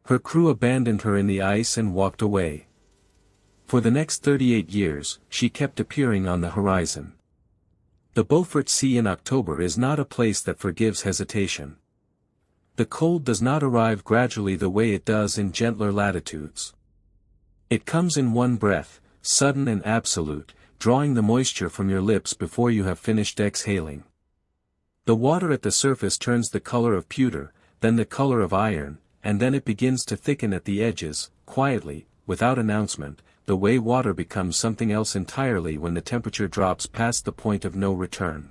Her crew abandoned her in the ice and walked away. For the next 38 years, she kept appearing on the horizon. The Beaufort Sea in October is not a place that forgives hesitation. The cold does not arrive gradually the way it does in gentler latitudes. It comes in one breath, sudden and absolute, drawing the moisture from your lips before you have finished exhaling. The water at the surface turns the color of pewter, then the color of iron, and then it begins to thicken at the edges, quietly, without announcement, the way water becomes something else entirely when the temperature drops past the point of no return.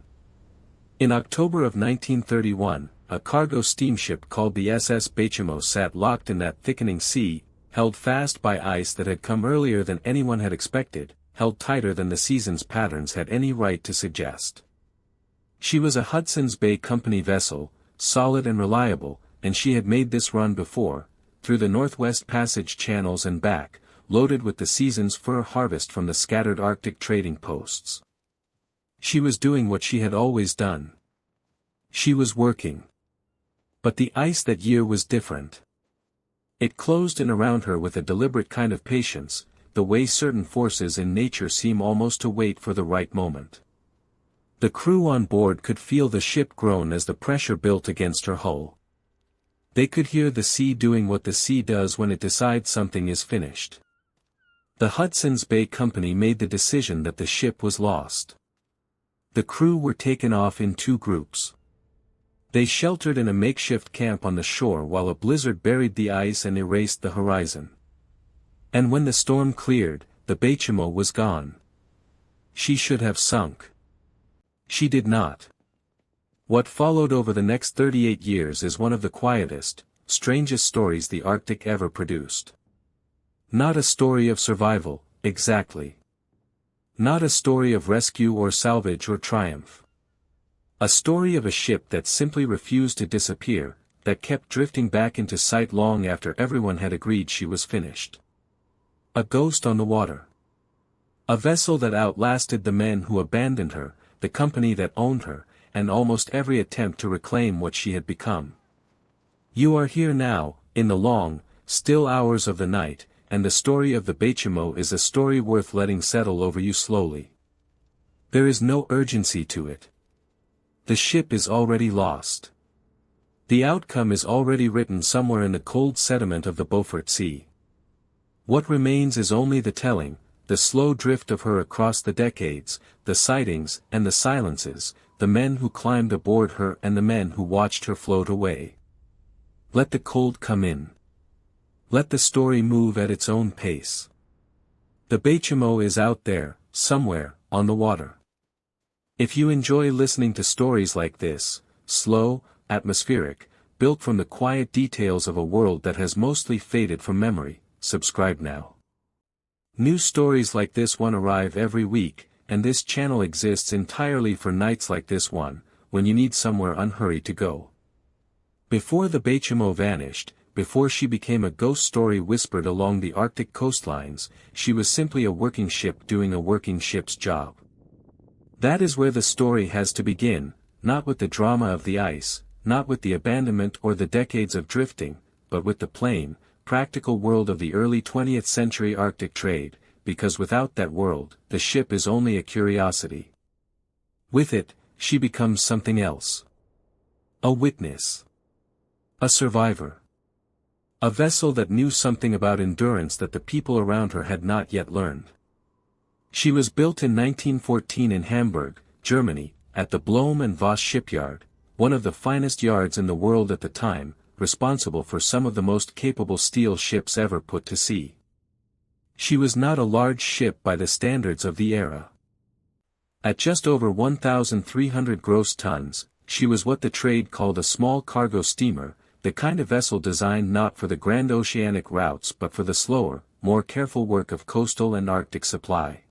In October of 1931, a cargo steamship called the SS Baychimo sat locked in that thickening sea, held fast by ice that had come earlier than anyone had expected, held tighter than the season's patterns had any right to suggest. She was a Hudson's Bay Company vessel, solid and reliable, and she had made this run before, through the Northwest Passage channels and back, loaded with the season's fur harvest from the scattered Arctic trading posts. She was doing what she had always done. She was working. But the ice that year was different. It closed in around her with a deliberate kind of patience, the way certain forces in nature seem almost to wait for the right moment. The crew on board could feel the ship groan as the pressure built against her hull. They could hear the sea doing what the sea does when it decides something is finished. The Hudson's Bay Company made the decision that the ship was lost. The crew were taken off in two groups. They sheltered in a makeshift camp on the shore while a blizzard buried the ice and erased the horizon. And when the storm cleared, the Baychimo was gone. She should have sunk. She did not. What followed over the next 38 years is one of the quietest, strangest stories the Arctic ever produced. Not a story of survival, exactly. Not a story of rescue or salvage or triumph. A story of a ship that simply refused to disappear, that kept drifting back into sight long after everyone had agreed she was finished. A ghost on the water. A vessel that outlasted the men who abandoned her, the company that owned her, and almost every attempt to reclaim what she had become. You are here now, in the long, still hours of the night, and the story of the Baychimo is a story worth letting settle over you slowly. There is no urgency to it. The ship is already lost. The outcome is already written somewhere in the cold sediment of the Beaufort Sea. What remains is only the telling, the slow drift of her across the decades, the sightings and the silences, the men who climbed aboard her and the men who watched her float away. Let the cold come in. Let the story move at its own pace. The Baychimo is out there, somewhere, on the water. If you enjoy listening to stories like this, slow, atmospheric, built from the quiet details of a world that has mostly faded from memory, subscribe now. New stories like this one arrive every week, and this channel exists entirely for nights like this one, when you need somewhere unhurried to go. Before the Baychimo vanished, before she became a ghost story whispered along the Arctic coastlines, she was simply a working ship doing a working ship's job. That is where the story has to begin, not with the drama of the ice, not with the abandonment or the decades of drifting, but with the plain, practical world of the early 20th century Arctic trade, because without that world, the ship is only a curiosity. With it, she becomes something else. A witness. A survivor. A vessel that knew something about endurance that the people around her had not yet learned. She was built in 1914 in Hamburg, Germany, at the Blohm and Voss shipyard, one of the finest yards in the world at the time, responsible for some of the most capable steel ships ever put to sea. She was not a large ship by the standards of the era. At just over 1,300 gross tons, she was what the trade called a small cargo steamer, the kind of vessel designed not for the grand oceanic routes but for the slower, more careful work of coastal and Arctic supply.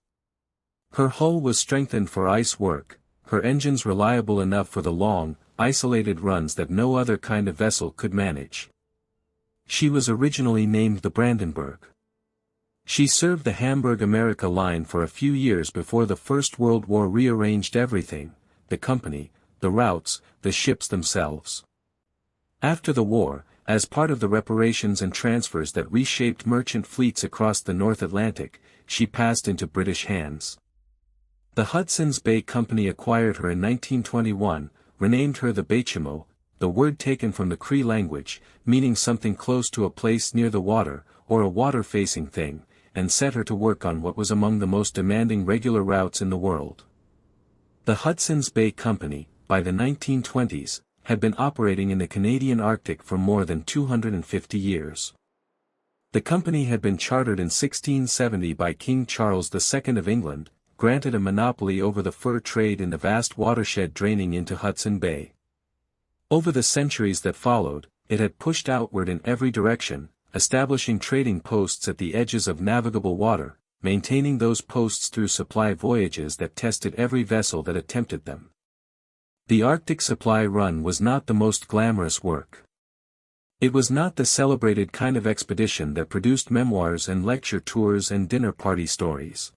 Her hull was strengthened for ice work, her engines reliable enough for the long, isolated runs that no other kind of vessel could manage. She was originally named the Brandenburg. She served the Hamburg-America line for a few years before the First World War rearranged everything, the company, the routes, the ships themselves. After the war, As part of the reparations and transfers that reshaped merchant fleets across the North Atlantic, she passed into British hands. The Hudson's Bay Company acquired her in 1921, renamed her the Baychimo, the word taken from the Cree language, meaning something close to a place near the water, or a water-facing thing, and set her to work on what was among the most demanding regular routes in the world. The Hudson's Bay Company, by the 1920s, had been operating in the Canadian Arctic for more than 250 years. The company had been chartered in 1670 by King Charles II of England, granted a monopoly over the fur trade in the vast watershed draining into Hudson Bay. Over the centuries that followed, it had pushed outward in every direction, establishing trading posts at the edges of navigable water, maintaining those posts through supply voyages that tested every vessel that attempted them. The Arctic supply run was not the most glamorous work. It was not the celebrated kind of expedition that produced memoirs and lecture tours and dinner party stories.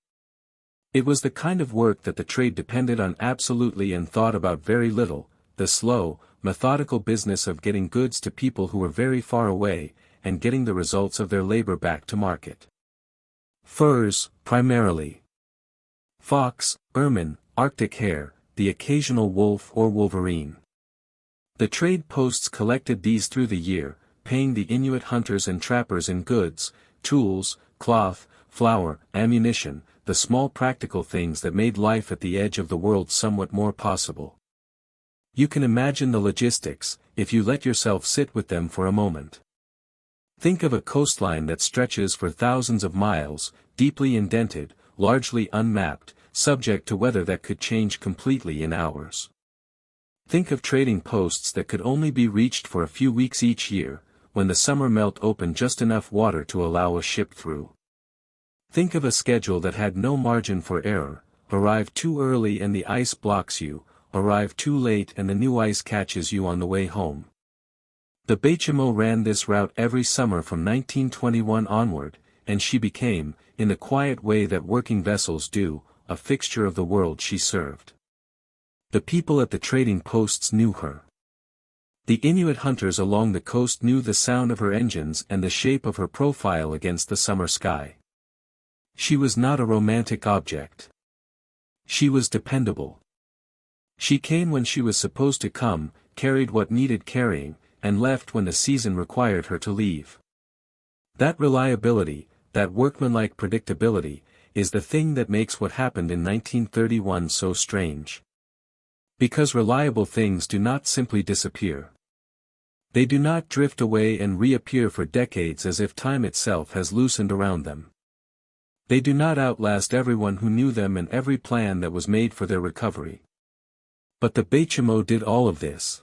It was the kind of work that the trade depended on absolutely and thought about very little, the slow, methodical business of getting goods to people who were very far away, and getting the results of their labor back to market. Furs, primarily. Fox, ermine, Arctic hare, the occasional wolf or wolverine. The trade posts collected these through the year, paying the Inuit hunters and trappers in goods, tools, cloth, flour, ammunition, the small practical things that made life at the edge of the world somewhat more possible. You can imagine the logistics, if you let yourself sit with them for a moment. Think of a coastline that stretches for thousands of miles, deeply indented, largely unmapped, subject to weather that could change completely in hours. Think of trading posts that could only be reached for a few weeks each year, when the summer melt opened just enough water to allow a ship through. Think of a schedule that had no margin for error, arrive too early and the ice blocks you, arrive too late and the new ice catches you on the way home. The Baychimo ran this route every summer from 1921 onward, and she became, in the quiet way that working vessels do, a fixture of the world she served. The people at the trading posts knew her. The Inuit hunters along the coast knew the sound of her engines and the shape of her profile against the summer sky. She was not a romantic object. She was dependable. She came when she was supposed to come, carried what needed carrying, and left when the season required her to leave. That reliability, that workmanlike predictability, is the thing that makes what happened in 1931 so strange. Because reliable things do not simply disappear. They do not drift away and reappear for decades as if time itself has loosened around them. They do not outlast everyone who knew them and every plan that was made for their recovery. But the Baychimo did all of this.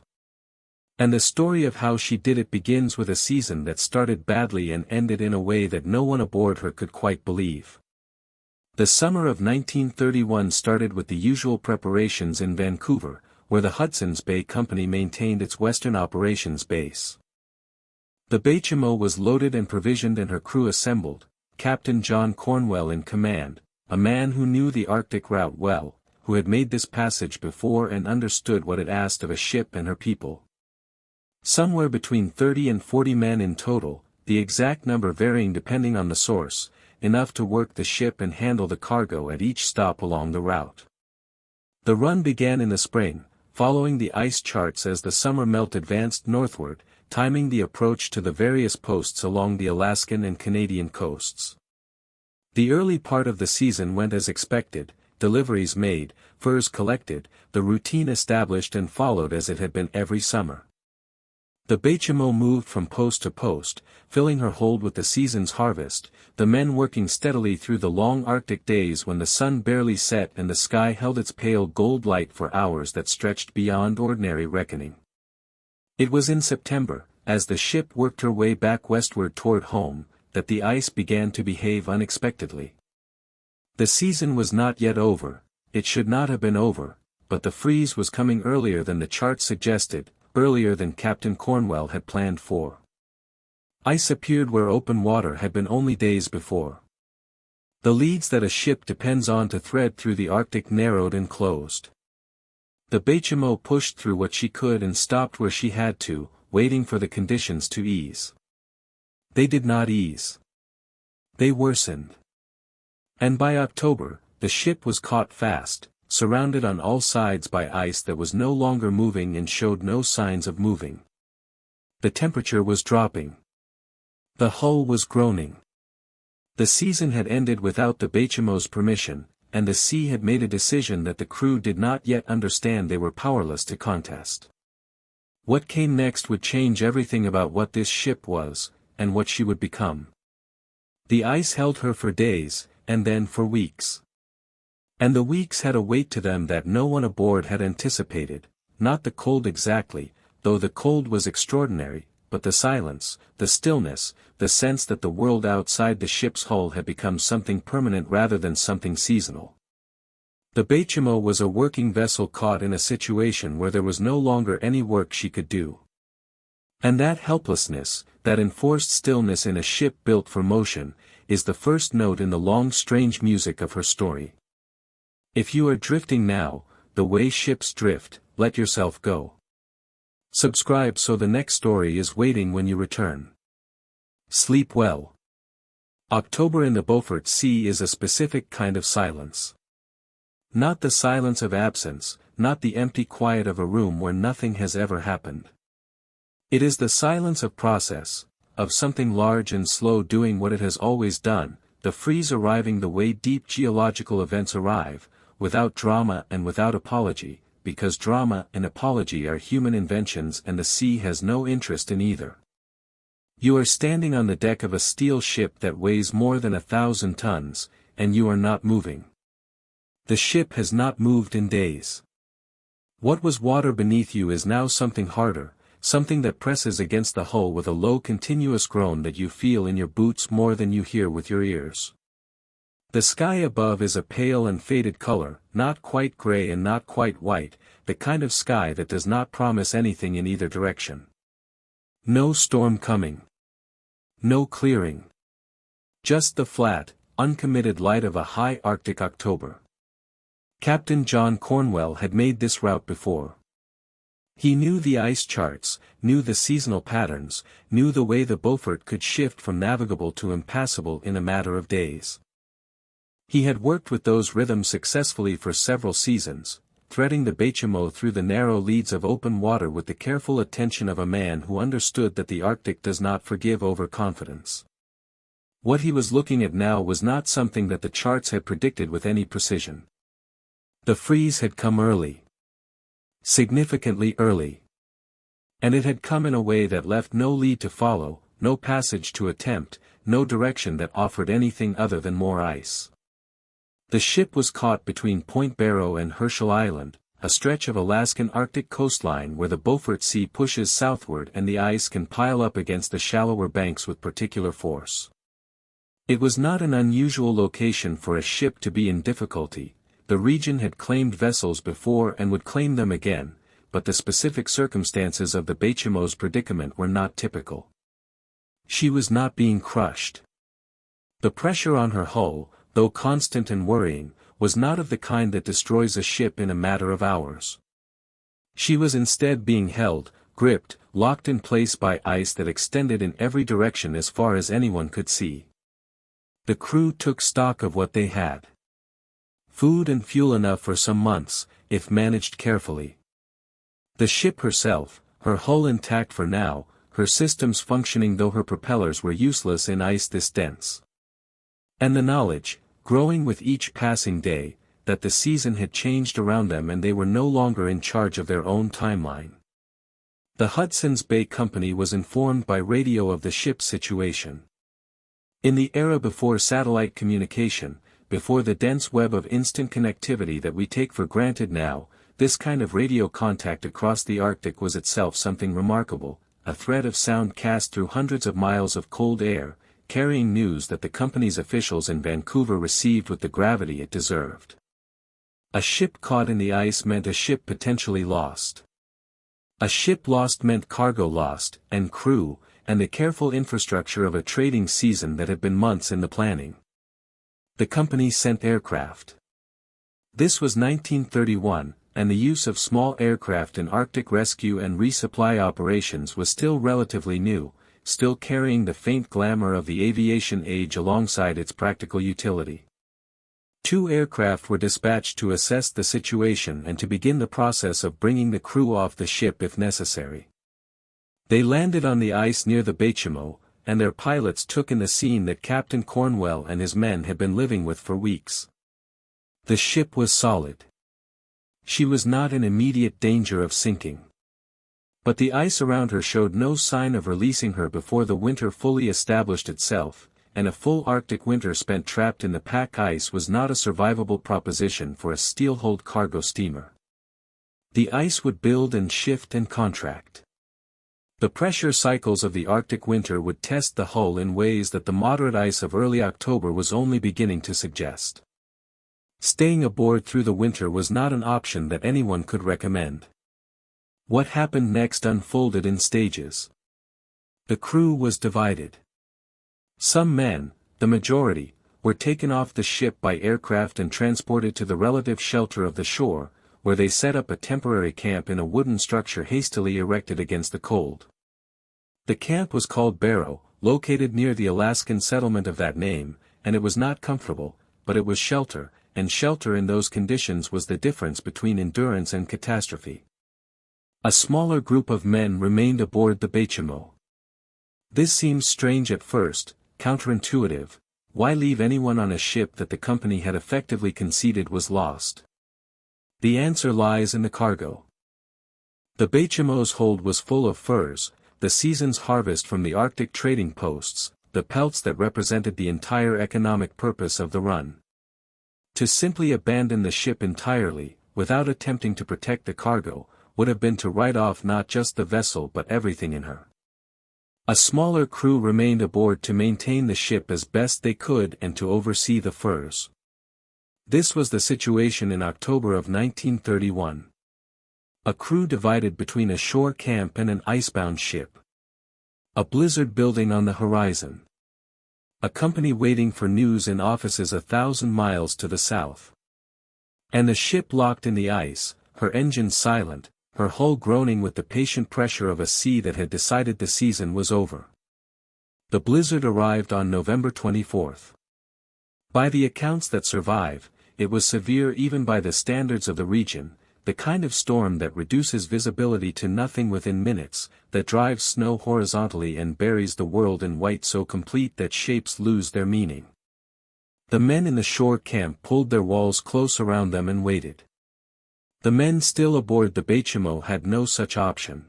And the story of how she did it begins with a season that started badly and ended in a way that no one aboard her could quite believe. The summer of 1931 started with the usual preparations in Vancouver, where the Hudson's Bay Company maintained its western operations base. The Baychimo was loaded and provisioned and her crew assembled, Captain John Cornwell in command, a man who knew the Arctic route well, who had made this passage before and understood what it asked of a ship and her people. Somewhere between 30 and 40 men in total, the exact number varying depending on the source, enough to work the ship and handle the cargo at each stop along the route. The run began in the spring, following the ice charts as the summer melt advanced northward, timing the approach to the various posts along the Alaskan and Canadian coasts. The early part of the season went as expected, deliveries made, furs collected, the routine established and followed as it had been every summer. The Baychimo moved from post to post, filling her hold with the season's harvest, the men working steadily through the long Arctic days when the sun barely set and the sky held its pale gold light for hours that stretched beyond ordinary reckoning. It was in September, as the ship worked her way back westward toward home, that the ice began to behave unexpectedly. The season was not yet over, it should not have been over, but the freeze was coming earlier than the chart suggested, earlier than Captain Cornwell had planned for. Ice appeared where open water had been only days before. The leads that a ship depends on to thread through the Arctic narrowed and closed. The Baychimo pushed through what she could and stopped where she had to, waiting for the conditions to ease. They did not ease. They worsened. And by October, the ship was caught fast, surrounded on all sides by ice that was no longer moving and showed no signs of moving. The temperature was dropping. The hull was groaning. The season had ended without the Baychimo's permission, and the sea had made a decision that the crew did not yet understand they were powerless to contest. What came next would change everything about what this ship was, and what she would become. The ice held her for days, and then for weeks. And the weeks had a weight to them that no one aboard had anticipated, not the cold exactly, though the cold was extraordinary, but the silence, the stillness, the sense that the world outside the ship's hull had become something permanent rather than something seasonal. The Baychimo was a working vessel caught in a situation where there was no longer any work she could do. And that helplessness, that enforced stillness in a ship built for motion, is the first note in the long strange music of her story. If you are drifting now, the way ships drift, let yourself go. Subscribe so the next story is waiting when you return. Sleep well. October in the Beaufort Sea is a specific kind of silence. Not the silence of absence, not the empty quiet of a room where nothing has ever happened. It is the silence of process, of something large and slow doing what it has always done, the freeze arriving the way deep geological events arrive, without drama and without apology, because drama and apology are human inventions and the sea has no interest in either. You are standing on the deck of a steel ship that weighs more than 1,000 tons, and you are not moving. The ship has not moved in days. What was water beneath you is now something harder, something that presses against the hull with a low continuous groan that you feel in your boots more than you hear with your ears. The sky above is a pale and faded color, not quite gray and not quite white, the kind of sky that does not promise anything in either direction. No storm coming. No clearing. Just the flat, uncommitted light of a high Arctic October. Captain John Cornwell had made this route before. He knew the ice charts, knew the seasonal patterns, knew the way the Beaufort could shift from navigable to impassable in a matter of days. He had worked with those rhythms successfully for several seasons, threading the Baychimo through the narrow leads of open water with the careful attention of a man who understood that the Arctic does not forgive overconfidence. What he was looking at now was not something that the charts had predicted with any precision. The freeze had come early. Significantly early. And it had come in a way that left no lead to follow, no passage to attempt, no direction that offered anything other than more ice. The ship was caught between Point Barrow and Herschel Island, a stretch of Alaskan Arctic coastline where the Beaufort Sea pushes southward and the ice can pile up against the shallower banks with particular force. It was not an unusual location for a ship to be in difficulty. The region had claimed vessels before and would claim them again, but the specific circumstances of the Baychimo's predicament were not typical. She was not being crushed. The pressure on her hull, though constant and worrying, was not of the kind that destroys a ship in a matter of hours. She was instead being held, gripped, locked in place by ice that extended in every direction as far as anyone could see. The crew took stock of what they had. Food and fuel enough for some months, if managed carefully. The ship herself, her hull intact for now, her systems functioning though her propellers were useless in ice this dense. And the knowledge, growing with each passing day, that the season had changed around them and they were no longer in charge of their own timeline. The Hudson's Bay Company was informed by radio of the ship's situation. In the era before satellite communication, before the dense web of instant connectivity that we take for granted now, this kind of radio contact across the Arctic was itself something remarkable, a thread of sound cast through hundreds of miles of cold air, carrying news that the company's officials in Vancouver received with the gravity it deserved. A ship caught in the ice meant a ship potentially lost. A ship lost meant cargo lost, and crew, and the careful infrastructure of a trading season that had been months in the planning. The company sent aircraft. This was 1931, and the use of small aircraft in Arctic rescue and resupply operations was still relatively new, still carrying the faint glamour of the aviation age alongside its practical utility. 2 aircraft were dispatched to assess the situation and to begin the process of bringing the crew off the ship if necessary. They landed on the ice near the Baychimo, and their pilots took in the scene that Captain Cornwell and his men had been living with for weeks. The ship was solid. She was not in immediate danger of sinking. But the ice around her showed no sign of releasing her before the winter fully established itself, and a full Arctic winter spent trapped in the pack ice was not a survivable proposition for a steel-hulled cargo steamer. The ice would build and shift and contract. The pressure cycles of the Arctic winter would test the hull in ways that the moderate ice of early October was only beginning to suggest. Staying aboard through the winter was not an option that anyone could recommend. What happened next unfolded in stages. The crew was divided. Some men, the majority, were taken off the ship by aircraft and transported to the relative shelter of the shore, where they set up a temporary camp in a wooden structure hastily erected against the cold. The camp was called Barrow, located near the Alaskan settlement of that name, and it was not comfortable, but it was shelter, and shelter in those conditions was the difference between endurance and catastrophe. A smaller group of men remained aboard the Baychimo. This seems strange at first, counterintuitive. Why leave anyone on a ship that the company had effectively conceded was lost? The answer lies in the cargo. The Baychimo's hold was full of furs, the season's harvest from the Arctic trading posts, the pelts that represented the entire economic purpose of the run. To simply abandon the ship entirely, without attempting to protect the cargo, would have been to write off not just the vessel but everything in her. A smaller crew remained aboard to maintain the ship as best they could and to oversee the furs. This was the situation in October of 1931. A crew divided between a shore camp and an icebound ship. A blizzard building on the horizon. A company waiting for news in offices 1,000 miles to the south. And the ship locked in the ice, her engines silent, her hull groaning with the patient pressure of a sea that had decided the season was over. The blizzard arrived on November 24th. By the accounts that survive, it was severe even by the standards of the region, the kind of storm that reduces visibility to nothing within minutes, that drives snow horizontally and buries the world in white so complete that shapes lose their meaning. The men in the shore camp pulled their walls close around them and waited. The men still aboard the Baychimo had no such option.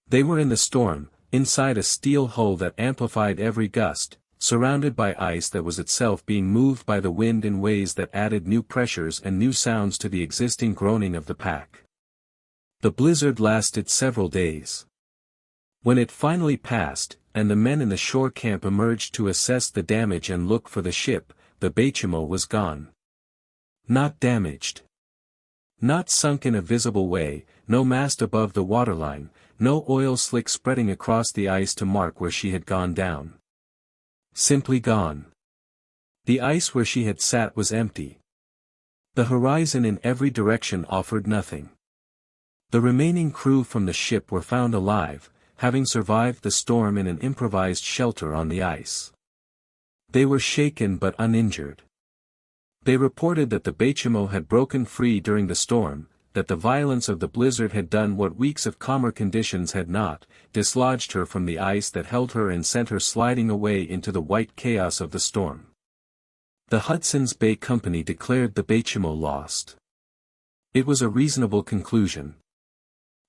They were in the storm, inside a steel hull that amplified every gust, surrounded by ice that was itself being moved by the wind in ways that added new pressures and new sounds to the existing groaning of the pack. The blizzard lasted several days. When it finally passed, and the men in the shore camp emerged to assess the damage and look for the ship, the Baychimo was gone. Not damaged. Not sunk in a visible way, no mast above the waterline, no oil slick spreading across the ice to mark where she had gone down. Simply gone. The ice where she had sat was empty. The horizon in every direction offered nothing. The remaining crew from the ship were found alive, having survived the storm in an improvised shelter on the ice. They were shaken but uninjured. They reported that the Baychimo had broken free during the storm, that the violence of the blizzard had done what weeks of calmer conditions had not, dislodged her from the ice that held her and sent her sliding away into the white chaos of the storm. The Hudson's Bay Company declared the Baychimo lost. It was a reasonable conclusion.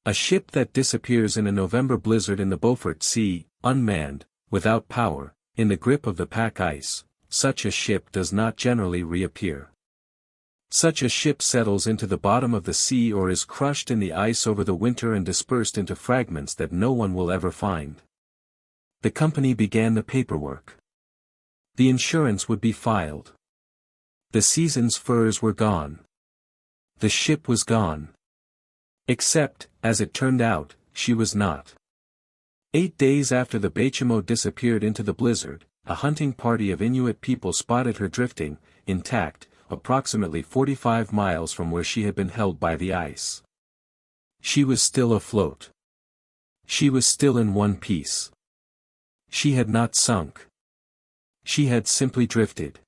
A ship that disappears in a November blizzard in the Beaufort Sea, unmanned, without power, in the grip of the pack ice, such a ship does not generally reappear. Such a ship settles into the bottom of the sea or is crushed in the ice over the winter and dispersed into fragments that no one will ever find. The company began the paperwork. The insurance would be filed. The season's furs were gone. The ship was gone. Except, as it turned out, she was not. 8 days after the Baychimo disappeared into the blizzard, a hunting party of Inuit people spotted her drifting, intact, approximately 45 miles from where she had been held by the ice. She was still afloat. She was still in one piece. She had not sunk. She had simply drifted.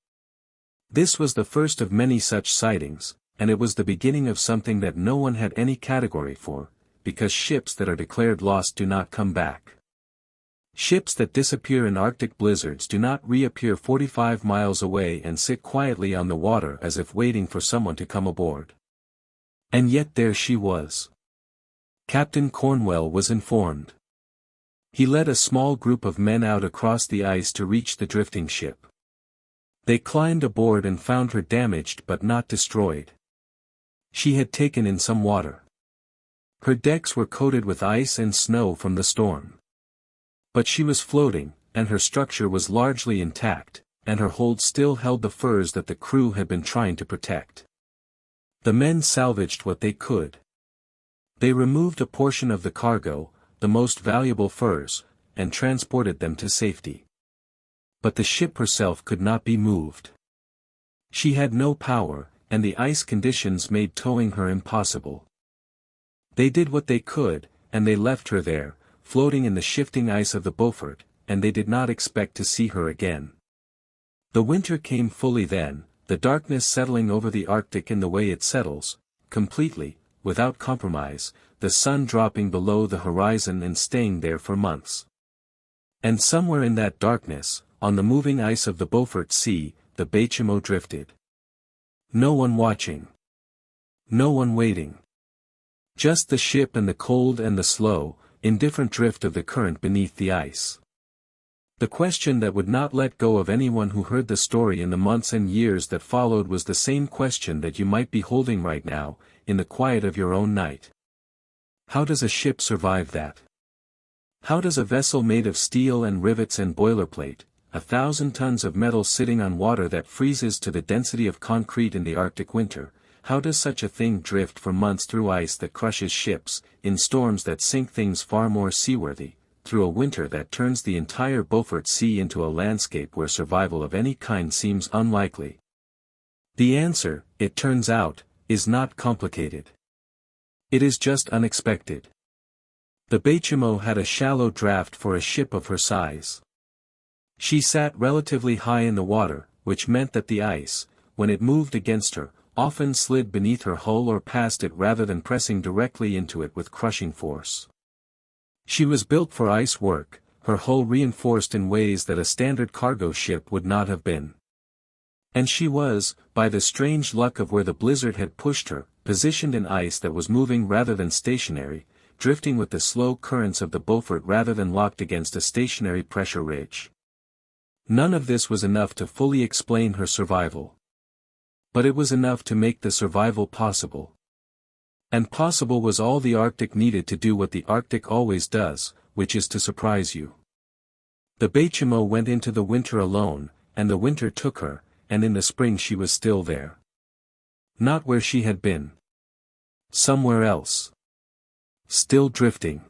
This was the first of many such sightings, and it was the beginning of something that no one had any category for, because ships that are declared lost do not come back. Ships that disappear in Arctic blizzards do not reappear 45 miles away and sit quietly on the water as if waiting for someone to come aboard. And yet there she was. Captain Cornwell was informed. He led a small group of men out across the ice to reach the drifting ship. They climbed aboard and found her damaged but not destroyed. She had taken in some water. Her decks were coated with ice and snow from the storm. But she was floating, and her structure was largely intact, and her hold still held the furs that the crew had been trying to protect. The men salvaged what they could. They removed a portion of the cargo, the most valuable furs, and transported them to safety. But the ship herself could not be moved. She had no power, and the ice conditions made towing her impossible. They did what they could, and they left her there, floating in the shifting ice of the Beaufort, and they did not expect to see her again. The winter came fully then, the darkness settling over the Arctic in the way it settles, completely, without compromise, the sun dropping below the horizon and staying there for months. And somewhere in that darkness, on the moving ice of the Beaufort Sea, the Baychimo drifted. No one watching. No one waiting. Just the ship and the cold and the slow, indifferent drift of the current beneath the ice. The question that would not let go of anyone who heard the story in the months and years that followed was the same question that you might be holding right now, in the quiet of your own night. How does a ship survive that? How does a vessel made of steel and rivets and boilerplate, 1,000 tons of metal sitting on water that freezes to the density of concrete in the Arctic winter, how does such a thing drift for months through ice that crushes ships, in storms that sink things far more seaworthy, through a winter that turns the entire Beaufort Sea into a landscape where survival of any kind seems unlikely? The answer, it turns out, is not complicated. It is just unexpected. The Baychimo had a shallow draft for a ship of her size. She sat relatively high in the water, which meant that the ice, when it moved against her, often slid beneath her hull or past it rather than pressing directly into it with crushing force. She was built for ice work, her hull reinforced in ways that a standard cargo ship would not have been. And she was, by the strange luck of where the blizzard had pushed her, positioned in ice that was moving rather than stationary, drifting with the slow currents of the Beaufort rather than locked against a stationary pressure ridge. None of this was enough to fully explain her survival. But it was enough to make the survival possible. And possible was all the Arctic needed to do what the Arctic always does, which is to surprise you. The Baychimo went into the winter alone, and the winter took her, and in the spring she was still there. Not where she had been. Somewhere else. Still drifting.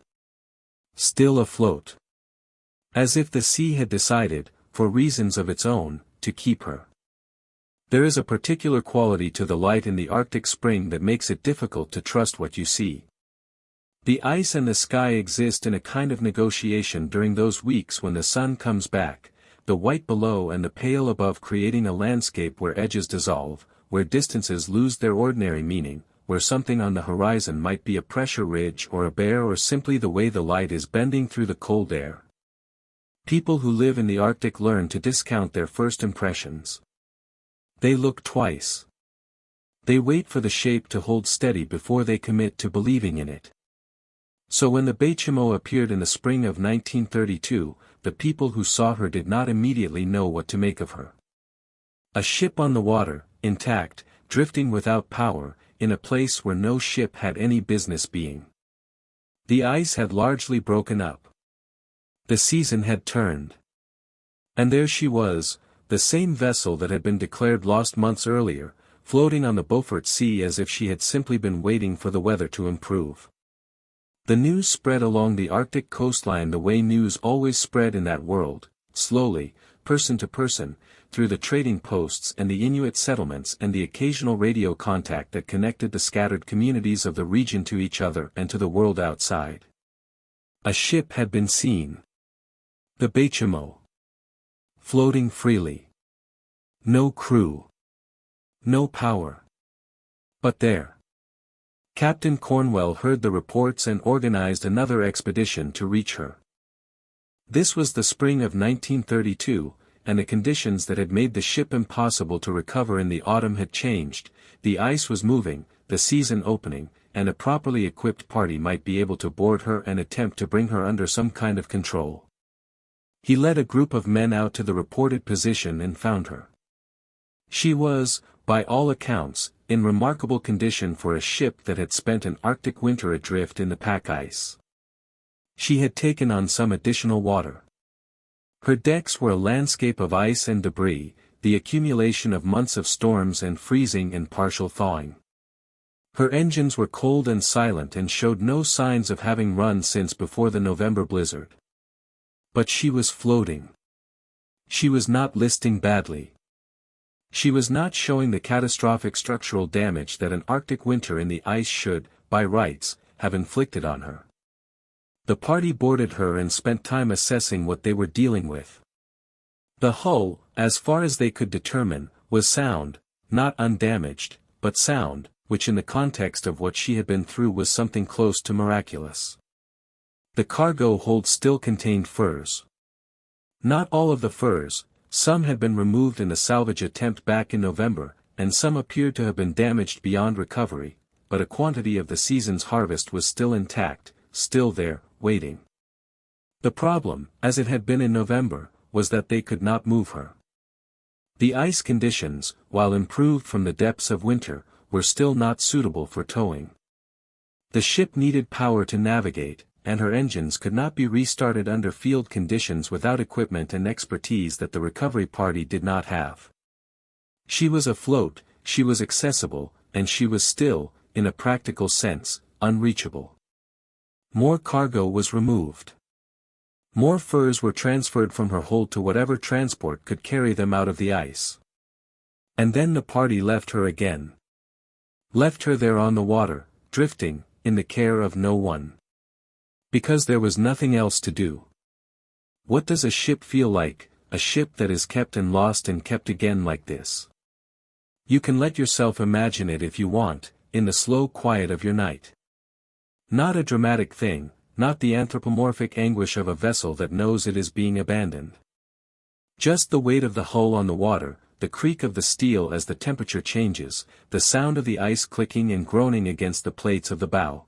Still afloat. As if the sea had decided, for reasons of its own, to keep her. There is a particular quality to the light in the Arctic spring that makes it difficult to trust what you see. The ice and the sky exist in a kind of negotiation during those weeks when the sun comes back, the white below and the pale above, creating a landscape where edges dissolve, where distances lose their ordinary meaning, where something on the horizon might be a pressure ridge or a bear or simply the way the light is bending through the cold air. People who live in the Arctic learn to discount their first impressions. They look twice. They wait for the shape to hold steady before they commit to believing in it. So when the Baychimo appeared in the spring of 1932, the people who saw her did not immediately know what to make of her. A ship on the water, intact, drifting without power, in a place where no ship had any business being. The ice had largely broken up. The season had turned. And there she was, the same vessel that had been declared lost months earlier, floating on the Beaufort Sea as if she had simply been waiting for the weather to improve. The news spread along the Arctic coastline the way news always spread in that world, slowly, person to person, through the trading posts and the Inuit settlements and the occasional radio contact that connected the scattered communities of the region to each other and to the world outside. A ship had been seen. The Baychimo. Floating freely. No crew. No power. But there. Captain Cornwell heard the reports and organized another expedition to reach her. This was the spring of 1932, and the conditions that had made the ship impossible to recover in the autumn had changed. The ice was moving, the season opening, and a properly equipped party might be able to board her and attempt to bring her under some kind of control. He led a group of men out to the reported position and found her. She was, by all accounts, in remarkable condition for a ship that had spent an Arctic winter adrift in the pack ice. She had taken on some additional water. Her decks were a landscape of ice and debris, the accumulation of months of storms and freezing and partial thawing. Her engines were cold and silent and showed no signs of having run since before the November blizzard. But she was floating. She was not listing badly. She was not showing the catastrophic structural damage that an Arctic winter in the ice should, by rights, have inflicted on her. The party boarded her and spent time assessing what they were dealing with. The hull, as far as they could determine, was sound, not undamaged, but sound, which in the context of what she had been through was something close to miraculous. The cargo hold still contained furs. Not all of the furs, some had been removed in the salvage attempt back in November, and some appeared to have been damaged beyond recovery, but a quantity of the season's harvest was still intact, still there, waiting. The problem, as it had been in November, was that they could not move her. The ice conditions, while improved from the depths of winter, were still not suitable for towing. The ship needed power to navigate, and her engines could not be restarted under field conditions without equipment and expertise that the recovery party did not have. She was afloat, she was accessible, and she was still, in a practical sense, unreachable. More cargo was removed. More furs were transferred from her hold to whatever transport could carry them out of the ice. And then the party left her again. Left her there on the water, drifting, in the care of no one. Because there was nothing else to do. What does a ship feel like, a ship that is kept and lost and kept again like this? You can let yourself imagine it if you want, in the slow quiet of your night. Not a dramatic thing, not the anthropomorphic anguish of a vessel that knows it is being abandoned. Just the weight of the hull on the water, the creak of the steel as the temperature changes, the sound of the ice clicking and groaning against the plates of the bow.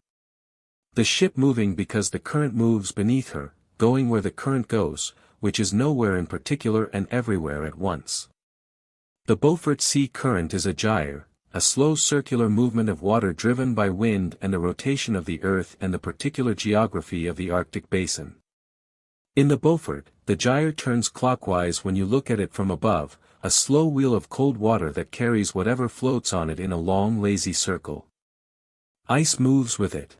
The ship moving because the current moves beneath her, going where the current goes, which is nowhere in particular and everywhere at once. The Beaufort Sea current is a gyre, a slow circular movement of water driven by wind and the rotation of the earth and the particular geography of the Arctic basin. In the Beaufort, the gyre turns clockwise when you look at it from above, a slow wheel of cold water that carries whatever floats on it in a long lazy circle. Ice moves with it.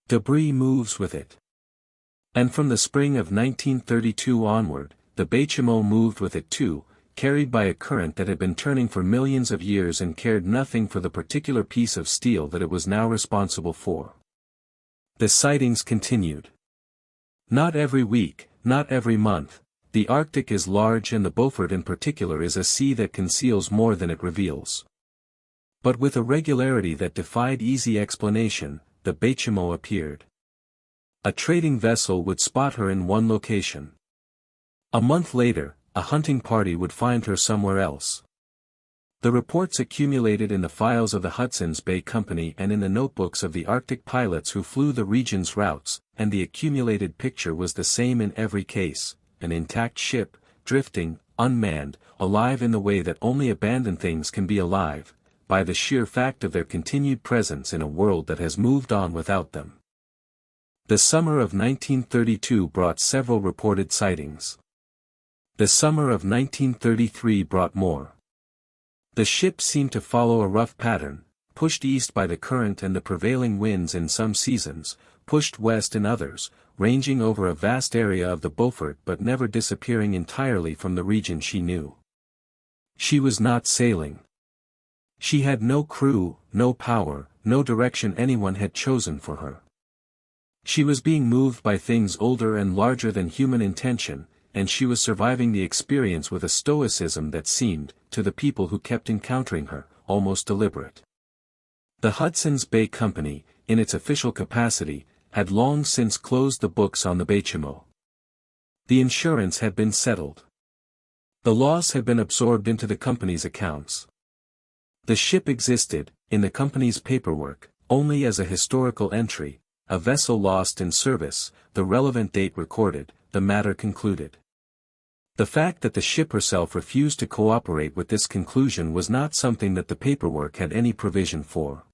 Debris moves with it. And from the spring of 1932 onward, the Baychimo moved with it too, carried by a current that had been turning for millions of years and cared nothing for the particular piece of steel that it was now responsible for. The sightings continued. Not every week, not every month. The Arctic is large and the Beaufort in particular is a sea that conceals more than it reveals. But with a regularity that defied easy explanation, the Baychimo appeared. A trading vessel would spot her in one location. A month later, a hunting party would find her somewhere else. The reports accumulated in the files of the Hudson's Bay Company and in the notebooks of the Arctic pilots who flew the region's routes, and the accumulated picture was the same in every case, an intact ship, drifting, unmanned, alive in the way that only abandoned things can be alive, by the sheer fact of their continued presence in a world that has moved on without them. The summer of 1932 brought several reported sightings. The summer of 1933 brought more. The ship seemed to follow a rough pattern, pushed east by the current and the prevailing winds in some seasons, pushed west in others, ranging over a vast area of the Beaufort but never disappearing entirely from the region she knew. She was not sailing. She had no crew, no power, no direction anyone had chosen for her. She was being moved by things older and larger than human intention, and she was surviving the experience with a stoicism that seemed, to the people who kept encountering her, almost deliberate. The Hudson's Bay Company, in its official capacity, had long since closed the books on the Baychimo. The insurance had been settled. The loss had been absorbed into the company's accounts. The ship existed, in the company's paperwork, only as a historical entry, a vessel lost in service, the relevant date recorded, the matter concluded. The fact that the ship herself refused to cooperate with this conclusion was not something that the paperwork had any provision for.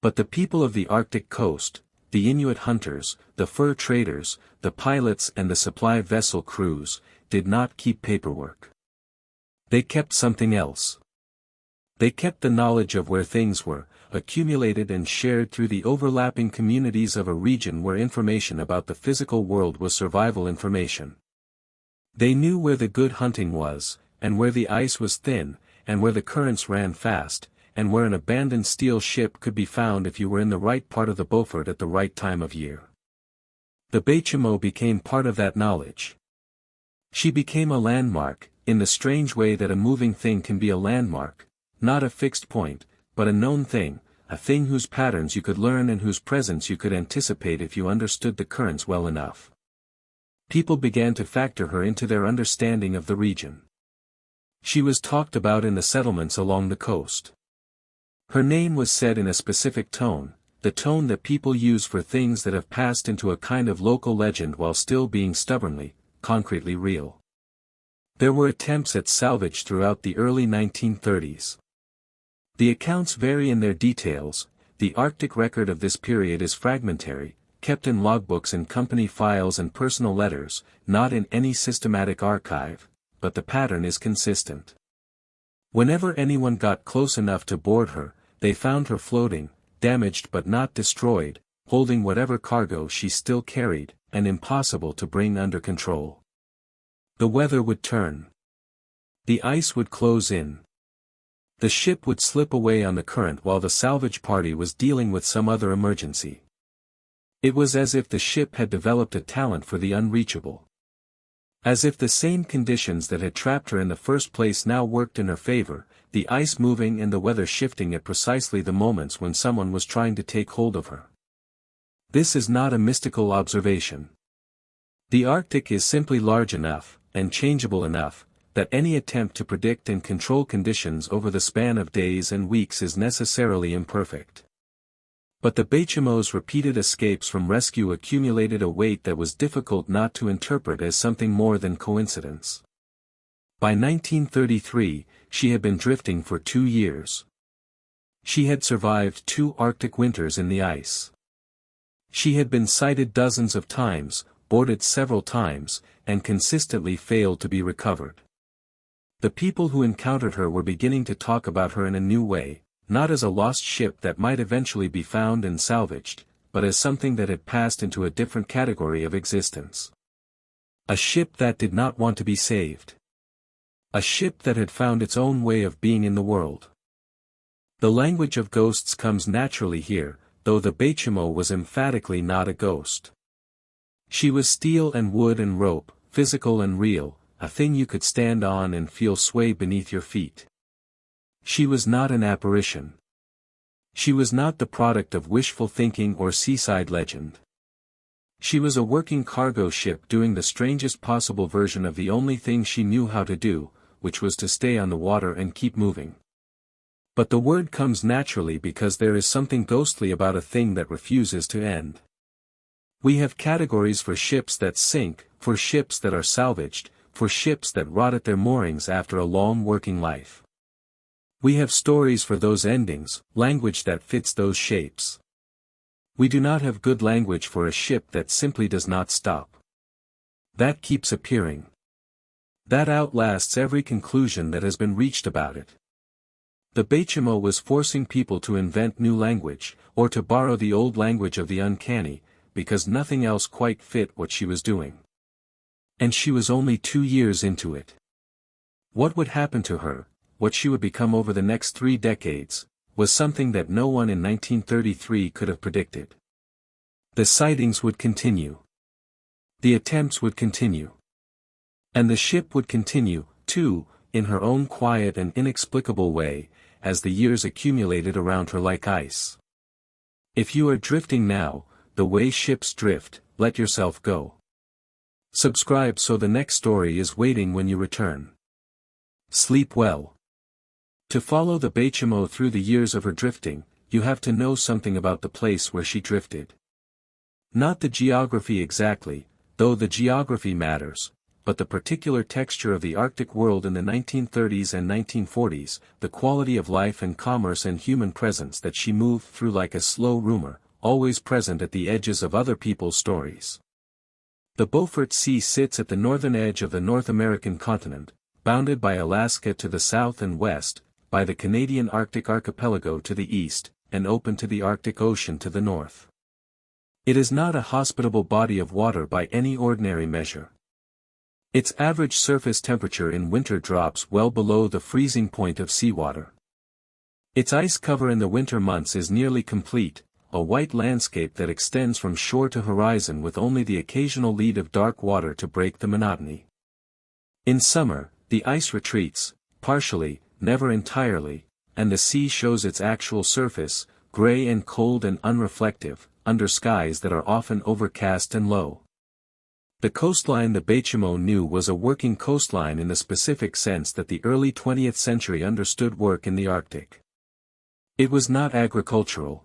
But the people of the Arctic coast, the Inuit hunters, the fur traders, the pilots and the supply vessel crews, did not keep paperwork. They kept something else. They kept the knowledge of where things were, accumulated and shared through the overlapping communities of a region where information about the physical world was survival information. They knew where the good hunting was, and where the ice was thin, and where the currents ran fast, and where an abandoned steel ship could be found if you were in the right part of the Beaufort at the right time of year. The Baychimo became part of that knowledge. She became a landmark, in the strange way that a moving thing can be a landmark, not a fixed point, but a known thing, a thing whose patterns you could learn and whose presence you could anticipate if you understood the currents well enough. People began to factor her into their understanding of the region. She was talked about in the settlements along the coast. Her name was said in a specific tone, the tone that people use for things that have passed into a kind of local legend while still being stubbornly, concretely real. There were attempts at salvage throughout the early 1930s. The accounts vary in their details. The Arctic record of this period is fragmentary, kept in logbooks and company files and personal letters, not in any systematic archive, but the pattern is consistent. Whenever anyone got close enough to board her, they found her floating, damaged but not destroyed, holding whatever cargo she still carried, and impossible to bring under control. The weather would turn. The ice would close in. The ship would slip away on the current while the salvage party was dealing with some other emergency. It was as if the ship had developed a talent for the unreachable. As if the same conditions that had trapped her in the first place now worked in her favor, the ice moving and the weather shifting at precisely the moments when someone was trying to take hold of her. This is not a mystical observation. The Arctic is simply large enough, and changeable enough, that any attempt to predict and control conditions over the span of days and weeks is necessarily imperfect. But the Baychimo's repeated escapes from rescue accumulated a weight that was difficult not to interpret as something more than coincidence. By 1933, she had been drifting for 2 years. She had survived 2 Arctic winters in the ice. She had been sighted dozens of times, boarded several times, and consistently failed to be recovered. The people who encountered her were beginning to talk about her in a new way, not as a lost ship that might eventually be found and salvaged, but as something that had passed into a different category of existence. A ship that did not want to be saved. A ship that had found its own way of being in the world. The language of ghosts comes naturally here, though the Baychimo was emphatically not a ghost. She was steel and wood and rope, physical and real, a thing you could stand on and feel sway beneath your feet. She was not an apparition. She was not the product of wishful thinking or seaside legend. She was a working cargo ship doing the strangest possible version of the only thing she knew how to do, which was to stay on the water and keep moving. But the word comes naturally because there is something ghostly about a thing that refuses to end. We have categories for ships that sink, for ships that are salvaged, for ships that rot at their moorings after a long working life. We have stories for those endings, language that fits those shapes. We do not have good language for a ship that simply does not stop. That keeps appearing. That outlasts every conclusion that has been reached about it. The Baychimo was forcing people to invent new language, or to borrow the old language of the uncanny, because nothing else quite fit what she was doing. And she was only 2 years into it. What would happen to her, what she would become over the next 3 decades, was something that no one in 1933 could have predicted. The sightings would continue. The attempts would continue. And the ship would continue, too, in her own quiet and inexplicable way, as the years accumulated around her like ice. If you are drifting now, the way ships drift, let yourself go. Subscribe so the next story is waiting when you return. Sleep well. To follow the Baychimo through the years of her drifting, you have to know something about the place where she drifted. Not the geography exactly, though the geography matters, but the particular texture of the Arctic world in the 1930s and 1940s, the quality of life and commerce and human presence that she moved through like a slow rumor, always present at the edges of other people's stories. The Beaufort Sea sits at the northern edge of the North American continent, bounded by Alaska to the south and west, by the Canadian Arctic archipelago to the east, and open to the Arctic Ocean to the north. It is not a hospitable body of water by any ordinary measure. Its average surface temperature in winter drops well below the freezing point of seawater. Its ice cover in the winter months is nearly complete, a white landscape that extends from shore to horizon with only the occasional lead of dark water to break the monotony. In summer, the ice retreats, partially, never entirely, and the sea shows its actual surface, gray and cold and unreflective, under skies that are often overcast and low. The coastline the Baychimo knew was a working coastline in the specific sense that the early 20th century understood work in the Arctic. It was not agricultural.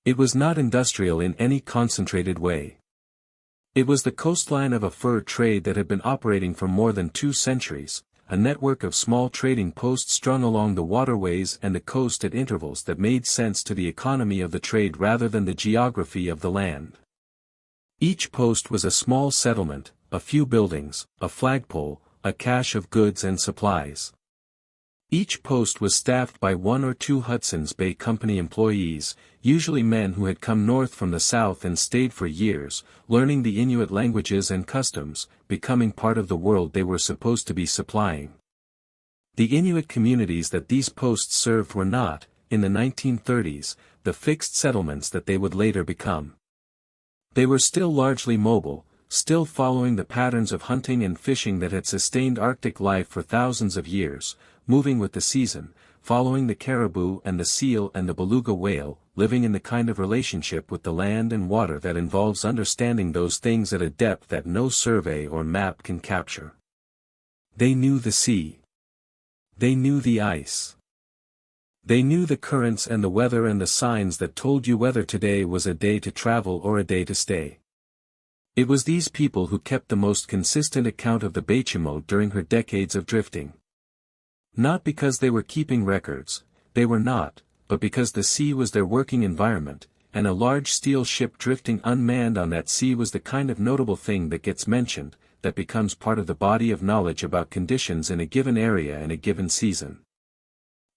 It was not industrial in any concentrated way. It was the coastline of a fur trade that had been operating for more than 2 centuries, a network of small trading posts strung along the waterways and the coast at intervals that made sense to the economy of the trade rather than the geography of the land. Each post was a small settlement, a few buildings, a flagpole, a cache of goods and supplies. Each post was staffed by 1 or 2 Hudson's Bay Company employees, usually men who had come north from the south and stayed for years, learning the Inuit languages and customs, becoming part of the world they were supposed to be supplying. The Inuit communities that these posts served were not, in the 1930s, the fixed settlements that they would later become. They were still largely mobile, still following the patterns of hunting and fishing that had sustained Arctic life for thousands of years, moving with the season, following the caribou and the seal and the beluga whale, living in the kind of relationship with the land and water that involves understanding those things at a depth that no survey or map can capture. They knew the sea. They knew the ice. They knew the currents and the weather and the signs that told you whether today was a day to travel or a day to stay. It was these people who kept the most consistent account of the Baychimo during her decades of drifting. Not because they were keeping records, they were not, but because the sea was their working environment, and a large steel ship drifting unmanned on that sea was the kind of notable thing that gets mentioned, that becomes part of the body of knowledge about conditions in a given area in a given season.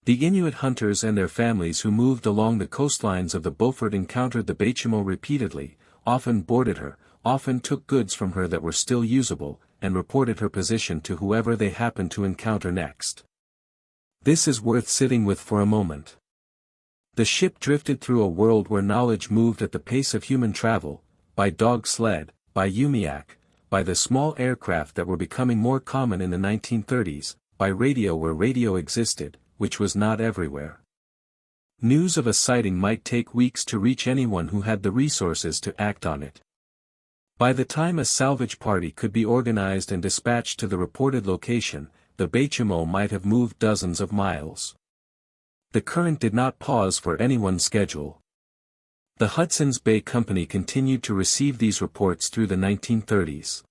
The Inuit hunters and their families who moved along the coastlines of the Beaufort encountered the Baychimo repeatedly, often boarded her, often took goods from her that were still usable, and reported her position to whoever they happened to encounter next. This is worth sitting with for a moment. The ship drifted through a world where knowledge moved at the pace of human travel, by dog sled, by umiak, by the small aircraft that were becoming more common in the 1930s, by radio where radio existed, which was not everywhere. News of a sighting might take weeks to reach anyone who had the resources to act on it. By the time a salvage party could be organized and dispatched to the reported location, the Baychimo might have moved dozens of miles. The current did not pause for anyone's schedule. The Hudson's Bay Company continued to receive these reports through the 1930s.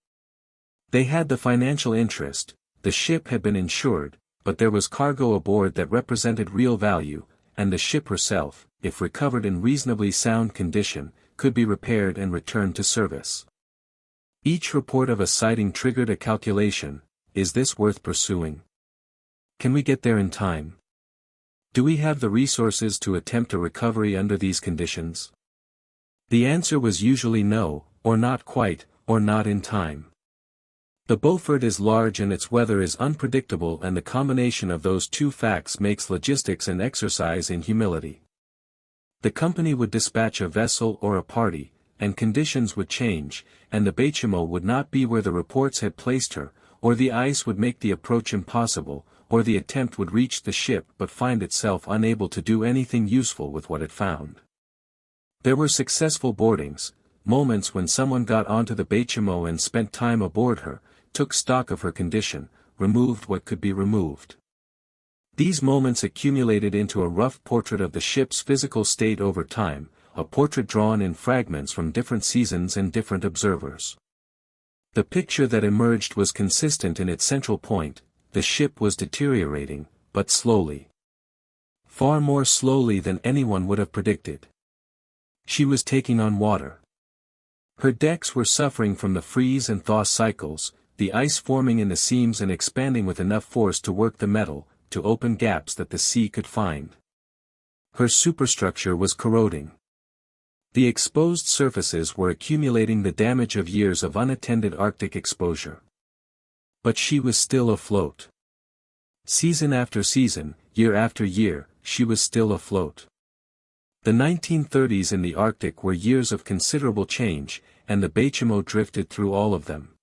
They had the financial interest, the ship had been insured, but there was cargo aboard that represented real value, and the ship herself, if recovered in reasonably sound condition, could be repaired and returned to service. Each report of a sighting triggered a calculation: is this worth pursuing? Can we get there in time? Do we have the resources to attempt a recovery under these conditions? The answer was usually no, or not quite, or not in time. The Beaufort is large and its weather is unpredictable, and the combination of those two facts makes logistics an exercise in humility. The company would dispatch a vessel or a party, and conditions would change, and the Baychimo would not be where the reports had placed her, or the ice would make the approach impossible, or the attempt would reach the ship but find itself unable to do anything useful with what it found. There were successful boardings, moments when someone got onto the Baychimo and spent time aboard her, took stock of her condition, removed what could be removed. These moments accumulated into a rough portrait of the ship's physical state over time, a portrait drawn in fragments from different seasons and different observers. The picture that emerged was consistent in its central point: the ship was deteriorating, but slowly. Far more slowly than anyone would have predicted. She was taking on water. Her decks were suffering from the freeze and thaw cycles, the ice forming in the seams and expanding with enough force to work the metal, to open gaps that the sea could find. Her superstructure was corroding. The exposed surfaces were accumulating the damage of years of unattended Arctic exposure. But she was still afloat. Season after season, year after year, she was still afloat. The 1930s in the Arctic were years of considerable change, and the Baychimo drifted through all of them.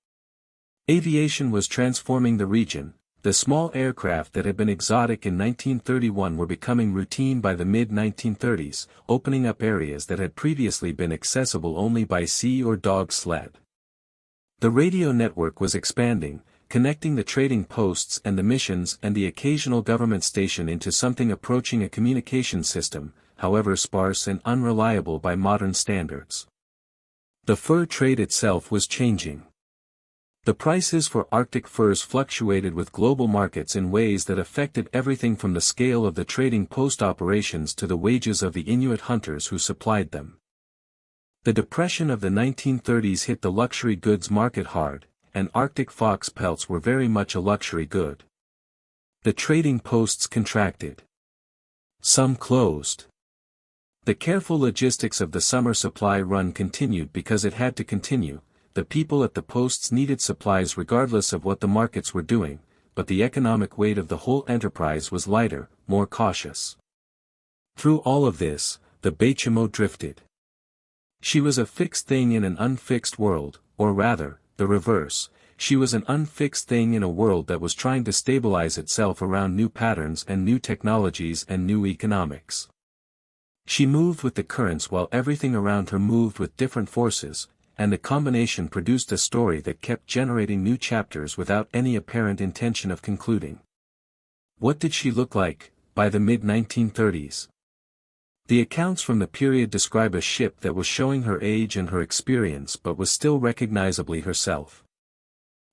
Aviation was transforming the region. The small aircraft that had been exotic in 1931 were becoming routine by the mid-1930s, opening up areas that had previously been accessible only by sea or dog sled. The radio network was expanding, connecting the trading posts and the missions and the occasional government station into something approaching a communication system, however sparse and unreliable by modern standards. The fur trade itself was changing. The prices for Arctic furs fluctuated with global markets in ways that affected everything from the scale of the trading post operations to the wages of the Inuit hunters who supplied them. The depression of the 1930s hit the luxury goods market hard, and Arctic fox pelts were very much a luxury good. The trading posts contracted. Some closed. The careful logistics of the summer supply run continued because it had to continue. The people at the posts needed supplies regardless of what the markets were doing, but the economic weight of the whole enterprise was lighter, more cautious. Through all of this, the Baychimo drifted. She was a fixed thing in an unfixed world, or rather, the reverse. She was an unfixed thing in a world that was trying to stabilize itself around new patterns and new technologies and new economics. She moved with the currents while everything around her moved with different forces, and the combination produced a story that kept generating new chapters without any apparent intention of concluding. What did she look like, by the mid-1930s? The accounts from the period describe a ship that was showing her age and her experience but was still recognizably herself.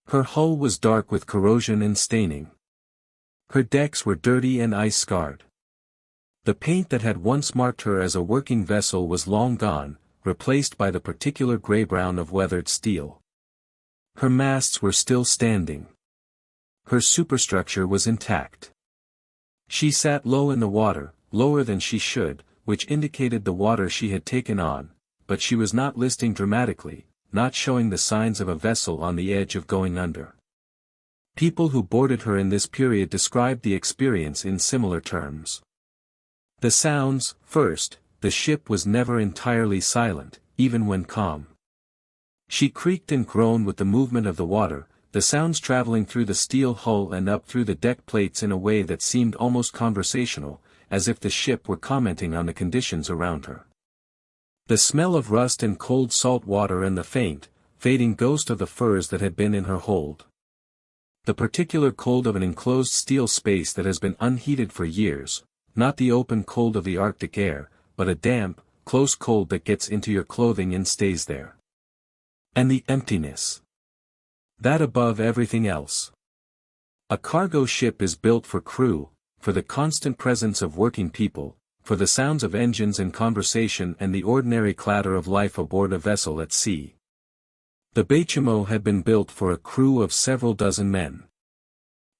Her hull was dark with corrosion and staining. Her decks were dirty and ice-scarred. The paint that had once marked her as a working vessel was long gone, replaced by the particular gray-brown of weathered steel. Her masts were still standing. Her superstructure was intact. She sat low in the water, lower than she should, which indicated the water she had taken on, but she was not listing dramatically, not showing the signs of a vessel on the edge of going under. People who boarded her in this period described the experience in similar terms. The sounds, first, the ship was never entirely silent, even when calm. She creaked and groaned with the movement of the water, the sounds traveling through the steel hull and up through the deck plates in a way that seemed almost conversational, as if the ship were commenting on the conditions around her. The smell of rust and cold salt water and the faint, fading ghost of the furs that had been in her hold. The particular cold of an enclosed steel space that has been unheated for years, not the open cold of the Arctic air, but a damp, close cold that gets into your clothing and stays there. And the emptiness. That above everything else. A cargo ship is built for crew, for the constant presence of working people, for the sounds of engines and conversation and the ordinary clatter of life aboard a vessel at sea. The Baychimo had been built for a crew of several dozen men.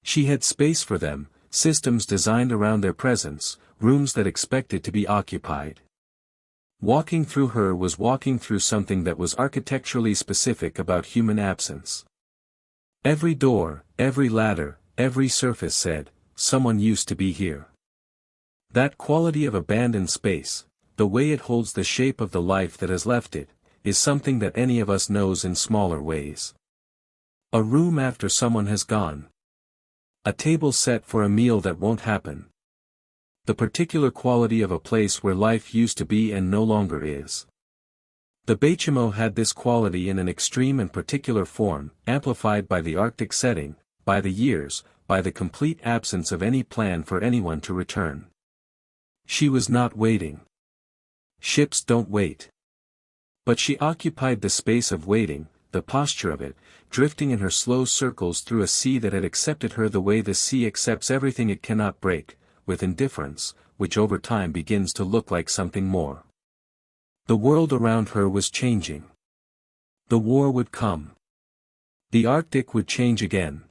She had space for them, systems designed around their presence, rooms that expected to be occupied. Walking through her was walking through something that was architecturally specific about human absence. Every door, every ladder, every surface said, someone used to be here. That quality of abandoned space, the way it holds the shape of the life that has left it, is something that any of us knows in smaller ways. A room after someone has gone. A table set for a meal that won't happen. The particular quality of a place where life used to be and no longer is. The Baychimo had this quality in an extreme and particular form, amplified by the Arctic setting, by the years, by the complete absence of any plan for anyone to return. She was not waiting. Ships don't wait. But she occupied the space of waiting, the posture of it, drifting in her slow circles through a sea that had accepted her the way the sea accepts everything it cannot break, with indifference, which over time begins to look like something more. The world around her was changing. The war would come. The Arctic would change again.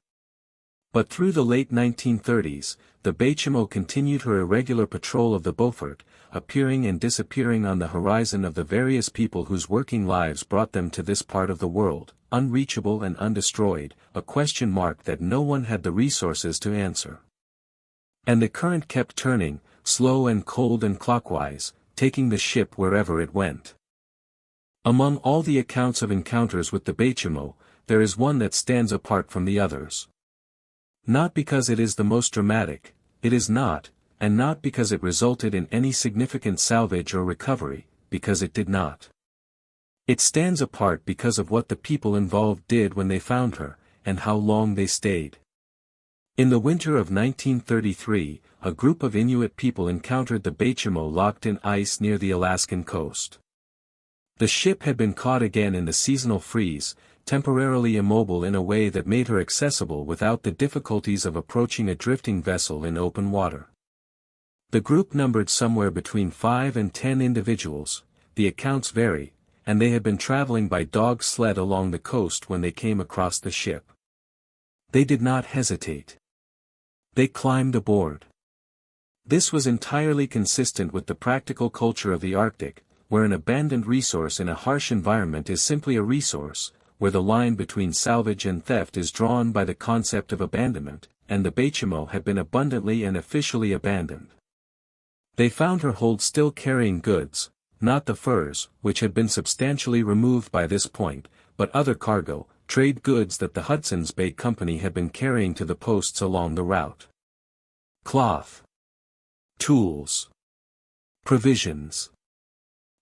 But through the late 1930s, the Baychimo continued her irregular patrol of the Beaufort, appearing and disappearing on the horizon of the various people whose working lives brought them to this part of the world, unreachable and undestroyed, a question mark that no one had the resources to answer. And the current kept turning, slow and cold and clockwise, taking the ship wherever it went. Among all the accounts of encounters with the Baychimo, there is one that stands apart from the others. Not because it is the most dramatic, it is not, and not because it resulted in any significant salvage or recovery, because it did not. It stands apart because of what the people involved did when they found her, and how long they stayed. In the winter of 1933, a group of Inuit people encountered the Baychimo locked in ice near the Alaskan coast. The ship had been caught again in the seasonal freeze, temporarily immobile in a way that made her accessible without the difficulties of approaching a drifting vessel in open water. The group numbered somewhere between 5 and 10 individuals, the accounts vary, and they had been traveling by dog sled along the coast when they came across the ship. They did not hesitate. They climbed aboard. This was entirely consistent with the practical culture of the Arctic, where an abandoned resource in a harsh environment is simply a resource, where the line between salvage and theft is drawn by the concept of abandonment, and the Baychimo had been abundantly and officially abandoned. They found her hold still carrying goods, not the furs, which had been substantially removed by this point, but other cargo, trade goods that the Hudson's Bay Company had been carrying to the posts along the route. Cloth. Tools. Provisions.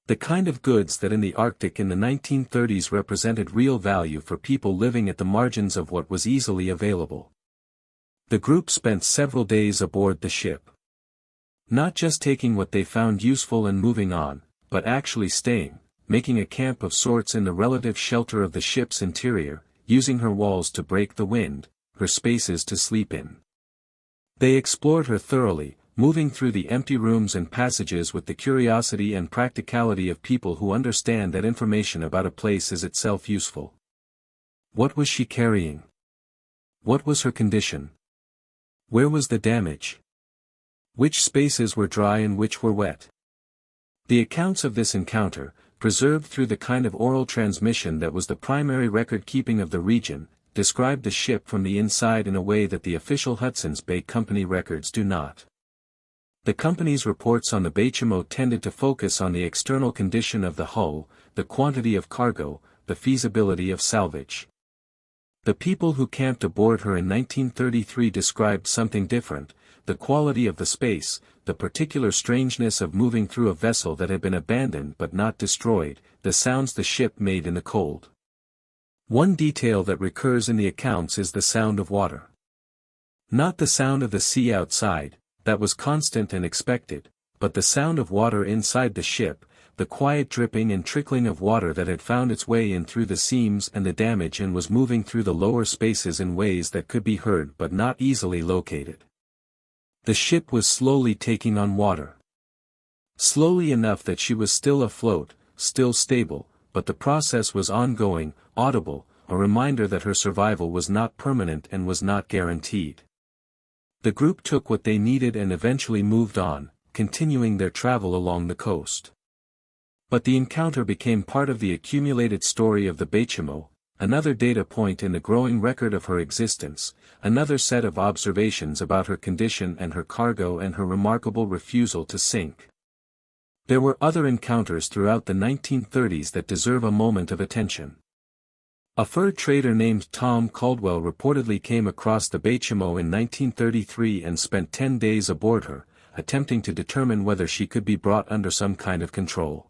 The kind of goods that in the Arctic in the 1930s represented real value for people living at the margins of what was easily available. The group spent several days aboard the ship. Not just taking what they found useful and moving on, but actually staying, making a camp of sorts in the relative shelter of the ship's interior, using her walls to break the wind, her spaces to sleep in. They explored her thoroughly, moving through the empty rooms and passages with the curiosity and practicality of people who understand that information about a place is itself useful. What was she carrying? What was her condition? Where was the damage? Which spaces were dry and which were wet? The accounts of this encounter, preserved through the kind of oral transmission that was the primary record-keeping of the region, described the ship from the inside in a way that the official Hudson's Bay Company records do not. The company's reports on the Baychimo tended to focus on the external condition of the hull, the quantity of cargo, the feasibility of salvage. The people who camped aboard her in 1933 described something different, the quality of the space, the particular strangeness of moving through a vessel that had been abandoned but not destroyed, the sounds the ship made in the cold. One detail that recurs in the accounts is the sound of water. Not the sound of the sea outside, that was constant and expected, but the sound of water inside the ship, the quiet dripping and trickling of water that had found its way in through the seams and the damage and was moving through the lower spaces in ways that could be heard but not easily located. The ship was slowly taking on water. Slowly enough that she was still afloat, still stable, but the process was ongoing, audible, a reminder that her survival was not permanent and was not guaranteed. The group took what they needed and eventually moved on, continuing their travel along the coast. But the encounter became part of the accumulated story of the Baychimo, another data point in the growing record of her existence, another set of observations about her condition and her cargo and her remarkable refusal to sink. There were other encounters throughout the 1930s that deserve a moment of attention. A fur trader named Tom Caldwell reportedly came across the Baychimo in 1933 and spent 10 days aboard her, attempting to determine whether she could be brought under some kind of control.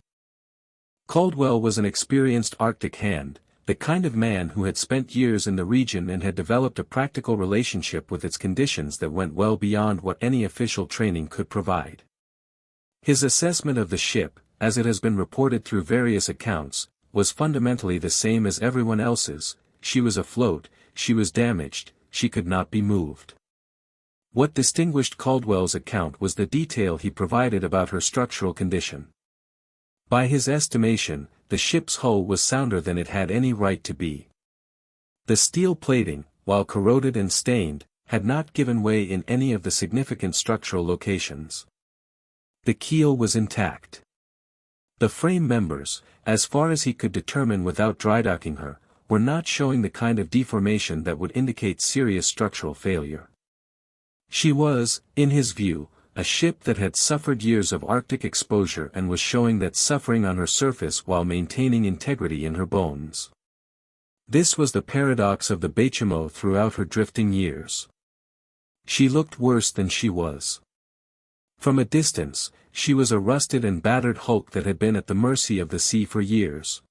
Caldwell was an experienced Arctic hand, the kind of man who had spent years in the region and had developed a practical relationship with its conditions that went well beyond what any official training could provide. His assessment of the ship, as it has been reported through various accounts, was fundamentally the same as everyone else's: she was afloat, she was damaged, she could not be moved. What distinguished Caldwell's account was the detail he provided about her structural condition. By his estimation, the ship's hull was sounder than it had any right to be. The steel plating, while corroded and stained, had not given way in any of the significant structural locations. The keel was intact. The frame members, as far as he could determine without drydocking her, were not showing the kind of deformation that would indicate serious structural failure. She was, in his view, a ship that had suffered years of Arctic exposure and was showing that suffering on her surface while maintaining integrity in her bones. This was the paradox of the Baychimo throughout her drifting years. She looked worse than she was. From a distance, she was a rusted and battered hulk that had been at the mercy of the sea for years.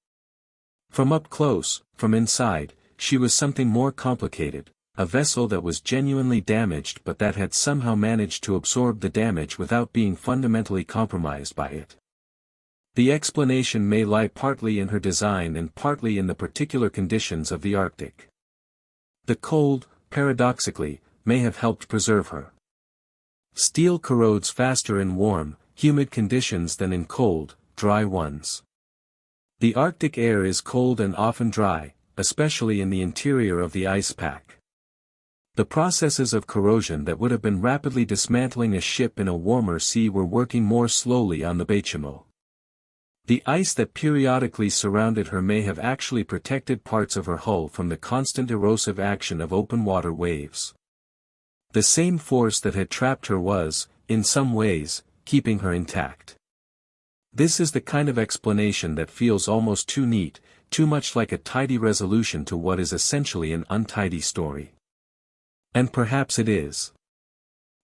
From up close, from inside, she was something more complicated, a vessel that was genuinely damaged but that had somehow managed to absorb the damage without being fundamentally compromised by it. The explanation may lie partly in her design and partly in the particular conditions of the Arctic. The cold, paradoxically, may have helped preserve her. Steel corrodes faster in warm, humid conditions than in cold, dry ones. The Arctic air is cold and often dry, especially in the interior of the ice pack. The processes of corrosion that would have been rapidly dismantling a ship in a warmer sea were working more slowly on the Baychimo. The ice that periodically surrounded her may have actually protected parts of her hull from the constant erosive action of open water waves. The same force that had trapped her was, in some ways, keeping her intact. This is the kind of explanation that feels almost too neat, too much like a tidy resolution to what is essentially an untidy story. And perhaps it is.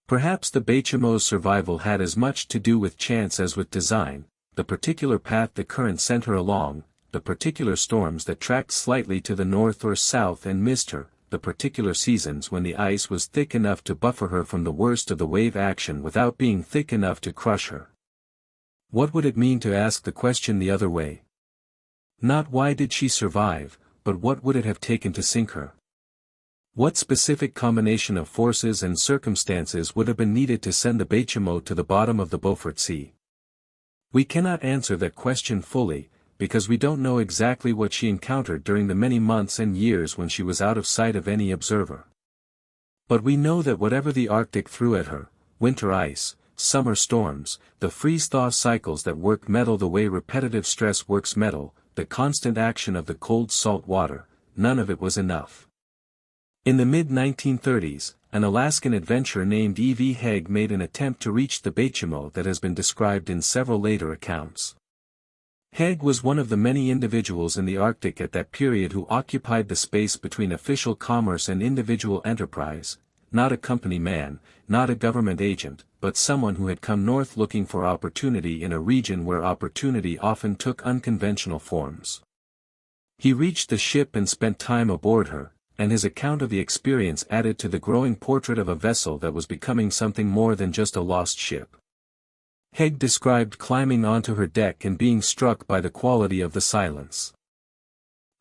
Perhaps the Baychimo's survival had as much to do with chance as with design, the particular path the current sent her along, the particular storms that tracked slightly to the north or south and missed her, the particular seasons when the ice was thick enough to buffer her from the worst of the wave action without being thick enough to crush her. What would it mean to ask the question the other way? Not why did she survive, but what would it have taken to sink her? What specific combination of forces and circumstances would have been needed to send the Baychimo to the bottom of the Beaufort Sea? We cannot answer that question fully, because we don't know exactly what she encountered during the many months and years when she was out of sight of any observer. But we know that whatever the Arctic threw at her, winter ice, summer storms, the freeze-thaw cycles that work metal the way repetitive stress works metal, the constant action of the cold salt water, none of it was enough. In the mid-1930s, an Alaskan adventurer named E.V. Haig made an attempt to reach the Baychimo that has been described in several later accounts. Haig was one of the many individuals in the Arctic at that period who occupied the space between official commerce and individual enterprise, not a company man, not a government agent, but someone who had come north looking for opportunity in a region where opportunity often took unconventional forms. He reached the ship and spent time aboard her, and his account of the experience added to the growing portrait of a vessel that was becoming something more than just a lost ship. Haig described climbing onto her deck and being struck by the quality of the silence.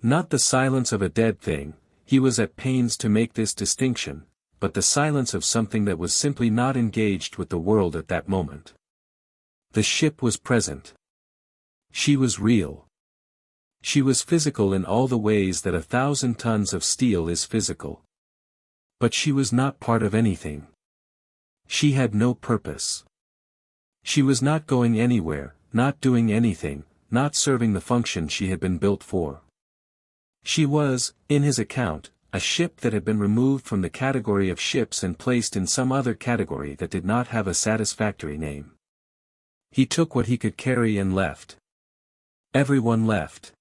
Not the silence of a dead thing, he was at pains to make this distinction, but the silence of something that was simply not engaged with the world at that moment. The ship was present. She was real. She was physical in all the ways that 1,000 tons of steel is physical. But she was not part of anything. She had no purpose. She was not going anywhere, not doing anything, not serving the function she had been built for. She was, in his account, a ship that had been removed from the category of ships and placed in some other category that did not have a satisfactory name. He took what he could carry and left. Everyone left.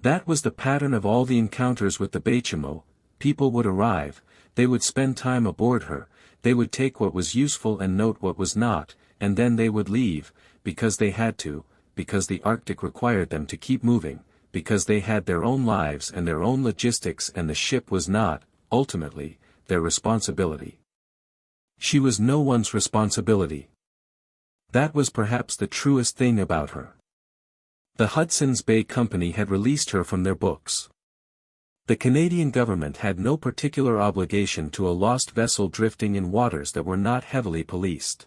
That was the pattern of all the encounters with the Baychimo. People would arrive, they would spend time aboard her, they would take what was useful and note what was not, and then they would leave, because they had to, because the Arctic required them to keep moving, because they had their own lives and their own logistics and the ship was not, ultimately, their responsibility. She was no one's responsibility. That was perhaps the truest thing about her. The Hudson's Bay Company had released her from their books. The Canadian government had no particular obligation to a lost vessel drifting in waters that were not heavily policed.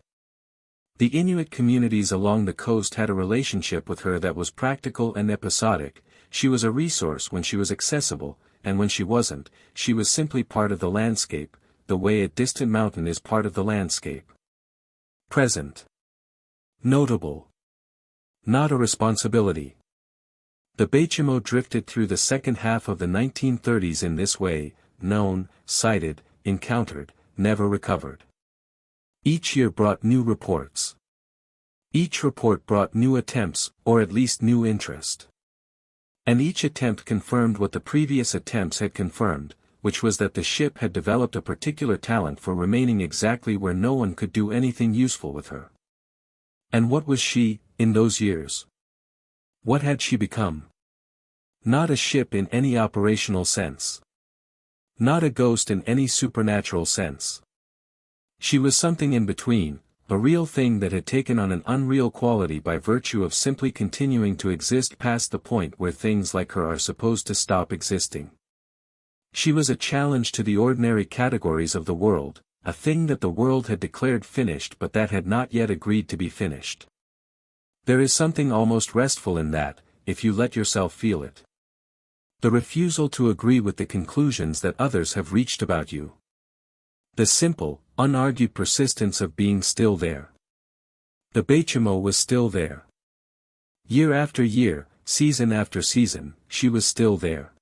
The Inuit communities along the coast had a relationship with her that was practical and episodic. She was a resource when she was accessible, and when she wasn't, she was simply part of the landscape, the way a distant mountain is part of the landscape. Present. Notable. Not a responsibility. The Baychimo drifted through the second half of the 1930s in this way, known, sighted, encountered, never recovered. Each year brought new reports. Each report brought new attempts, or at least new interest. And each attempt confirmed what the previous attempts had confirmed, which was that the ship had developed a particular talent for remaining exactly where no one could do anything useful with her. And what was she, in those years? What had she become? Not a ship in any operational sense. Not a ghost in any supernatural sense. She was something in between, a real thing that had taken on an unreal quality by virtue of simply continuing to exist past the point where things like her are supposed to stop existing. She was a challenge to the ordinary categories of the world, a thing that the world had declared finished but that had not yet agreed to be finished. There is something almost restful in that, if you let yourself feel it. The refusal to agree with the conclusions that others have reached about you. The simple, unargued persistence of being still there. The Baychimo was still there. Year after year, season after season, she was still there.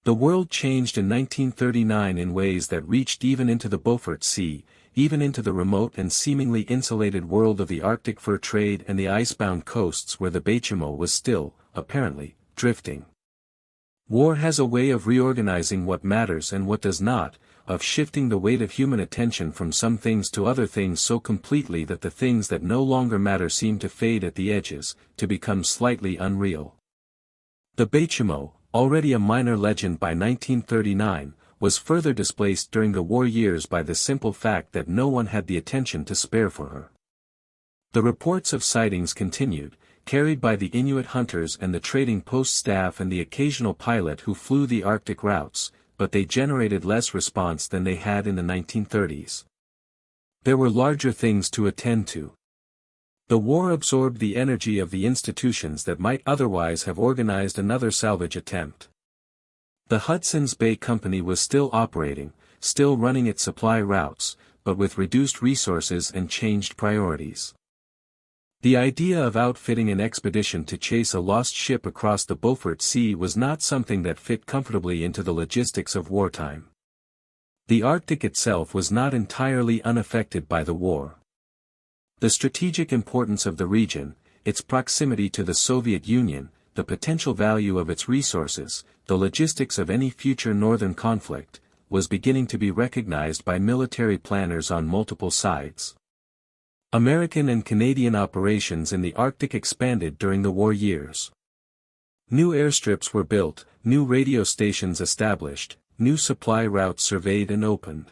The world changed in 1939 in ways that reached even into the Beaufort Sea, even into the remote and seemingly insulated world of the Arctic fur trade and the icebound coasts where the Baychimo was still, apparently, drifting. War has a way of reorganizing what matters and what does not, of shifting the weight of human attention from some things to other things so completely that the things that no longer matter seem to fade at the edges, to become slightly unreal. The Baychimo, already a minor legend by 1939, was further displaced during the war years by the simple fact that no one had the attention to spare for her. The reports of sightings continued, carried by the Inuit hunters and the trading post staff and the occasional pilot who flew the Arctic routes, but they generated less response than they had in the 1930s. There were larger things to attend to. The war absorbed the energy of the institutions that might otherwise have organized another salvage attempt. The Hudson's Bay Company was still operating, still running its supply routes, but with reduced resources and changed priorities. The idea of outfitting an expedition to chase a lost ship across the Beaufort Sea was not something that fit comfortably into the logistics of wartime. The Arctic itself was not entirely unaffected by the war. The strategic importance of the region, its proximity to the Soviet Union, the potential value of its resources, the logistics of any future northern conflict, was beginning to be recognized by military planners on multiple sides. American and Canadian operations in the Arctic expanded during the war years. New airstrips were built, new radio stations established, new supply routes surveyed and opened.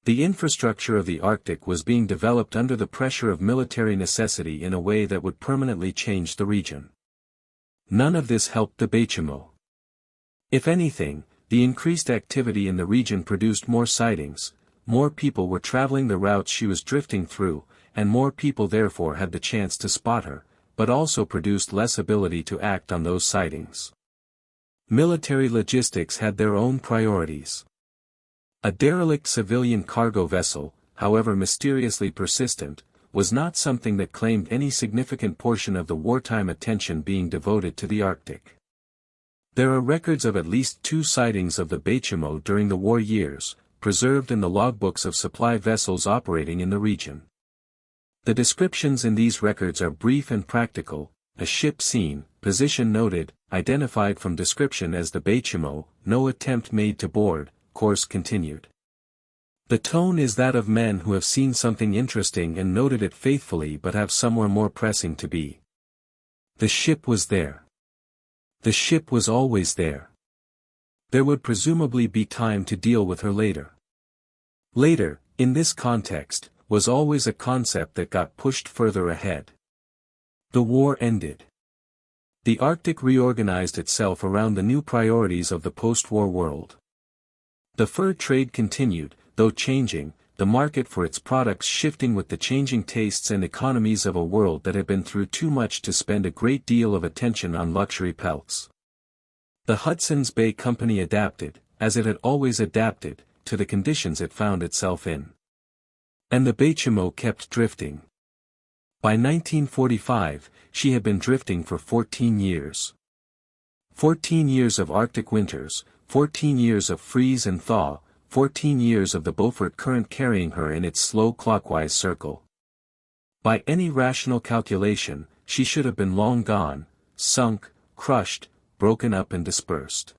The infrastructure of the Arctic was being developed under the pressure of military necessity in a way that would permanently change the region. None of this helped the Baychimo. If anything, the increased activity in the region produced more sightings, more people were traveling the routes she was drifting through, and more people therefore had the chance to spot her, but also produced less ability to act on those sightings. Military logistics had their own priorities. A derelict civilian cargo vessel, however mysteriously persistent, was not something that claimed any significant portion of the wartime attention being devoted to the Arctic. There are records of at least 2 sightings of the Baychimo during the war years, preserved in the logbooks of supply vessels operating in the region. The descriptions in these records are brief and practical: a ship seen, position noted, identified from description as the Baychimo, no attempt made to board, course continued. The tone is that of men who have seen something interesting and noted it faithfully but have somewhere more pressing to be. The ship was there. The ship was always there. There would presumably be time to deal with her later. Later, in this context, was always a concept that got pushed further ahead. The war ended. The Arctic reorganized itself around the new priorities of the post-war world. The fur trade continued, though changing, the market for its products shifting with the changing tastes and economies of a world that had been through too much to spend a great deal of attention on luxury pelts. The Hudson's Bay Company adapted, as it had always adapted, to the conditions it found itself in. And the Baychimo kept drifting. By 1945, she had been drifting for 14 years. 14 years of Arctic winters, 14 years of freeze and thaw, 14 years of the Beaufort Current carrying her in its slow clockwise circle. By any rational calculation, she should have been long gone, sunk, crushed, broken up and dispersed.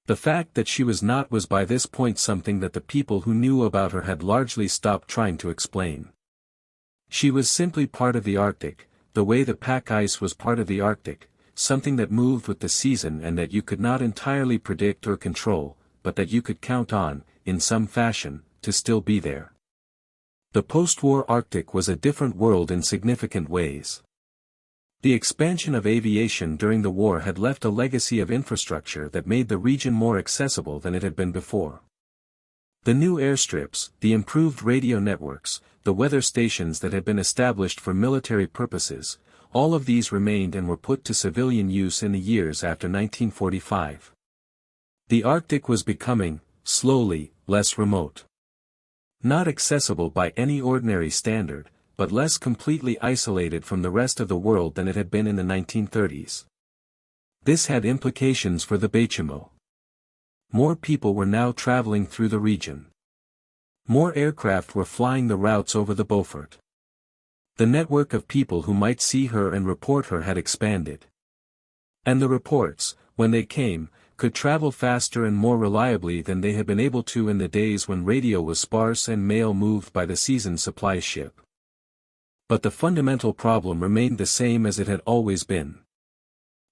The fact that she was not was by this point something that the people who knew about her had largely stopped trying to explain. She was simply part of the Arctic, the way the pack ice was part of the Arctic, something that moved with the season and that you could not entirely predict or control, but that you could count on, in some fashion, to still be there. The post-war Arctic was a different world in significant ways. The expansion of aviation during the war had left a legacy of infrastructure that made the region more accessible than it had been before. The new airstrips, the improved radio networks, the weather stations that had been established for military purposes, all of these remained and were put to civilian use in the years after 1945. The Arctic was becoming, slowly, less remote. Not accessible by any ordinary standard, but less completely isolated from the rest of the world than it had been in the 1930s. This had implications for the Baychimo. More people were now traveling through the region. More aircraft were flying the routes over the Beaufort. The network of people who might see her and report her had expanded. And the reports, when they came, could travel faster and more reliably than they had been able to in the days when radio was sparse and mail moved by the season supply ship. But the fundamental problem remained the same as it had always been.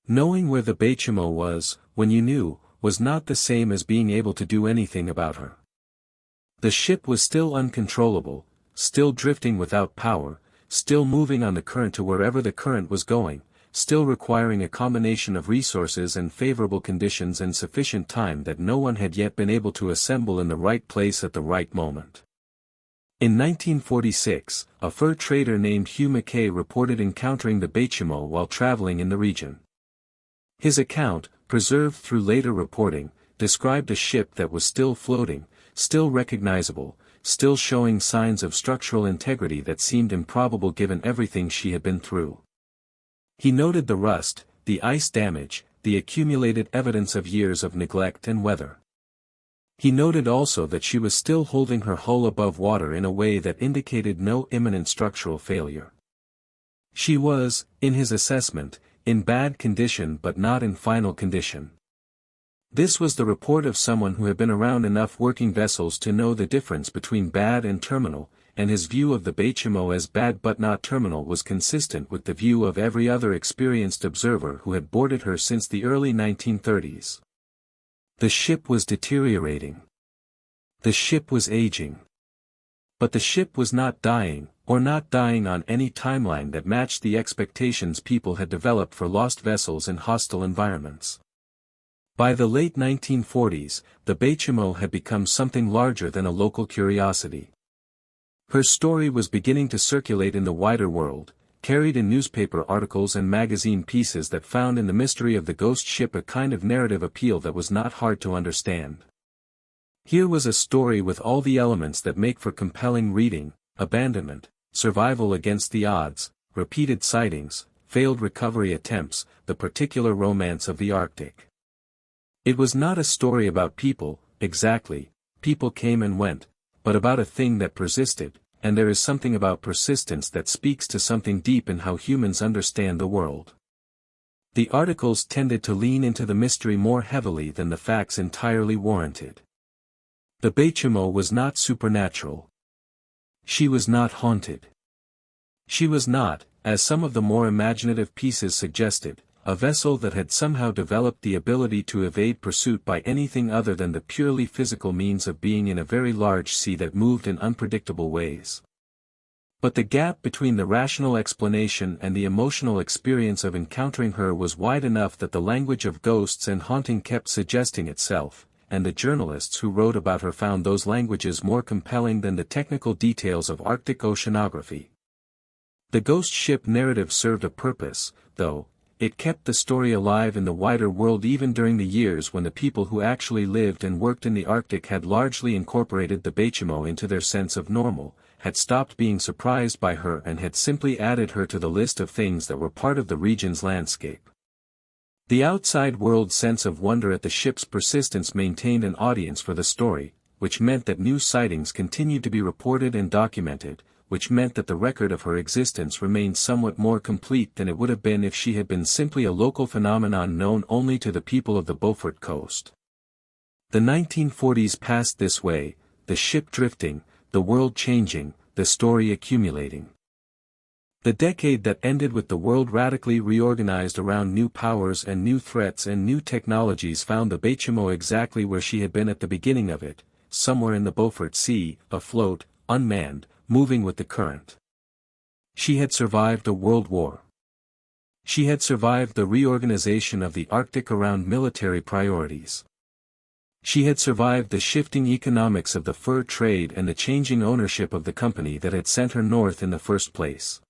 Knowing where the Baychimo was, when you knew, was not the same as being able to do anything about her. The ship was still uncontrollable, still drifting without power, still moving on the current to wherever the current was going, still requiring a combination of resources and favorable conditions and sufficient time that no one had yet been able to assemble in the right place at the right moment. In 1946, a fur trader named Hugh Mackay reported encountering the Baychimo while traveling in the region. His account, preserved through later reporting, described a ship that was still floating, still recognizable, still showing signs of structural integrity that seemed improbable given everything she had been through. He noted the rust, the ice damage, the accumulated evidence of years of neglect and weather. He noted also that she was still holding her hull above water in a way that indicated no imminent structural failure. She was, in his assessment, in bad condition but not in final condition. This was the report of someone who had been around enough working vessels to know the difference between bad and terminal, and his view of the Baychimo as bad but not terminal was consistent with the view of every other experienced observer who had boarded her since the early 1930s. The ship was deteriorating. The ship was aging. But the ship was not dying, or not dying on any timeline that matched the expectations people had developed for lost vessels in hostile environments. By the late 1940s, the Baychimo had become something larger than a local curiosity. Her story was beginning to circulate in the wider world, carried in newspaper articles and magazine pieces that found in the mystery of the ghost ship a kind of narrative appeal that was not hard to understand. Here was a story with all the elements that make for compelling reading: abandonment, survival against the odds, repeated sightings, failed recovery attempts, the particular romance of the Arctic. It was not a story about people, exactly, people came and went, but about a thing that persisted, and there is something about persistence that speaks to something deep in how humans understand the world. The articles tended to lean into the mystery more heavily than the facts entirely warranted. The Baychimo was not supernatural. She was not haunted. She was not, as some of the more imaginative pieces suggested, a vessel that had somehow developed the ability to evade pursuit by anything other than the purely physical means of being in a very large sea that moved in unpredictable ways. But the gap between the rational explanation and the emotional experience of encountering her was wide enough that the language of ghosts and haunting kept suggesting itself, and the journalists who wrote about her found those languages more compelling than the technical details of Arctic oceanography. The ghost ship narrative served a purpose, though. It kept the story alive in the wider world even during the years when the people who actually lived and worked in the Arctic had largely incorporated the Baychimo into their sense of normal, had stopped being surprised by her and had simply added her to the list of things that were part of the region's landscape. The outside world's sense of wonder at the ship's persistence maintained an audience for the story, which meant that new sightings continued to be reported and documented, which meant that the record of her existence remained somewhat more complete than it would have been if she had been simply a local phenomenon known only to the people of the Beaufort coast. The 1940s passed this way, the ship drifting, the world changing, the story accumulating. The decade that ended with the world radically reorganized around new powers and new threats and new technologies found the Baychimo exactly where she had been at the beginning of it, somewhere in the Beaufort Sea, afloat, unmanned, moving with the current. She had survived a world war. She had survived the reorganization of the Arctic around military priorities. She had survived the shifting economics of the fur trade and the changing ownership of the company that had sent her north in the first place.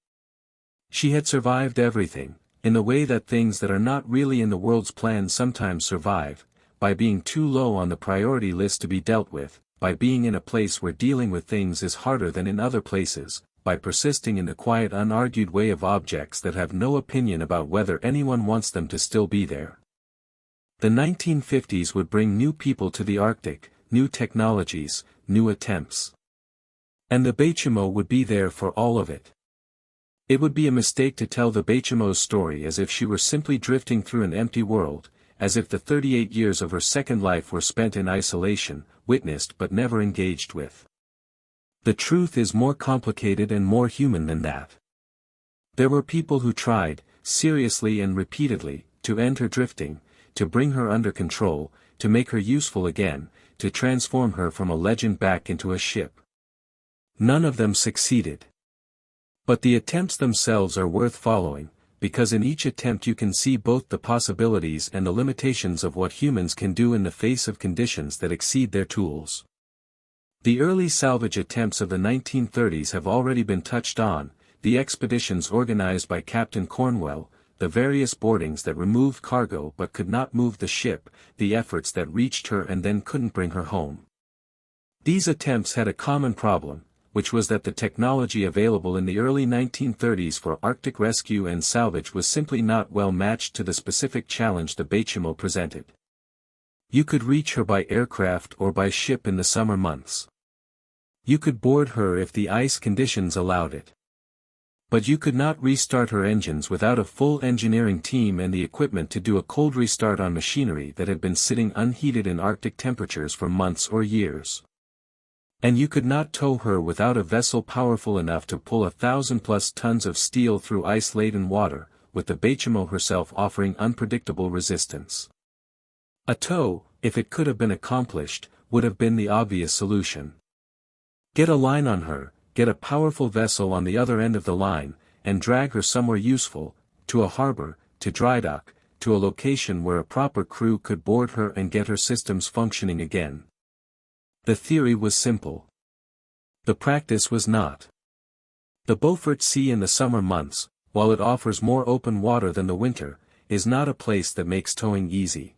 She had survived everything, in the way that things that are not really in the world's plan sometimes survive, by being too low on the priority list to be dealt with, by being in a place where dealing with things is harder than in other places, by persisting in the quiet unargued way of objects that have no opinion about whether anyone wants them to still be there. The 1950s would bring new people to the Arctic, new technologies, new attempts. And the Baychimo would be there for all of it. It would be a mistake to tell the Baychimo's story as if she were simply drifting through an empty world, as if the 38 years of her second life were spent in isolation, witnessed but never engaged with. The truth is more complicated and more human than that. There were people who tried, seriously and repeatedly, to end her drifting, to bring her under control, to make her useful again, to transform her from a legend back into a ship. None of them succeeded. But the attempts themselves are worth following, because in each attempt you can see both the possibilities and the limitations of what humans can do in the face of conditions that exceed their tools. The early salvage attempts of the 1930s have already been touched on, the expeditions organized by Captain Cornwell, the various boardings that removed cargo but could not move the ship, the efforts that reached her and then couldn't bring her home. These attempts had a common problem, which was that the technology available in the early 1930s for Arctic rescue and salvage was simply not well matched to the specific challenge the Baychimo presented. You could reach her by aircraft or by ship in the summer months. You could board her if the ice conditions allowed it. But you could not restart her engines without a full engineering team and the equipment to do a cold restart on machinery that had been sitting unheated in Arctic temperatures for months or years. And you could not tow her without a vessel powerful enough to pull 1,000+ tons of steel through ice-laden water, with the Baychimo herself offering unpredictable resistance. A tow, if it could have been accomplished, would have been the obvious solution. Get a line on her, get a powerful vessel on the other end of the line, and drag her somewhere useful, to a harbor, to dry dock, to a location where a proper crew could board her and get her systems functioning again. The theory was simple. The practice was not. The Beaufort Sea in the summer months, while it offers more open water than the winter, is not a place that makes towing easy.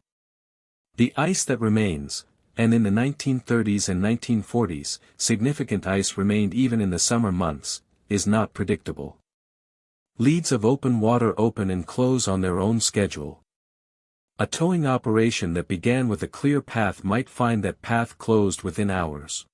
The ice that remains, and in the 1930s and 1940s, significant ice remained even in the summer months, is not predictable. Leads of open water open and close on their own schedule. A towing operation that began with a clear path might find that path closed within hours.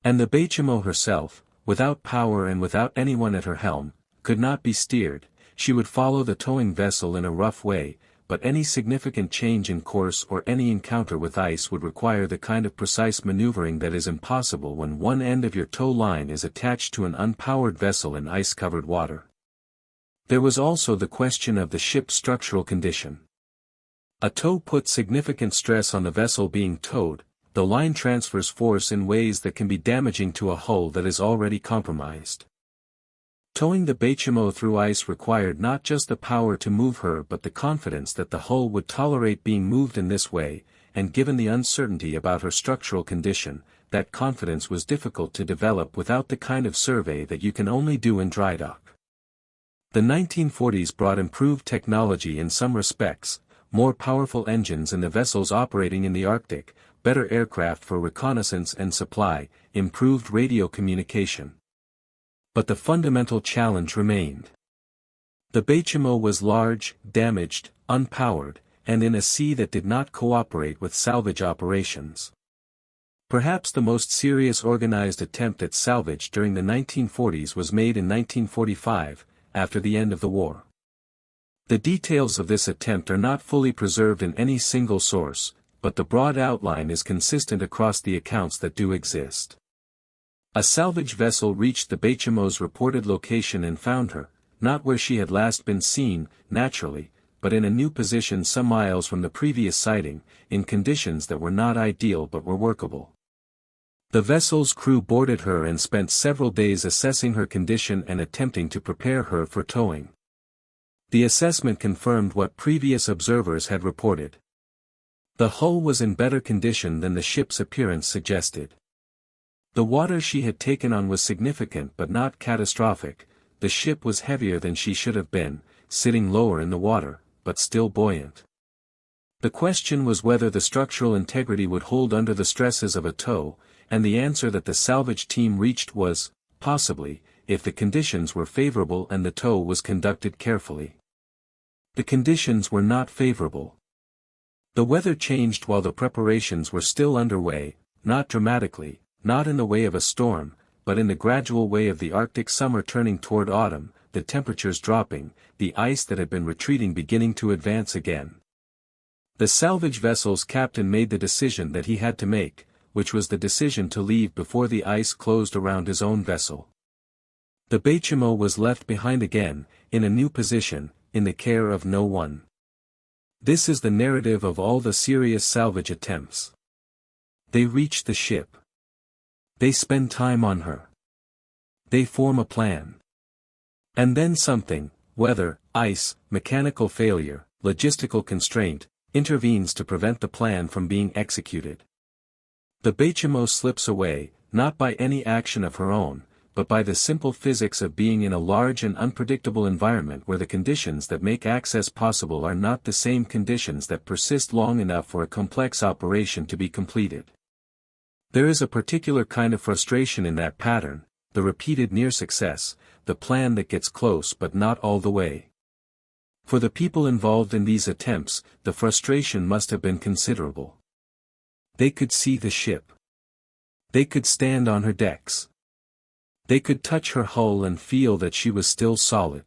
And the Baychimo herself, without power and without anyone at her helm, could not be steered. She would follow the towing vessel in a rough way, but any significant change in course or any encounter with ice would require the kind of precise maneuvering that is impossible when one end of your tow line is attached to an unpowered vessel in ice-covered water. There was also the question of the ship's structural condition. A tow puts significant stress on the vessel being towed. The line transfers force in ways that can be damaging to a hull that is already compromised. Towing the Baychimo through ice required not just the power to move her but the confidence that the hull would tolerate being moved in this way, and given the uncertainty about her structural condition, that confidence was difficult to develop without the kind of survey that you can only do in dry dock. The 1940s brought improved technology in some respects, more powerful engines in the vessels operating in the Arctic, better aircraft for reconnaissance and supply, improved radio communication. But the fundamental challenge remained. The Baychimo was large, damaged, unpowered, and in a sea that did not cooperate with salvage operations. Perhaps the most serious organized attempt at salvage during the 1940s was made in 1945, after the end of the war. The details of this attempt are not fully preserved in any single source, but the broad outline is consistent across the accounts that do exist. A salvage vessel reached the Baychimo's reported location and found her, not where she had last been seen, naturally, but in a new position some miles from the previous sighting, in conditions that were not ideal but were workable. The vessel's crew boarded her and spent several days assessing her condition and attempting to prepare her for towing. The assessment confirmed what previous observers had reported. The hull was in better condition than the ship's appearance suggested. The water she had taken on was significant but not catastrophic. The ship was heavier than she should have been, sitting lower in the water, but still buoyant. The question was whether the structural integrity would hold under the stresses of a tow, and the answer that the salvage team reached was, possibly, if the conditions were favorable and the tow was conducted carefully. The conditions were not favorable. The weather changed while the preparations were still underway, not dramatically, not in the way of a storm, but in the gradual way of the Arctic summer turning toward autumn, the temperatures dropping, the ice that had been retreating beginning to advance again. The salvage vessel's captain made the decision that he had to make, which was the decision to leave before the ice closed around his own vessel. The Baychimo was left behind again, in a new position, in the care of no one. This is the narrative of all the serious salvage attempts. They reach the ship. They spend time on her. They form a plan. And then something, weather, ice, mechanical failure, logistical constraint, intervenes to prevent the plan from being executed. The Baychimo slips away, not by any action of her own, but by the simple physics of being in a large and unpredictable environment where the conditions that make access possible are not the same conditions that persist long enough for a complex operation to be completed. There is a particular kind of frustration in that pattern, the repeated near success, the plan that gets close but not all the way. For the people involved in these attempts, the frustration must have been considerable. They could see the ship. They could stand on her decks. They could touch her hull and feel that she was still solid.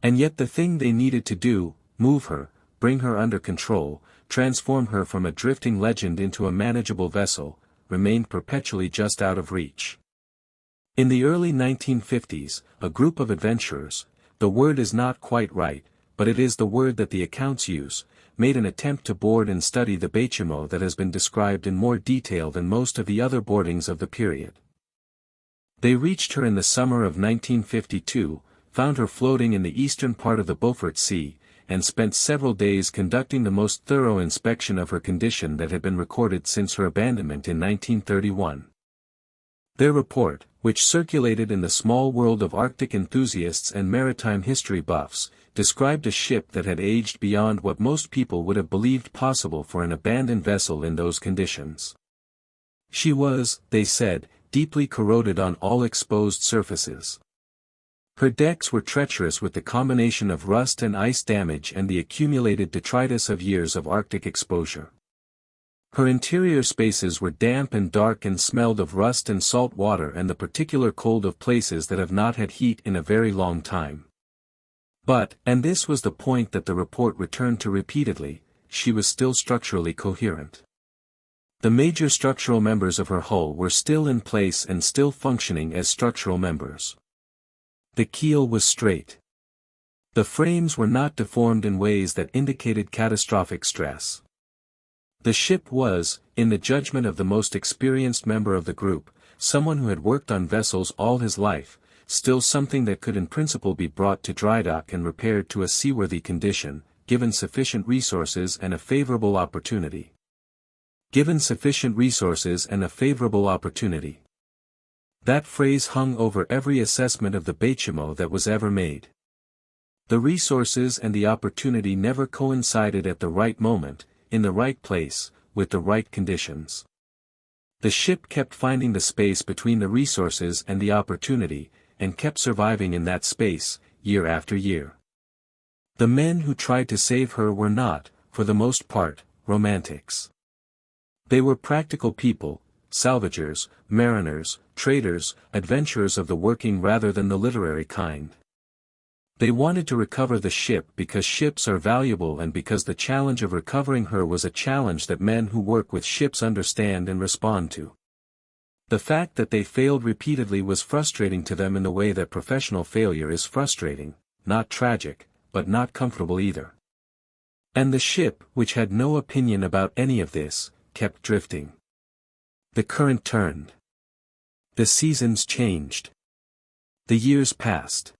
And yet the thing they needed to do, move her, bring her under control, transform her from a drifting legend into a manageable vessel, remained perpetually just out of reach. In the early 1950s, a group of adventurers, the word is not quite right, but it is the word that the accounts use, made an attempt to board and study the Baychimo that has been described in more detail than most of the other boardings of the period. They reached her in the summer of 1952, found her floating in the eastern part of the Beaufort Sea, and spent several days conducting the most thorough inspection of her condition that had been recorded since her abandonment in 1931. Their report, which circulated in the small world of Arctic enthusiasts and maritime history buffs, described a ship that had aged beyond what most people would have believed possible for an abandoned vessel in those conditions. She was, they said, deeply corroded on all exposed surfaces. Her decks were treacherous with the combination of rust and ice damage and the accumulated detritus of years of Arctic exposure. Her interior spaces were damp and dark and smelled of rust and salt water and the particular cold of places that have not had heat in a very long time. But, and this was the point that the report returned to repeatedly, she was still structurally coherent. The major structural members of her hull were still in place and still functioning as structural members. The keel was straight. The frames were not deformed in ways that indicated catastrophic stress. The ship was, in the judgment of the most experienced member of the group, someone who had worked on vessels all his life, still something that could in principle be brought to dry dock and repaired to a seaworthy condition, given sufficient resources and a favorable opportunity. Given sufficient resources and a favorable opportunity. That phrase hung over every assessment of the Baychimo that was ever made. The resources and the opportunity never coincided at the right moment, in the right place, with the right conditions. The ship kept finding the space between the resources and the opportunity, and kept surviving in that space, year after year. The men who tried to save her were not, for the most part, romantics. They were practical people, salvagers, mariners, traders, adventurers of the working rather than the literary kind. They wanted to recover the ship because ships are valuable and because the challenge of recovering her was a challenge that men who work with ships understand and respond to. The fact that they failed repeatedly was frustrating to them in the way that professional failure is frustrating, not tragic, but not comfortable either. And the ship, which had no opinion about any of this, kept drifting. The current turned. The seasons changed. The years passed.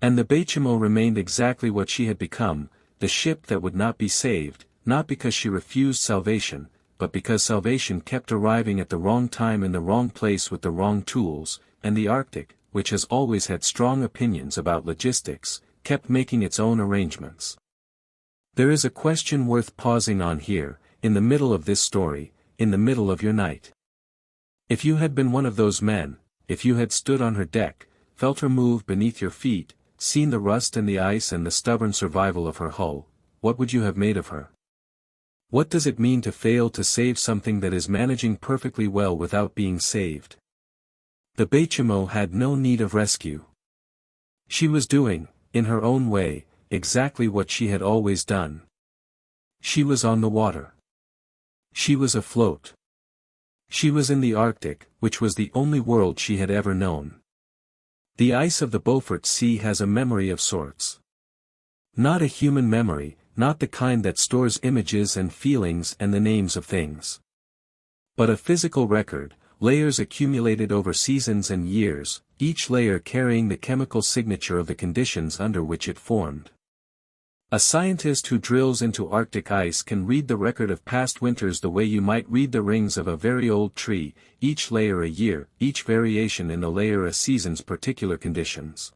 And the Baychimo remained exactly what she had become, the ship that would not be saved, not because she refused salvation, but because salvation kept arriving at the wrong time in the wrong place with the wrong tools, and the Arctic, which has always had strong opinions about logistics, kept making its own arrangements. There is a question worth pausing on here, in the middle of this story, in the middle of your night. If you had been one of those men, if you had stood on her deck, felt her move beneath your feet, seen the rust and the ice and the stubborn survival of her hull, what would you have made of her? What does it mean to fail to save something that is managing perfectly well without being saved? The Baychimo had no need of rescue. She was doing, in her own way, exactly what she had always done. She was on the water. She was afloat. She was in the Arctic, which was the only world she had ever known. The ice of the Beaufort Sea has a memory of sorts. Not a human memory, not the kind that stores images and feelings and the names of things. But a physical record, layers accumulated over seasons and years, each layer carrying the chemical signature of the conditions under which it formed. A scientist who drills into Arctic ice can read the record of past winters the way you might read the rings of a very old tree, each layer a year, each variation in the layer a season's particular conditions.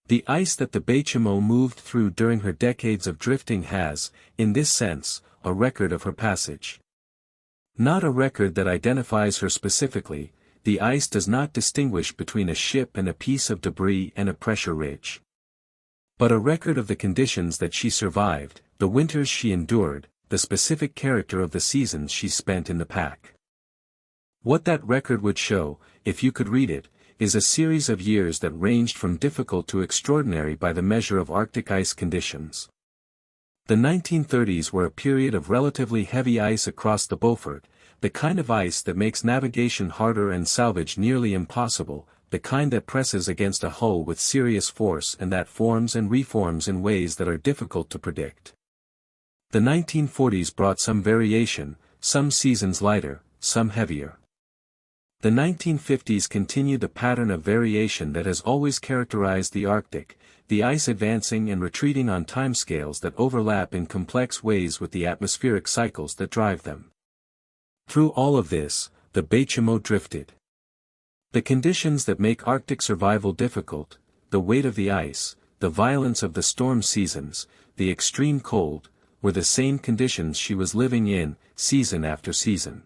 The ice that the Baychimo moved through during her decades of drifting has, in this sense, a record of her passage. Not a record that identifies her specifically, the ice does not distinguish between a ship and a piece of debris and a pressure ridge. But a record of the conditions that she survived, the winters she endured, the specific character of the seasons she spent in the pack. What that record would show, if you could read it, is a series of years that ranged from difficult to extraordinary by the measure of Arctic ice conditions. The 1930s were a period of relatively heavy ice across the Beaufort, the kind of ice that makes navigation harder and salvage nearly impossible, the kind that presses against a hull with serious force and that forms and reforms in ways that are difficult to predict. The 1940s brought some variation, some seasons lighter, some heavier. The 1950s continued the pattern of variation that has always characterized the Arctic, the ice advancing and retreating on timescales that overlap in complex ways with the atmospheric cycles that drive them. Through all of this, the Baychimo drifted. The conditions that make Arctic survival difficult, the weight of the ice, the violence of the storm seasons, the extreme cold, were the same conditions she was living in, season after season.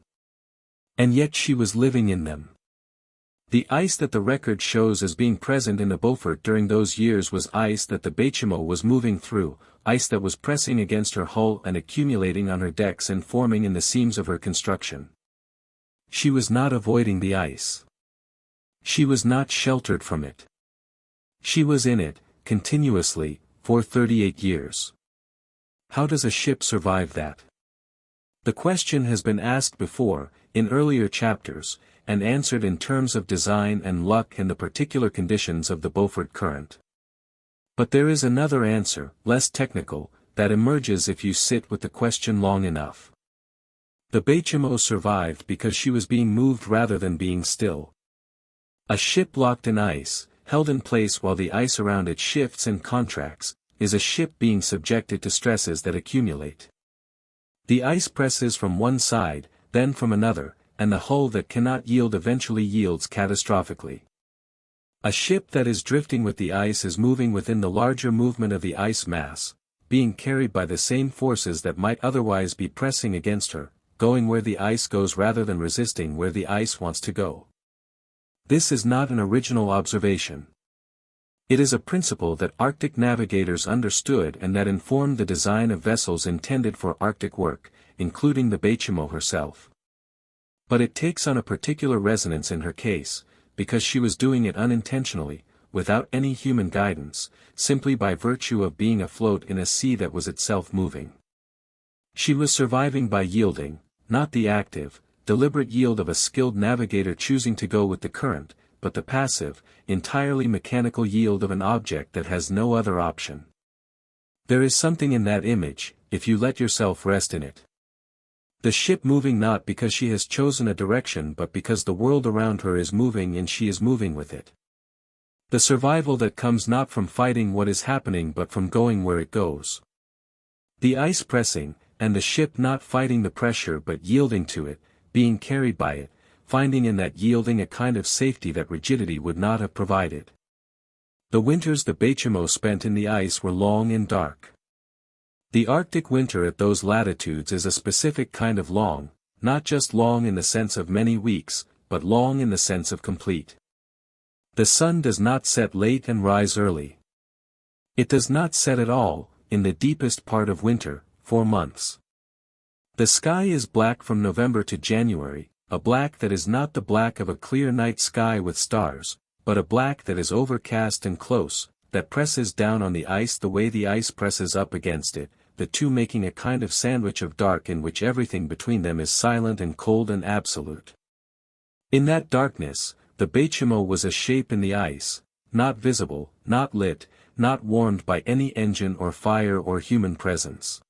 And yet she was living in them. The ice that the record shows as being present in the Beaufort during those years was ice that the Baychimo was moving through, ice that was pressing against her hull and accumulating on her decks and forming in the seams of her construction. She was not avoiding the ice. She was not sheltered from it. She was in it, continuously, for 38 years. How does a ship survive that? The question has been asked before, in earlier chapters, and answered in terms of design and luck and the particular conditions of the Beaufort current. But there is another answer, less technical, that emerges if you sit with the question long enough. The Baychimo survived because she was being moved rather than being still. A ship locked in ice, held in place while the ice around it shifts and contracts, is a ship being subjected to stresses that accumulate. The ice presses from one side, then from another, and the hull that cannot yield eventually yields catastrophically. A ship that is drifting with the ice is moving within the larger movement of the ice mass, being carried by the same forces that might otherwise be pressing against her, going where the ice goes rather than resisting where the ice wants to go. This is not an original observation. It is a principle that Arctic navigators understood and that informed the design of vessels intended for Arctic work, including the Baychimo herself. But it takes on a particular resonance in her case, because she was doing it unintentionally, without any human guidance, simply by virtue of being afloat in a sea that was itself moving. She was surviving by yielding, not the active, deliberate yield of a skilled navigator choosing to go with the current, but the passive, entirely mechanical yield of an object that has no other option. There is something in that image, if you let yourself rest in it. The ship moving not because she has chosen a direction but because the world around her is moving and she is moving with it. The survival that comes not from fighting what is happening but from going where it goes. The ice pressing, and the ship not fighting the pressure but yielding to it, being carried by it, finding in that yielding a kind of safety that rigidity would not have provided. The winters the Baychimo spent in the ice were long and dark. The Arctic winter at those latitudes is a specific kind of long, not just long in the sense of many weeks, but long in the sense of complete. The sun does not set late and rise early. It does not set at all, in the deepest part of winter, for months. The sky is black from November to January, a black that is not the black of a clear night sky with stars, but a black that is overcast and close, that presses down on the ice the way the ice presses up against it, the two making a kind of sandwich of dark in which everything between them is silent and cold and absolute. In that darkness, the Baychimo was a shape in the ice, not visible, not lit, not warmed by any engine or fire or human presence.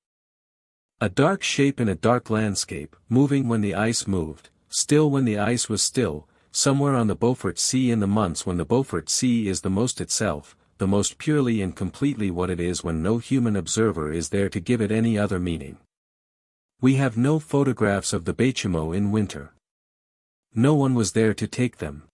A dark shape in a dark landscape, moving when the ice moved, still when the ice was still, somewhere on the Beaufort Sea in the months when the Beaufort Sea is the most itself, the most purely and completely what it is when no human observer is there to give it any other meaning. We have no photographs of the Baychimo in winter. No one was there to take them.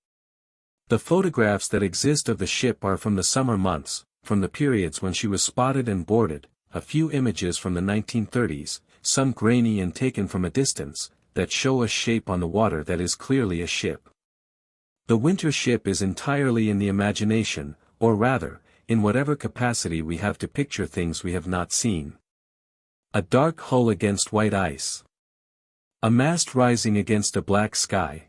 The photographs that exist of the ship are from the summer months, from the periods when she was spotted and boarded, a few images from the 1930s, some grainy and taken from a distance, that show a shape on the water that is clearly a ship. The winter ship is entirely in the imagination, or rather, in whatever capacity we have to picture things we have not seen. A dark hull against white ice. A mast rising against a black sky.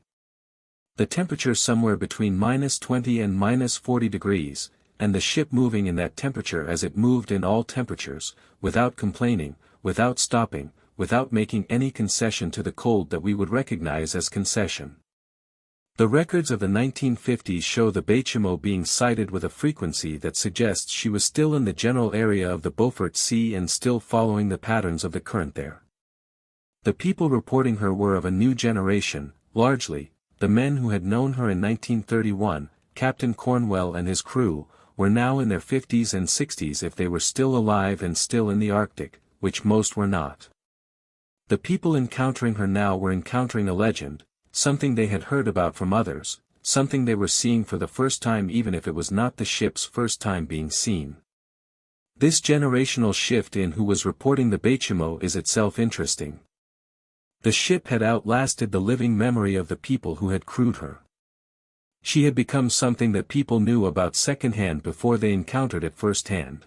The temperature somewhere between -20 and -40 degrees, and the ship moving in that temperature as it moved in all temperatures, without complaining, without stopping, without making any concession to the cold that we would recognize as concession. The records of the 1950s show the Baychimo being sighted with a frequency that suggests she was still in the general area of the Beaufort Sea and still following the patterns of the current there. The people reporting her were of a new generation, largely, the men who had known her in 1931, Captain Cornwell and his crew, were now in their 50s and 60s if they were still alive and still in the Arctic, which most were not. The people encountering her now were encountering a legend, something they had heard about from others, something they were seeing for the first time even if it was not the ship's first time being seen. This generational shift in who was reporting the Baychimo is itself interesting. The ship had outlasted the living memory of the people who had crewed her. She had become something that people knew about secondhand before they encountered it firsthand.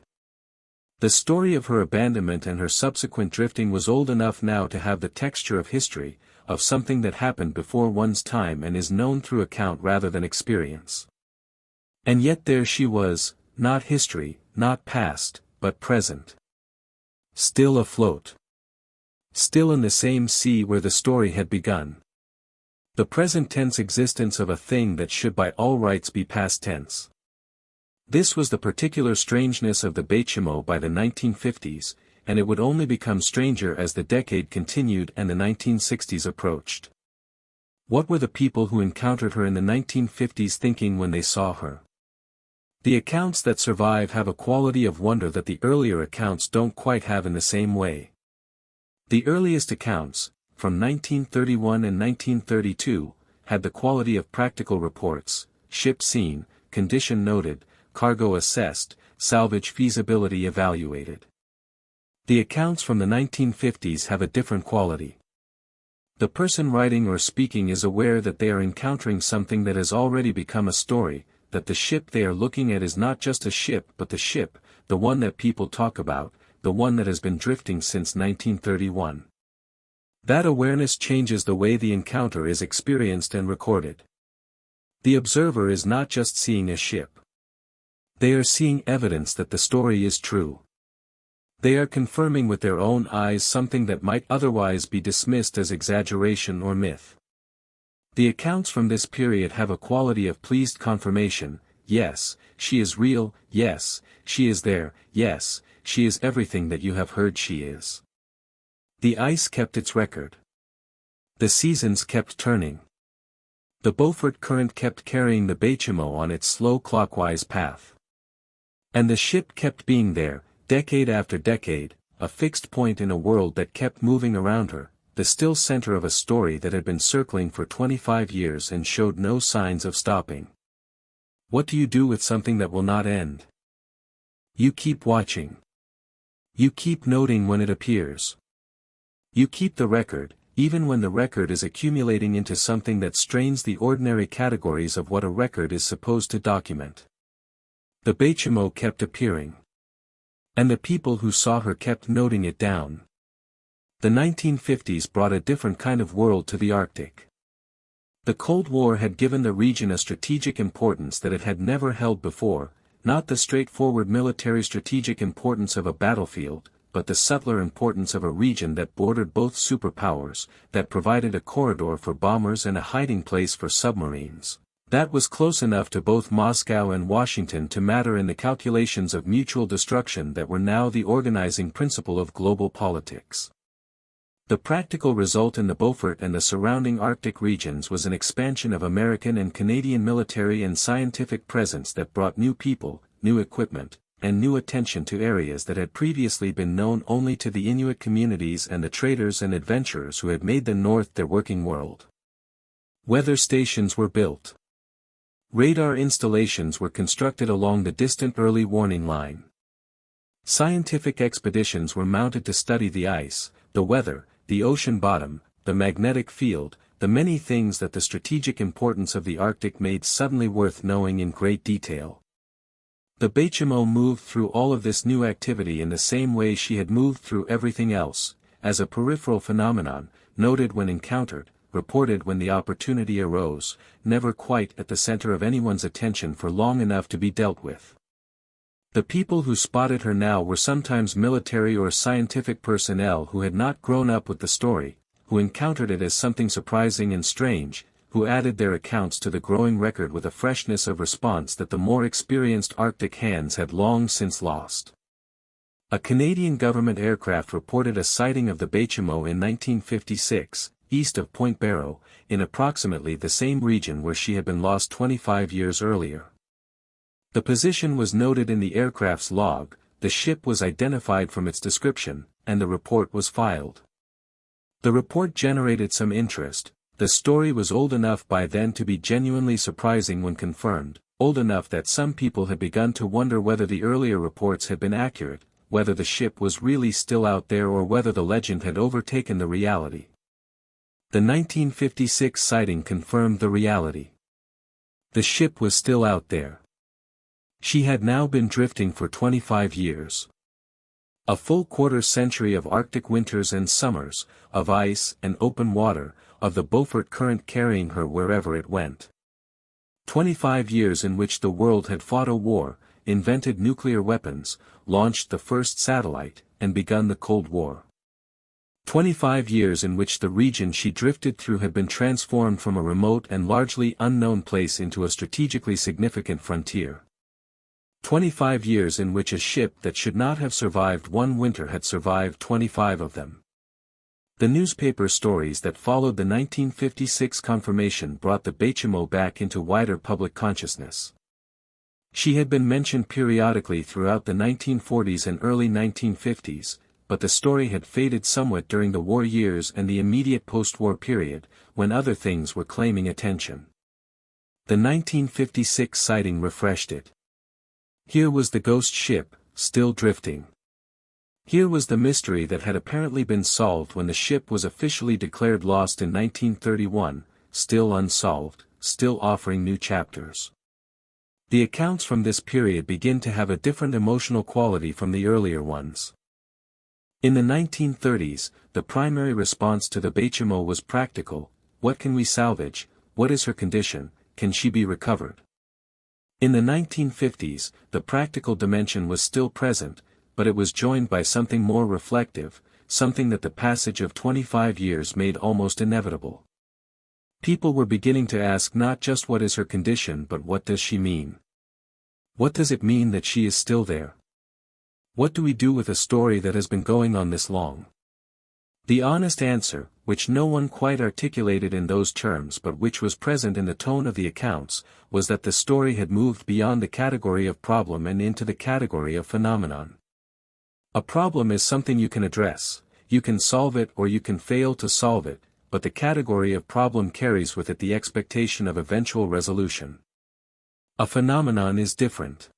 The story of her abandonment and her subsequent drifting was old enough now to have the texture of history, of something that happened before one's time and is known through account rather than experience. And yet there she was, not history, not past, but present. Still afloat. Still in the same sea where the story had begun. The present tense existence of a thing that should by all rights be past tense. This was the particular strangeness of the Baychimo by the 1950s, and it would only become stranger as the decade continued and the 1960s approached. What were the people who encountered her in the 1950s thinking when they saw her? The accounts that survive have a quality of wonder that the earlier accounts don't quite have in the same way. The earliest accounts, from 1931 and 1932, had the quality of practical reports: ship seen, condition noted, cargo assessed, salvage feasibility evaluated. The accounts from the 1950s have a different quality. The person writing or speaking is aware that they are encountering something that has already become a story, that the ship they are looking at is not just a ship but the ship, the one that people talk about, the one that has been drifting since 1931. That awareness changes the way the encounter is experienced and recorded. The observer is not just seeing a ship. They are seeing evidence that the story is true. They are confirming with their own eyes something that might otherwise be dismissed as exaggeration or myth. The accounts from this period have a quality of pleased confirmation: yes, she is real, yes, she is there, yes, she is everything that you have heard she is. The ice kept its record. The seasons kept turning. The Beaufort current kept carrying the Baychimo on its slow clockwise path. And the ship kept being there, decade after decade, a fixed point in a world that kept moving around her, the still center of a story that had been circling for 25 years and showed no signs of stopping. What do you do with something that will not end? You keep watching. You keep noting when it appears. You keep the record, even when the record is accumulating into something that strains the ordinary categories of what a record is supposed to document. The Baychimo kept appearing. And the people who saw her kept noting it down. The 1950s brought a different kind of world to the Arctic. The Cold War had given the region a strategic importance that it had never held before, not the straightforward military strategic importance of a battlefield, but the subtler importance of a region that bordered both superpowers, that provided a corridor for bombers and a hiding place for submarines. That was close enough to both Moscow and Washington to matter in the calculations of mutual destruction that were now the organizing principle of global politics. The practical result in the Beaufort and the surrounding Arctic regions was an expansion of American and Canadian military and scientific presence that brought new people, new equipment, and new attention to areas that had previously been known only to the Inuit communities and the traders and adventurers who had made the North their working world. Weather stations were built. Radar installations were constructed along the distant early warning line. Scientific expeditions were mounted to study the ice, the weather, the ocean bottom, the magnetic field, the many things that the strategic importance of the Arctic made suddenly worth knowing in great detail. The Baychimo moved through all of this new activity in the same way she had moved through everything else, as a peripheral phenomenon, noted when encountered, reported when the opportunity arose, never quite at the center of anyone's attention for long enough to be dealt with. The people who spotted her now were sometimes military or scientific personnel who had not grown up with the story, who encountered it as something surprising and strange, who added their accounts to the growing record with a freshness of response that the more experienced Arctic hands had long since lost. A Canadian government aircraft reported a sighting of the Baychimo in 1956, east of Point Barrow, in approximately the same region where she had been lost 25 years earlier. The position was noted in the aircraft's log, the ship was identified from its description, and the report was filed. The report generated some interest. The story was old enough by then to be genuinely surprising when confirmed, old enough that some people had begun to wonder whether the earlier reports had been accurate, whether the ship was really still out there or whether the legend had overtaken the reality. The 1956 sighting confirmed the reality. The ship was still out there. She had now been drifting for 25 years. A full quarter-century of Arctic winters and summers, of ice and open water, of the Beaufort Current carrying her wherever it went. 25 years in which the world had fought a war, invented nuclear weapons, launched the first satellite, and begun the Cold War. 25 years in which the region she drifted through had been transformed from a remote and largely unknown place into a strategically significant frontier. 25 years in which a ship that should not have survived one winter had survived 25 of them. The newspaper stories that followed the 1956 confirmation brought the Baychimo back into wider public consciousness. She had been mentioned periodically throughout the 1940s and early 1950s, but the story had faded somewhat during the war years and the immediate post-war period, when other things were claiming attention. The 1956 sighting refreshed it. Here was the ghost ship, still drifting. Here was the mystery that had apparently been solved when the ship was officially declared lost in 1931, still unsolved, still offering new chapters. The accounts from this period begin to have a different emotional quality from the earlier ones. In the 1930s, the primary response to the Baychimo was practical: what can we salvage, what is her condition, can she be recovered? In the 1950s, the practical dimension was still present, but it was joined by something more reflective, something that the passage of 25 years made almost inevitable. People were beginning to ask not just what is her condition but what does she mean? What does it mean that she is still there? What do we do with a story that has been going on this long? The honest answer, which no one quite articulated in those terms but which was present in the tone of the accounts, was that the story had moved beyond the category of problem and into the category of phenomenon. A problem is something you can address, you can solve it or you can fail to solve it, but the category of problem carries with it the expectation of eventual resolution. A phenomenon is different.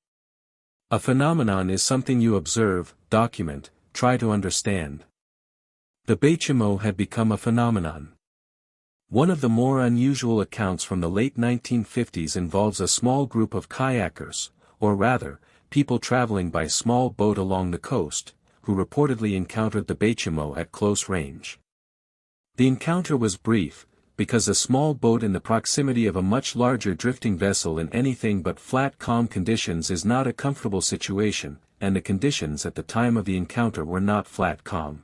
A phenomenon is something you observe, document, try to understand. The Baychimo had become a phenomenon. One of the more unusual accounts from the late 1950s involves a small group of kayakers, or rather, people traveling by small boat along the coast, who reportedly encountered the Baychimo at close range. The encounter was brief, because a small boat in the proximity of a much larger drifting vessel in anything but flat calm conditions is not a comfortable situation, and the conditions at the time of the encounter were not flat calm.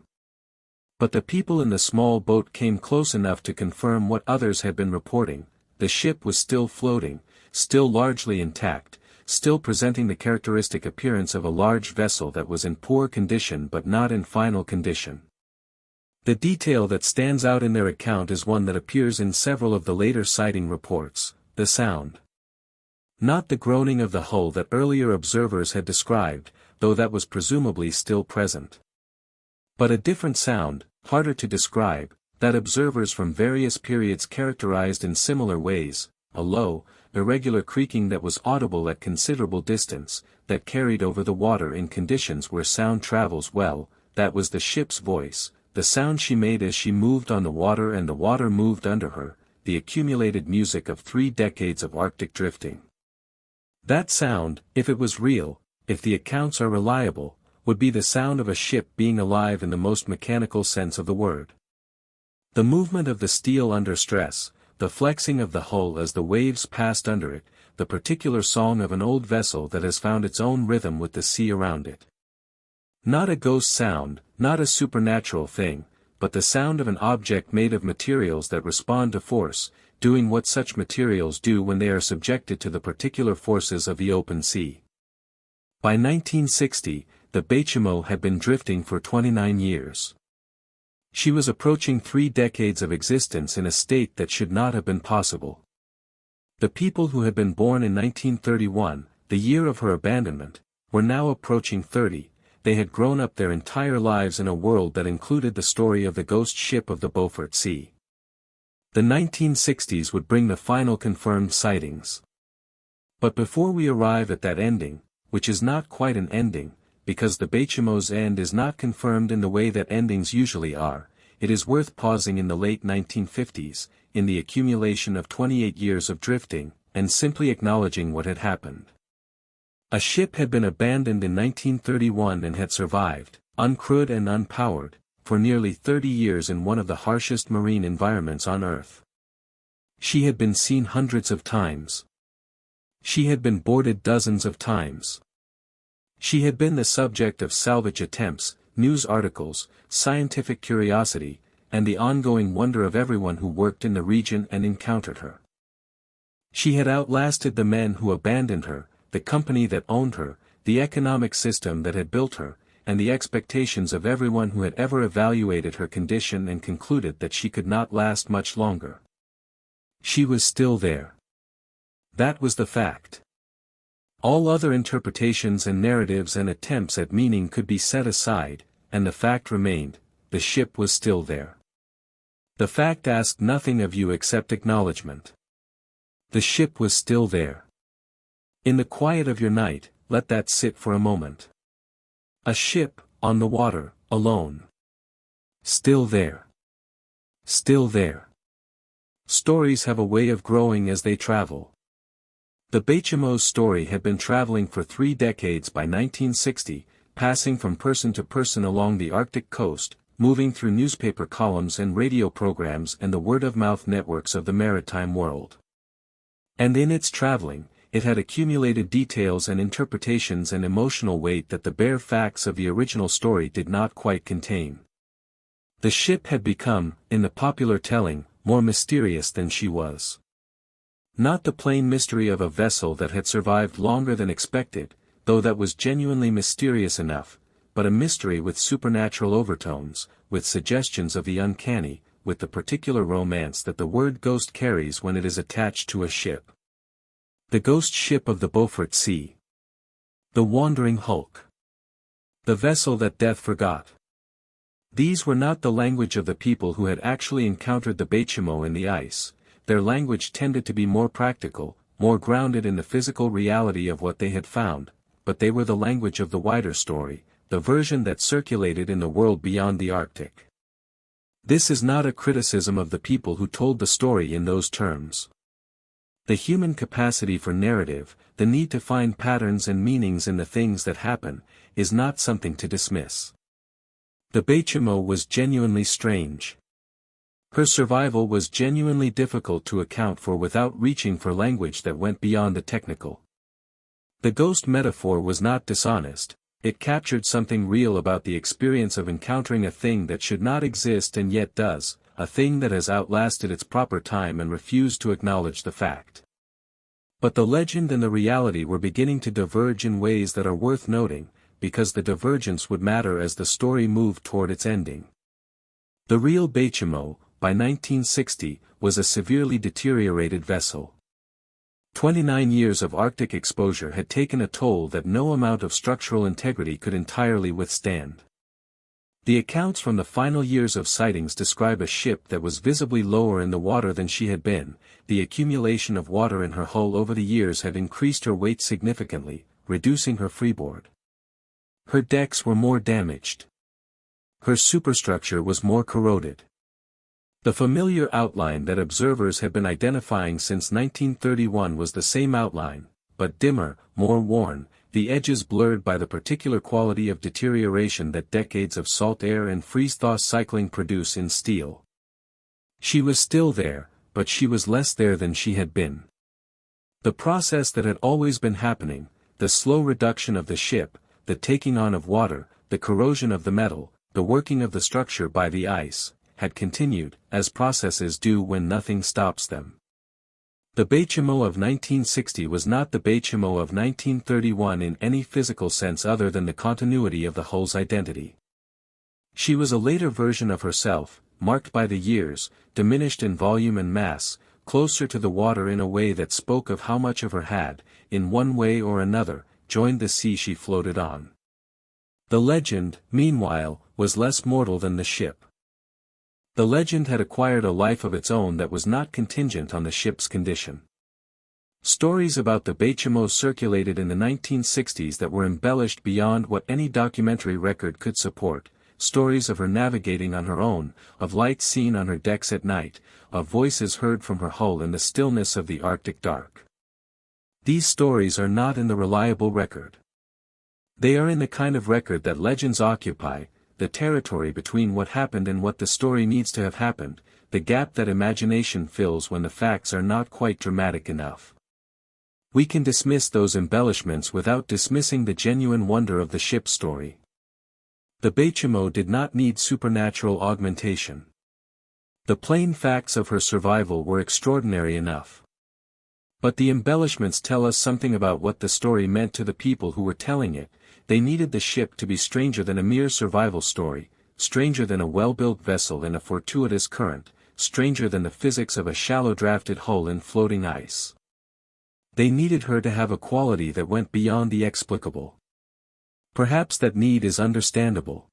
But the people in the small boat came close enough to confirm what others had been reporting: the ship was still floating, still largely intact, still presenting the characteristic appearance of a large vessel that was in poor condition but not in final condition. The detail that stands out in their account is one that appears in several of the later sighting reports: the sound. Not the groaning of the hull that earlier observers had described, though that was presumably still present. But a different sound, harder to describe, that observers from various periods characterized in similar ways: a low, irregular creaking that was audible at considerable distance, that carried over the water in conditions where sound travels well. That was the ship's voice, the sound she made as she moved on the water and the water moved under her, the accumulated music of 3 decades of Arctic drifting. That sound, if it was real, if the accounts are reliable, would be the sound of a ship being alive in the most mechanical sense of the word. The movement of the steel under stress, the flexing of the hull as the waves passed under it, the particular song of an old vessel that has found its own rhythm with the sea around it. Not a ghost sound, not a supernatural thing, but the sound of an object made of materials that respond to force, doing what such materials do when they are subjected to the particular forces of the open sea. By 1960, the Baychimo had been drifting for 29 years. She was approaching 3 decades of existence in a state that should not have been possible. The people who had been born in 1931, the year of her abandonment, were now approaching 30. They had grown up their entire lives in a world that included the story of the ghost ship of the Beaufort Sea. The 1960s would bring the final confirmed sightings. But before we arrive at that ending, which is not quite an ending, because the Baychimo's end is not confirmed in the way that endings usually are, it is worth pausing in the late 1950s, in the accumulation of 28 years of drifting, and simply acknowledging what had happened. A ship had been abandoned in 1931 and had survived, uncrewed and unpowered, for nearly 30 years in one of the harshest marine environments on Earth. She had been seen hundreds of times. She had been boarded dozens of times. She had been the subject of salvage attempts, news articles, scientific curiosity, and the ongoing wonder of everyone who worked in the region and encountered her. She had outlasted the men who abandoned her, the company that owned her, the economic system that had built her, and the expectations of everyone who had ever evaluated her condition and concluded that she could not last much longer. She was still there. That was the fact. All other interpretations and narratives and attempts at meaning could be set aside, and the fact remained: the ship was still there. The fact asked nothing of you except acknowledgement. The ship was still there. In the quiet of your night, let that sit for a moment. A ship, on the water, alone. Still there. Still there. Stories have a way of growing as they travel. The Baychimo's story had been traveling for 3 decades by 1960, passing from person to person along the Arctic coast, moving through newspaper columns and radio programs and the word-of-mouth networks of the maritime world. And in its traveling, it had accumulated details and interpretations and emotional weight that the bare facts of the original story did not quite contain. The ship had become, in the popular telling, more mysterious than she was. Not the plain mystery of a vessel that had survived longer than expected, though that was genuinely mysterious enough, but a mystery with supernatural overtones, with suggestions of the uncanny, with the particular romance that the word ghost carries when it is attached to a ship. The ghost ship of the Beaufort Sea. The wandering hulk. The vessel that death forgot. These were not the language of the people who had actually encountered the Baychimo in the ice. Their language tended to be more practical, more grounded in the physical reality of what they had found, but they were the language of the wider story, the version that circulated in the world beyond the Arctic. This is not a criticism of the people who told the story in those terms. The human capacity for narrative, the need to find patterns and meanings in the things that happen, is not something to dismiss. The Baychimo was genuinely strange. Her survival was genuinely difficult to account for without reaching for language that went beyond the technical. The ghost metaphor was not dishonest. It captured something real about the experience of encountering a thing that should not exist and yet does, a thing that has outlasted its proper time and refused to acknowledge the fact. But the legend and the reality were beginning to diverge in ways that are worth noting, because the divergence would matter as the story moved toward its ending. The real Baychimo, by 1960, was a severely deteriorated vessel. 29 years of Arctic exposure had taken a toll that no amount of structural integrity could entirely withstand. The accounts from the final years of sightings describe a ship that was visibly lower in the water than she had been. The accumulation of water in her hull over the years had increased her weight significantly, reducing her freeboard. Her decks were more damaged. Her superstructure was more corroded. The familiar outline that observers had been identifying since 1931 was the same outline, but dimmer, more worn, the edges blurred by the particular quality of deterioration that decades of salt air and freeze-thaw cycling produce in steel. She was still there, but she was less there than she had been. The process that had always been happening, the slow reduction of the ship, the taking on of water, the corrosion of the metal, the working of the structure by the ice, had continued, as processes do when nothing stops them. The Baychimo of 1960 was not the Baychimo of 1931 in any physical sense other than the continuity of the hull's identity. She was a later version of herself, marked by the years, diminished in volume and mass, closer to the water in a way that spoke of how much of her had, in one way or another, joined the sea she floated on. The legend, meanwhile, was less mortal than the ship. The legend had acquired a life of its own that was not contingent on the ship's condition. Stories about the Baychimo circulated in the 1960s that were embellished beyond what any documentary record could support, stories of her navigating on her own, of lights seen on her decks at night, of voices heard from her hull in the stillness of the Arctic dark. These stories are not in the reliable record. They are in the kind of record that legends occupy, the territory between what happened and what the story needs to have happened, the gap that imagination fills when the facts are not quite dramatic enough. We can dismiss those embellishments without dismissing the genuine wonder of the ship's story. The Baychimo did not need supernatural augmentation. The plain facts of her survival were extraordinary enough. But the embellishments tell us something about what the story meant to the people who were telling it. They needed the ship to be stranger than a mere survival story, stranger than a well-built vessel in a fortuitous current, stranger than the physics of a shallow-drafted hull in floating ice. They needed her to have a quality that went beyond the explicable. Perhaps that need is understandable.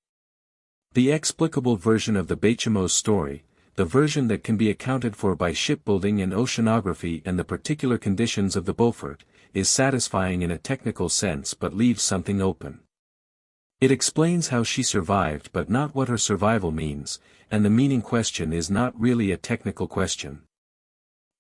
The explicable version of the Baychimo's story, the version that can be accounted for by shipbuilding and oceanography and the particular conditions of the Beaufort, is satisfying in a technical sense but leaves something open. It explains how she survived but not what her survival means, and the meaning question is not really a technical question.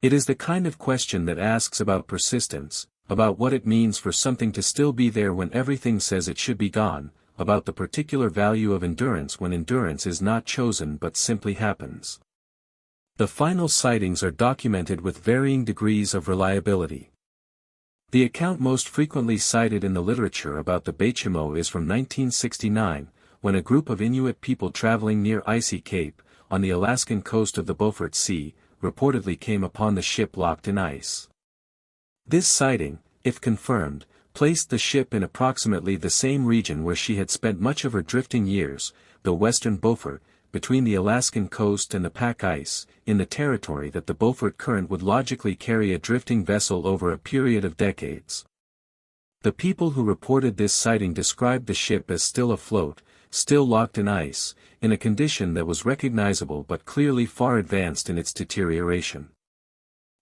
It is the kind of question that asks about persistence, about what it means for something to still be there when everything says it should be gone, about the particular value of endurance when endurance is not chosen but simply happens. The final sightings are documented with varying degrees of reliability. The account most frequently cited in the literature about the Baychimo is from 1969, when a group of Inuit people traveling near Icy Cape, on the Alaskan coast of the Beaufort Sea, reportedly came upon the ship locked in ice. This sighting, if confirmed, placed the ship in approximately the same region where she had spent much of her drifting years, the western Beaufort, between the Alaskan coast and the pack ice, in the territory that the Beaufort Current would logically carry a drifting vessel over a period of decades. The people who reported this sighting described the ship as still afloat, still locked in ice, in a condition that was recognizable but clearly far advanced in its deterioration.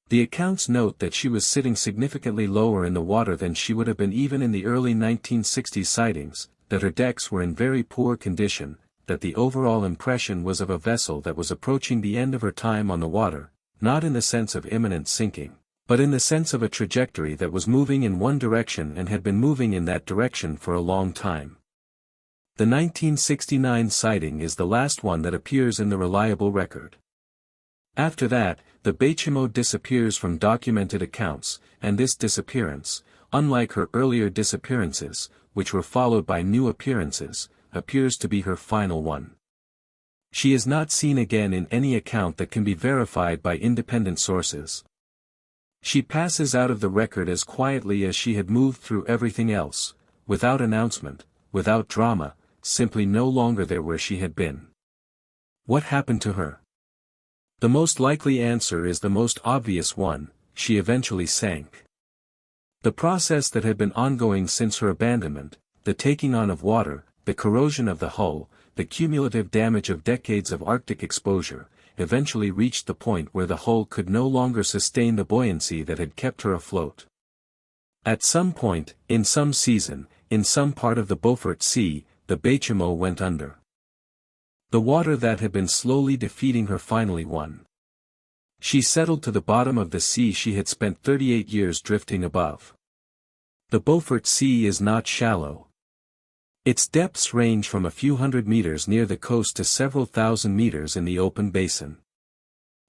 The accounts note that she was sitting significantly lower in the water than she would have been even in the early 1960s sightings, that her decks were in very poor condition, that the overall impression was of a vessel that was approaching the end of her time on the water, not in the sense of imminent sinking, but in the sense of a trajectory that was moving in one direction and had been moving in that direction for a long time. The 1969 sighting is the last one that appears in the reliable record. After that, the Baychimo disappears from documented accounts, and this disappearance, unlike her earlier disappearances, which were followed by new appearances, appears to be her final one. She is not seen again in any account that can be verified by independent sources. She passes out of the record as quietly as she had moved through everything else, without announcement, without drama, simply no longer there where she had been. What happened to her? The most likely answer is the most obvious one: she eventually sank. The process that had been ongoing since her abandonment, the taking on of water, the corrosion of the hull, the cumulative damage of decades of Arctic exposure, eventually reached the point where the hull could no longer sustain the buoyancy that had kept her afloat. At some point, in some season, in some part of the Beaufort Sea, the Baychimo went under. The water that had been slowly defeating her finally won. She settled to the bottom of the sea she had spent 38 years drifting above. The Beaufort Sea is not shallow. Its depths range from a few hundred meters near the coast to several thousand meters in the open basin.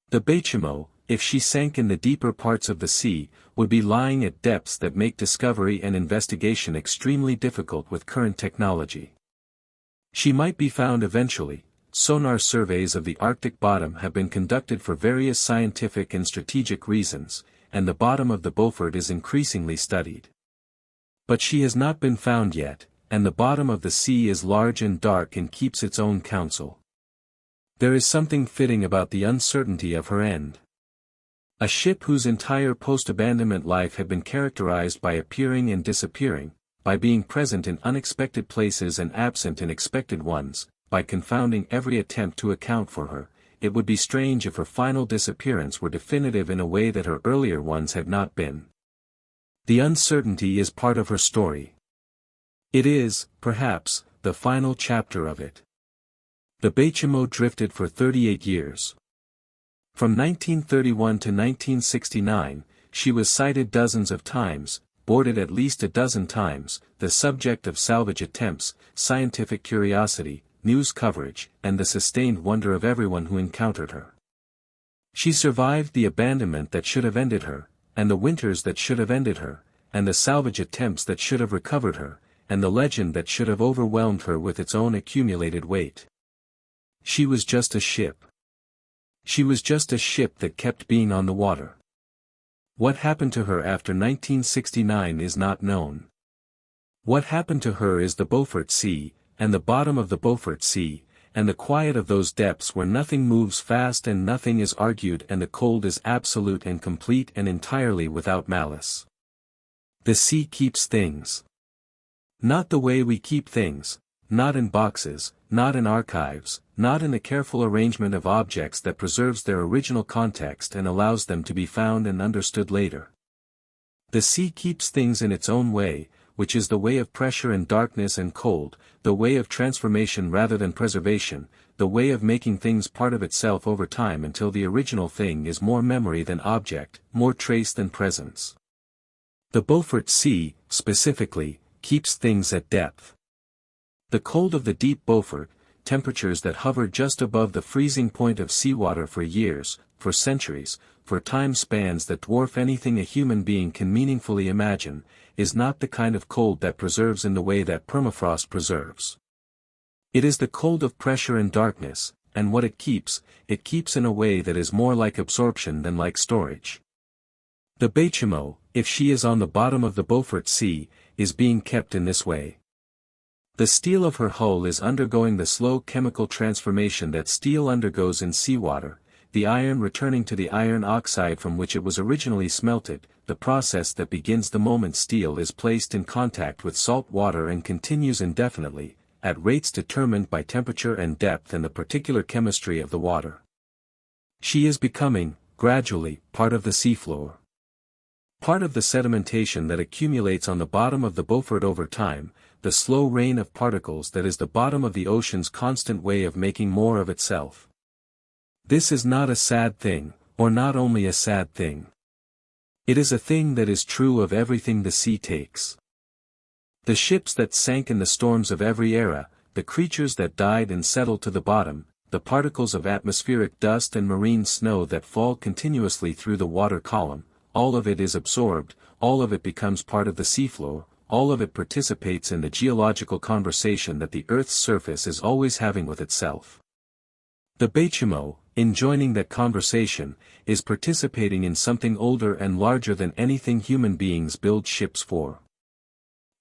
The Baychimo, if she sank in the deeper parts of the sea, would be lying at depths that make discovery and investigation extremely difficult with current technology. She might be found eventually. Sonar surveys of the Arctic bottom have been conducted for various scientific and strategic reasons, and the bottom of the Beaufort is increasingly studied. But she has not been found yet, and the bottom of the sea is large and dark and keeps its own counsel. There is something fitting about the uncertainty of her end. A ship whose entire post-abandonment life had been characterized by appearing and disappearing, by being present in unexpected places and absent in expected ones, by confounding every attempt to account for her, it would be strange if her final disappearance were definitive in a way that her earlier ones had not been. The uncertainty is part of her story. It is, perhaps, the final chapter of it. The Baychimo drifted for 38 years. From 1931 to 1969, she was sighted dozens of times, boarded at least a dozen times, the subject of salvage attempts, scientific curiosity, news coverage, and the sustained wonder of everyone who encountered her. She survived the abandonment that should have ended her, and the winters that should have ended her, and the salvage attempts that should have recovered her, and the legend that should have overwhelmed her with its own accumulated weight. She was just a ship. She was just a ship that kept being on the water. What happened to her after 1969 is not known. What happened to her is the Beaufort Sea, and the bottom of the Beaufort Sea, and the quiet of those depths where nothing moves fast and nothing is argued and the cold is absolute and complete and entirely without malice. The sea keeps things. Not the way we keep things, not in boxes, not in archives, not in the careful arrangement of objects that preserves their original context and allows them to be found and understood later. The sea keeps things in its own way, which is the way of pressure and darkness and cold, the way of transformation rather than preservation, the way of making things part of itself over time until the original thing is more memory than object, more trace than presence. The Beaufort Sea, specifically, keeps things at depth. The cold of the deep Beaufort, temperatures that hover just above the freezing point of seawater for years, for centuries, for time spans that dwarf anything a human being can meaningfully imagine, is not the kind of cold that preserves in the way that permafrost preserves. It is the cold of pressure and darkness, and what it keeps in a way that is more like absorption than like storage. The Baychimo, if she is on the bottom of the Beaufort Sea, is being kept in this way. The steel of her hull is undergoing the slow chemical transformation that steel undergoes in seawater, the iron returning to the iron oxide from which it was originally smelted, the process that begins the moment steel is placed in contact with salt water and continues indefinitely, at rates determined by temperature and depth and the particular chemistry of the water. She is becoming, gradually, part of the seafloor. Part of the sedimentation that accumulates on the bottom of the Beaufort over time, the slow rain of particles that is the bottom of the ocean's constant way of making more of itself. This is not a sad thing, or not only a sad thing. It is a thing that is true of everything the sea takes. The ships that sank in the storms of every era, the creatures that died and settled to the bottom, the particles of atmospheric dust and marine snow that fall continuously through the water column, all of it is absorbed, all of it becomes part of the seafloor, all of it participates in the geological conversation that the Earth's surface is always having with itself. The Baychimo, in joining that conversation, is participating in something older and larger than anything human beings build ships for.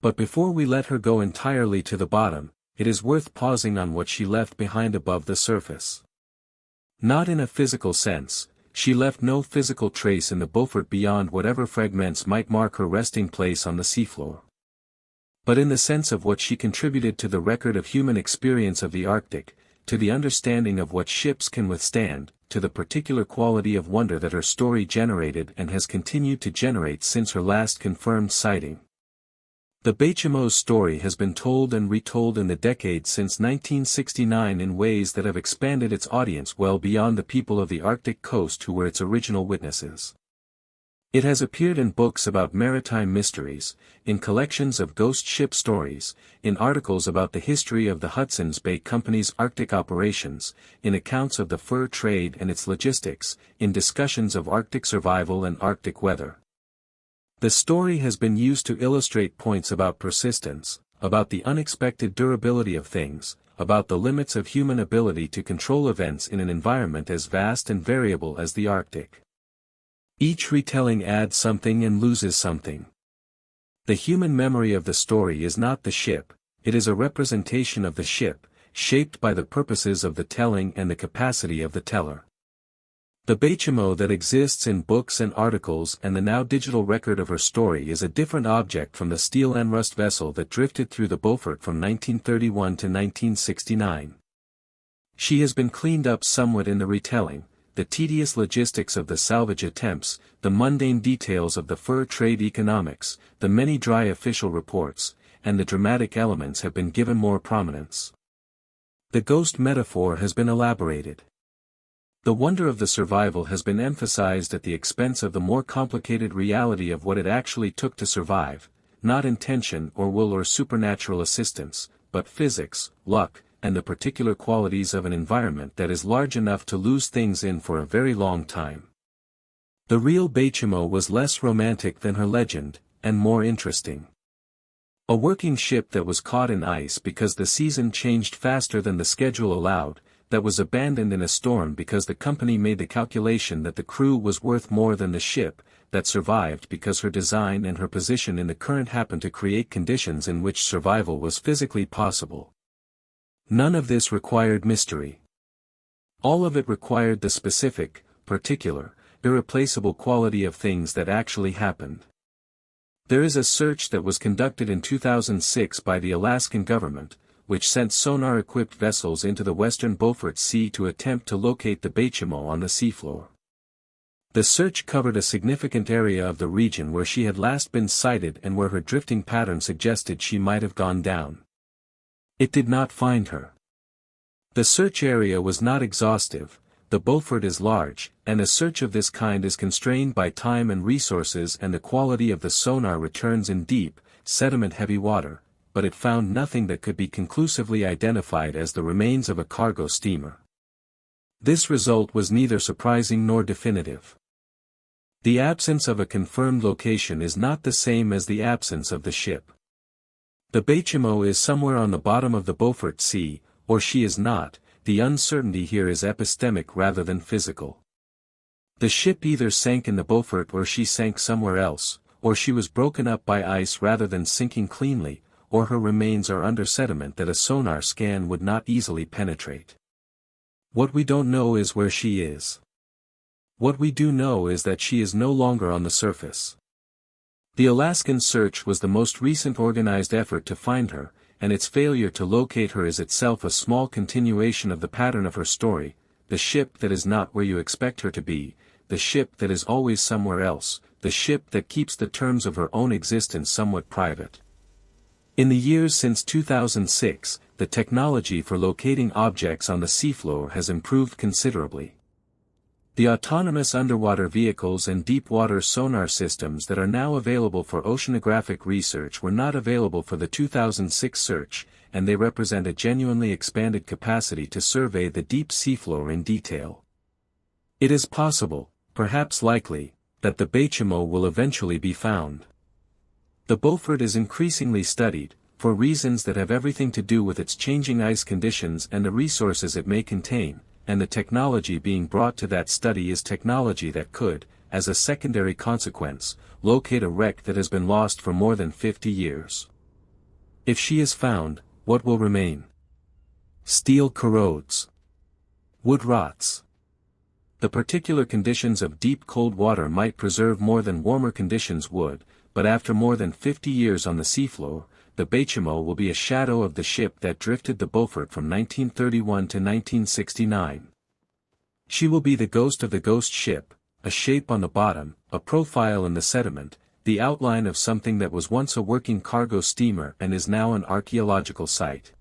But before we let her go entirely to the bottom, it is worth pausing on what she left behind above the surface. Not in a physical sense, she left no physical trace in the Beaufort beyond whatever fragments might mark her resting place on the seafloor. But in the sense of what she contributed to the record of human experience of the Arctic, to the understanding of what ships can withstand, to the particular quality of wonder that her story generated and has continued to generate since her last confirmed sighting. The Baychimo's story has been told and retold in the decades since 1969 in ways that have expanded its audience well beyond the people of the Arctic coast who were its original witnesses. It has appeared in books about maritime mysteries, in collections of ghost ship stories, in articles about the history of the Hudson's Bay Company's Arctic operations, in accounts of the fur trade and its logistics, in discussions of Arctic survival and Arctic weather. The story has been used to illustrate points about persistence, about the unexpected durability of things, about the limits of human ability to control events in an environment as vast and variable as the Arctic. Each retelling adds something and loses something. The human memory of the story is not the ship, it is a representation of the ship, shaped by the purposes of the telling and the capacity of the teller. The Baychimo that exists in books and articles and the now digital record of her story is a different object from the steel and rust vessel that drifted through the Beaufort from 1931 to 1969. She has been cleaned up somewhat in the retelling. The tedious logistics of the salvage attempts, the mundane details of the fur trade economics, the many dry official reports, and the dramatic elements have been given more prominence. The ghost metaphor has been elaborated. The wonder of the survival has been emphasized at the expense of the more complicated reality of what it actually took to survive, not intention or will or supernatural assistance, but physics, luck, and the particular qualities of an environment that is large enough to lose things in for a very long time. The real Baychimo was less romantic than her legend, and more interesting. A working ship that was caught in ice because the season changed faster than the schedule allowed, that was abandoned in a storm because the company made the calculation that the crew was worth more than the ship, that survived because her design and her position in the current happened to create conditions in which survival was physically possible. None of this required mystery. All of it required the specific, particular, irreplaceable quality of things that actually happened. There is a search that was conducted in 2006 by the Alaskan government, which sent sonar-equipped vessels into the western Beaufort Sea to attempt to locate the Baychimo on the seafloor. The search covered a significant area of the region where she had last been sighted and where her drifting pattern suggested she might have gone down. It did not find her. The search area was not exhaustive. The Beaufort is large, and a search of this kind is constrained by time and resources, and the quality of the sonar returns in deep, sediment-heavy water, but it found nothing that could be conclusively identified as the remains of a cargo steamer. This result was neither surprising nor definitive. The absence of a confirmed location is not the same as the absence of the ship. The Baychimo is somewhere on the bottom of the Beaufort Sea, or she is not. The uncertainty here is epistemic rather than physical. The ship either sank in the Beaufort or she sank somewhere else, or she was broken up by ice rather than sinking cleanly, or her remains are under sediment that a sonar scan would not easily penetrate. What we don't know is where she is. What we do know is that she is no longer on the surface. The Alaskan search was the most recent organized effort to find her, and its failure to locate her is itself a small continuation of the pattern of her story, the ship that is not where you expect her to be, the ship that is always somewhere else, the ship that keeps the terms of her own existence somewhat private. In the years since 2006, the technology for locating objects on the seafloor has improved considerably. The autonomous underwater vehicles and deep-water sonar systems that are now available for oceanographic research were not available for the 2006 search, and they represent a genuinely expanded capacity to survey the deep seafloor in detail. It is possible, perhaps likely, that the Baychimo will eventually be found. The Beaufort is increasingly studied, for reasons that have everything to do with its changing ice conditions and the resources it may contain, and the technology being brought to that study is technology that could, as a secondary consequence, locate a wreck that has been lost for more than 50 years. If she is found, what will remain? Steel corrodes. Wood rots. The particular conditions of deep cold water might preserve more than warmer conditions would, but after more than 50 years on the seafloor, the Baychimo will be a shadow of the ship that drifted the Beaufort from 1931 to 1969. She will be the ghost of the ghost ship, a shape on the bottom, a profile in the sediment, the outline of something that was once a working cargo steamer and is now an archaeological site.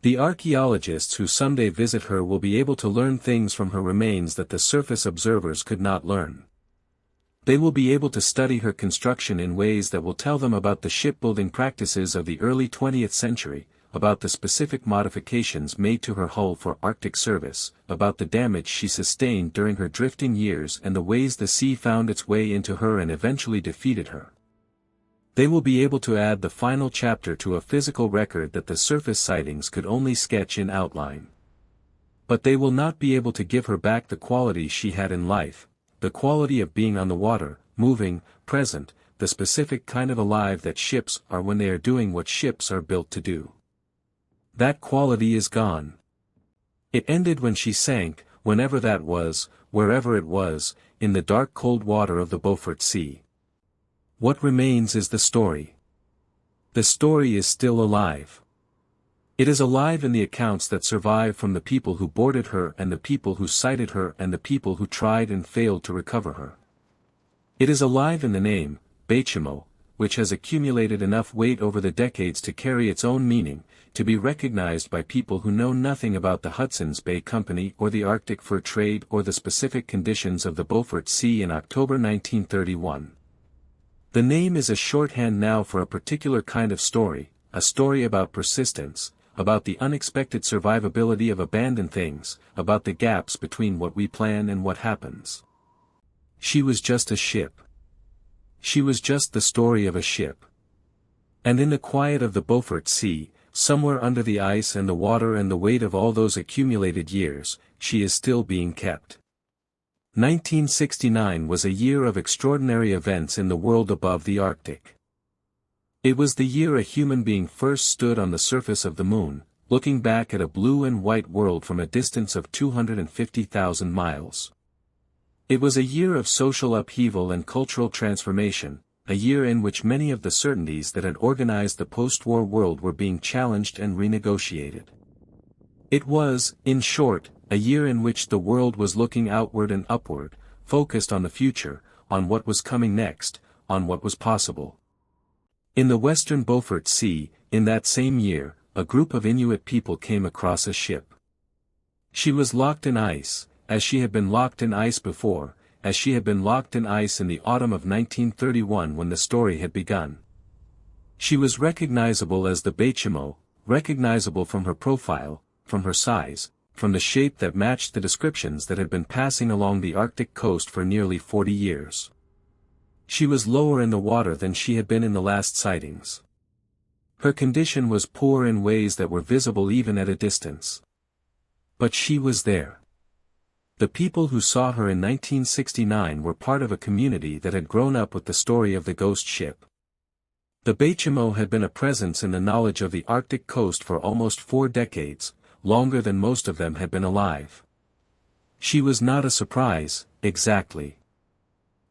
The archaeologists who someday visit her will be able to learn things from her remains that the surface observers could not learn. They will be able to study her construction in ways that will tell them about the shipbuilding practices of the early 20th century, about the specific modifications made to her hull for Arctic service, about the damage she sustained during her drifting years and the ways the sea found its way into her and eventually defeated her. They will be able to add the final chapter to a physical record that the surface sightings could only sketch in outline. But they will not be able to give her back the qualities she had in life, the quality of being on the water, moving, present, the specific kind of alive that ships are when they are doing what ships are built to do. That quality is gone. It ended when she sank, whenever that was, wherever it was, in the dark cold water of the Beaufort Sea. What remains is the story. The story is still alive. It is alive in the accounts that survive from the people who boarded her and the people who sighted her and the people who tried and failed to recover her. It is alive in the name, Baychimo, which has accumulated enough weight over the decades to carry its own meaning, to be recognized by people who know nothing about the Hudson's Bay Company or the Arctic fur trade or the specific conditions of the Beaufort Sea in October 1931. The name is a shorthand now for a particular kind of story, a story about persistence, about the unexpected survivability of abandoned things, about the gaps between what we plan and what happens. She was just a ship. She was just the story of a ship. And in the quiet of the Beaufort Sea, somewhere under the ice and the water and the weight of all those accumulated years, she is still being kept. 1969 was a year of extraordinary events in the world above the Arctic. It was the year a human being first stood on the surface of the moon, looking back at a blue and white world from a distance of 250,000 miles. It was a year of social upheaval and cultural transformation, a year in which many of the certainties that had organized the post-war world were being challenged and renegotiated. It was, in short, a year in which the world was looking outward and upward, focused on the future, on what was coming next, on what was possible. In the western Beaufort Sea, in that same year, a group of Inuit people came across a ship. She was locked in ice, as she had been locked in ice before, as she had been locked in ice in the autumn of 1931 when the story had begun. She was recognizable as the Baychimo, recognizable from her profile, from her size, from the shape that matched the descriptions that had been passing along the Arctic coast for nearly 40 years. She was lower in the water than she had been in the last sightings. Her condition was poor in ways that were visible even at a distance. But she was there. The people who saw her in 1969 were part of a community that had grown up with the story of the ghost ship. The Baychimo had been a presence in the knowledge of the Arctic coast for almost 4 decades, longer than most of them had been alive. She was not a surprise, exactly.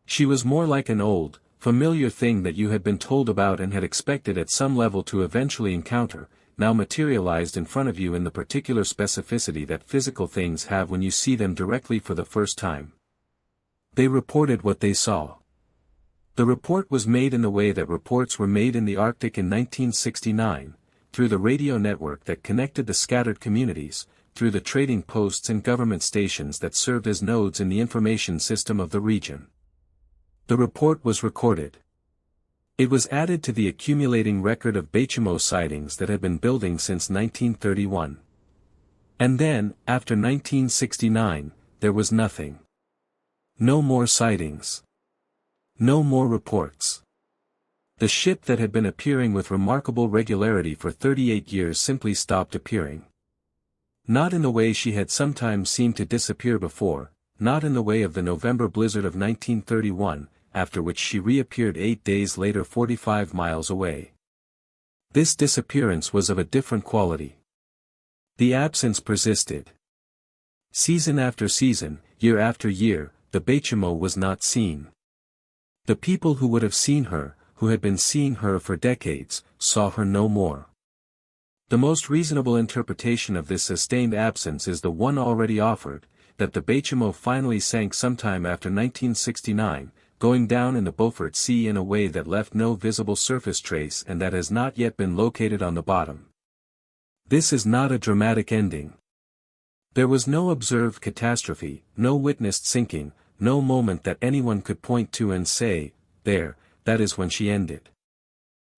She was more like an old, familiar thing that you had been told about and had expected at some level to eventually encounter, now materialized in front of you in the particular specificity that physical things have when you see them directly for the first time. They reported what they saw. The report was made in the way that reports were made in the Arctic in 1969, through the radio network that connected the scattered communities, through the trading posts and government stations that served as nodes in the information system of the region. The report was recorded. It was added to the accumulating record of Baychimo sightings that had been building since 1931. And then, after 1969, there was nothing. No more sightings. No more reports. The ship that had been appearing with remarkable regularity for 38 years simply stopped appearing. Not in the way she had sometimes seemed to disappear before, not in the way of the November blizzard of 1931, after which she reappeared 8 days later 45 miles away. This disappearance was of a different quality. The absence persisted. Season after season, year after year, the Baychimo was not seen. The people who would have seen her, who had been seeing her for decades, saw her no more. The most reasonable interpretation of this sustained absence is the one already offered, that the Baychimo finally sank sometime after 1969, going down in the Beaufort Sea in a way that left no visible surface trace and that has not yet been located on the bottom. This is not a dramatic ending. There was no observed catastrophe, no witnessed sinking, no moment that anyone could point to and say, there, that is when she ended.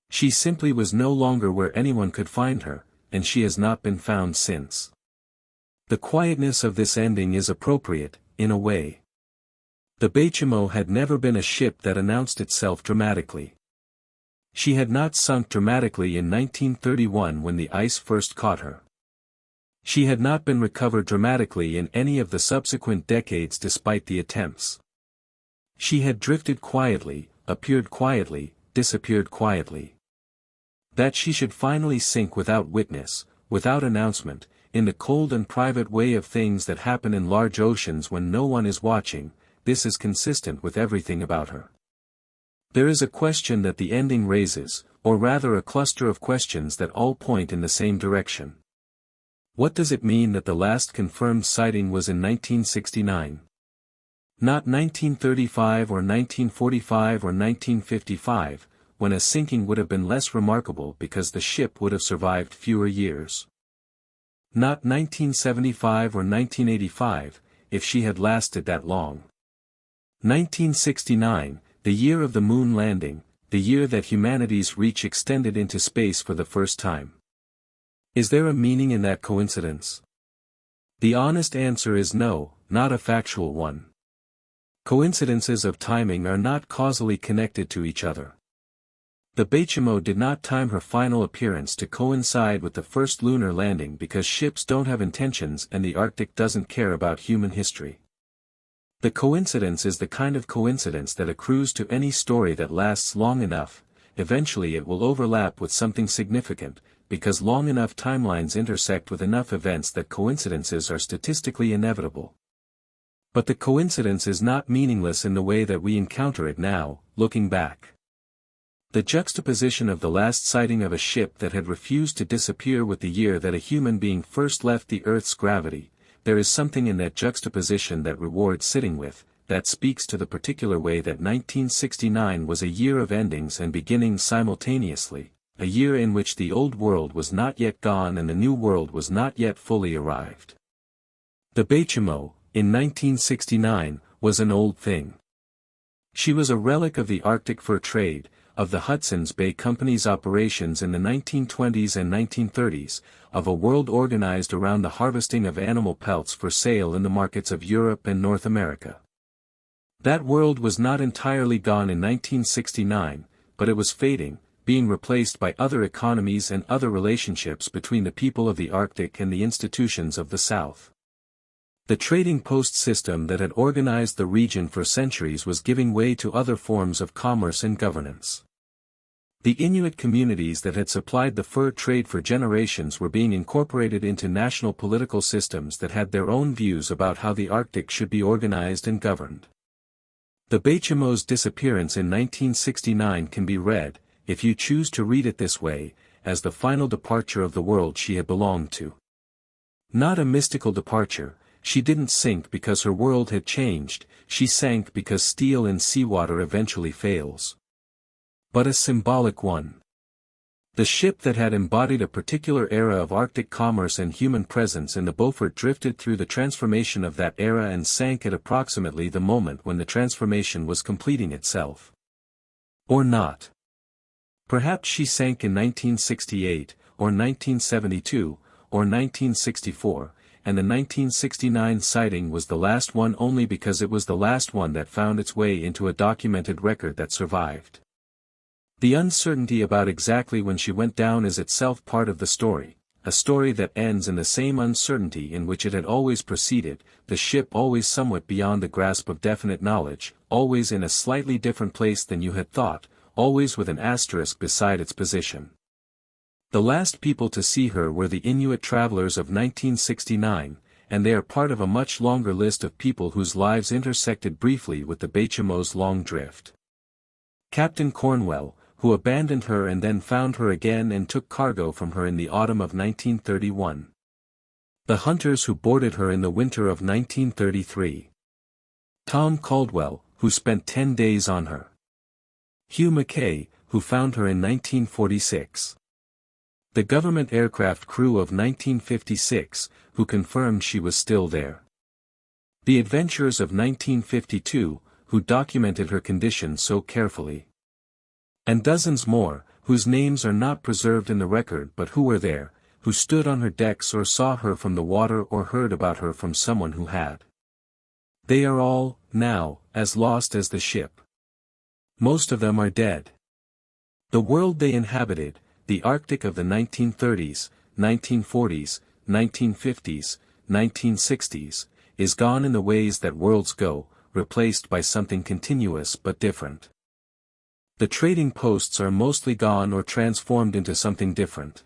She simply was no longer where anyone could find her, and she has not been found since. The quietness of this ending is appropriate, in a way. The Baychimo had never been a ship that announced itself dramatically. She had not sunk dramatically in 1931 when the ice first caught her. She had not been recovered dramatically in any of the subsequent decades despite the attempts. She had drifted quietly, appeared quietly, disappeared quietly. That she should finally sink without witness, without announcement, in the cold and private way of things that happen in large oceans when no one is watching, this is consistent with everything about her. There is a question that the ending raises, or rather a cluster of questions that all point in the same direction. What does it mean that the last confirmed sighting was in 1969? Not 1935 or 1945 or 1955, when a sinking would have been less remarkable because the ship would have survived fewer years. Not 1975 or 1985, if she had lasted that long. 1969, the year of the moon landing, the year that humanity's reach extended into space for the first time. Is there a meaning in that coincidence? The honest answer is no, not a factual one. Coincidences of timing are not causally connected to each other. The Baychimo did not time her final appearance to coincide with the first lunar landing because ships don't have intentions and the Arctic doesn't care about human history. The coincidence is the kind of coincidence that accrues to any story that lasts long enough. Eventually it will overlap with something significant, because long enough timelines intersect with enough events that coincidences are statistically inevitable. But the coincidence is not meaningless in the way that we encounter it now, looking back. The juxtaposition of the last sighting of a ship that had refused to disappear with the year that a human being first left the Earth's gravity, there is something in that juxtaposition that rewards sitting with, that speaks to the particular way that 1969 was a year of endings and beginnings simultaneously, a year in which the old world was not yet gone and the new world was not yet fully arrived. The Baychimo, in 1969, was an old thing. She was a relic of the Arctic fur trade, of the Hudson's Bay Company's operations in the 1920s and 1930s, of a world organized around the harvesting of animal pelts for sale in the markets of Europe and North America. That world was not entirely gone in 1969, but it was fading, being replaced by other economies and other relationships between the people of the Arctic and the institutions of the South. The trading post system that had organized the region for centuries was giving way to other forms of commerce and governance. The Inuit communities that had supplied the fur trade for generations were being incorporated into national political systems that had their own views about how the Arctic should be organized and governed. The Baychimo's disappearance in 1969 can be read, if you choose to read it this way, as the final departure of the world she had belonged to. Not a mystical departure. She didn't sink because her world had changed, she sank because steel in seawater eventually fails. But a symbolic one. The ship that had embodied a particular era of Arctic commerce and human presence in the Beaufort drifted through the transformation of that era and sank at approximately the moment when the transformation was completing itself. Or not. Perhaps she sank in 1968, or 1972, or 1964, and the 1969 sighting was the last one only because it was the last one that found its way into a documented record that survived. The uncertainty about exactly when she went down is itself part of the story, a story that ends in the same uncertainty in which it had always proceeded, the ship always somewhat beyond the grasp of definite knowledge, always in a slightly different place than you had thought, always with an asterisk beside its position. The last people to see her were the Inuit travelers of 1969, and they are part of a much longer list of people whose lives intersected briefly with the Baychimo's long drift. Captain Cornwell, who abandoned her and then found her again and took cargo from her in the autumn of 1931. The hunters who boarded her in the winter of 1933. Tom Caldwell, who spent 10 days on her. Hugh Mackay, who found her in 1946. The government aircraft crew of 1956, who confirmed she was still there. The adventurers of 1952, who documented her condition so carefully. And dozens more, whose names are not preserved in the record but who were there, who stood on her decks or saw her from the water or heard about her from someone who had. They are all, now, as lost as the ship. Most of them are dead. The world they inhabited, the Arctic of the 1930s, 1940s, 1950s, 1960s, is gone in the ways that worlds go, replaced by something continuous but different. The trading posts are mostly gone or transformed into something different.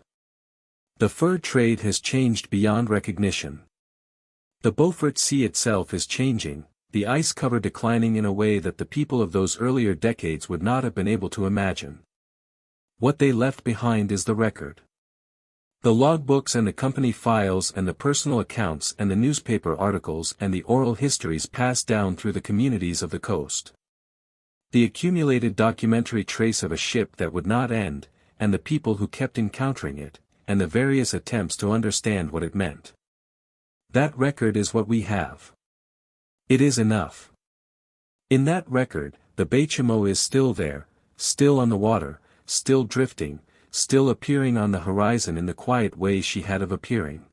The fur trade has changed beyond recognition. The Beaufort Sea itself is changing, the ice cover declining in a way that the people of those earlier decades would not have been able to imagine. What they left behind is the record. The logbooks and the company files and the personal accounts and the newspaper articles and the oral histories passed down through the communities of the coast. The accumulated documentary trace of a ship that would not end, and the people who kept encountering it, and the various attempts to understand what it meant. That record is what we have. It is enough. In that record, the Baychimo is still there, still on the water, still drifting, still appearing on the horizon in the quiet way she had of appearing.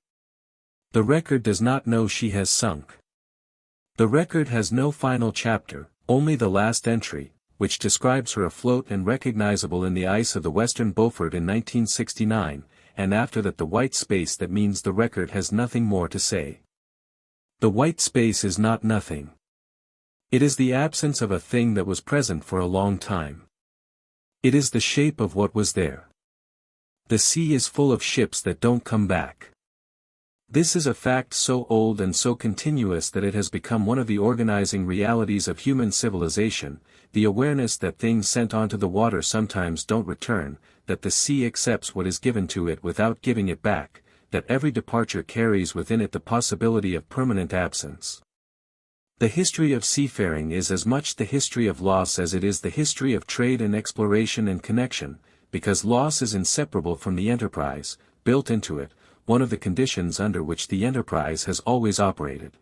The record does not know she has sunk. The record has no final chapter, only the last entry, which describes her afloat and recognizable in the ice of the western Beaufort in 1969, and after that the white space that means the record has nothing more to say. The white space is not nothing. It is the absence of a thing that was present for a long time. It is the shape of what was there. The sea is full of ships that don't come back. This is a fact so old and so continuous that it has become one of the organizing realities of human civilization, the awareness that things sent onto the water sometimes don't return, that the sea accepts what is given to it without giving it back, that every departure carries within it the possibility of permanent absence. The history of seafaring is as much the history of loss as it is the history of trade and exploration and connection, because loss is inseparable from the enterprise, built into it, one of the conditions under which the enterprise has always operated.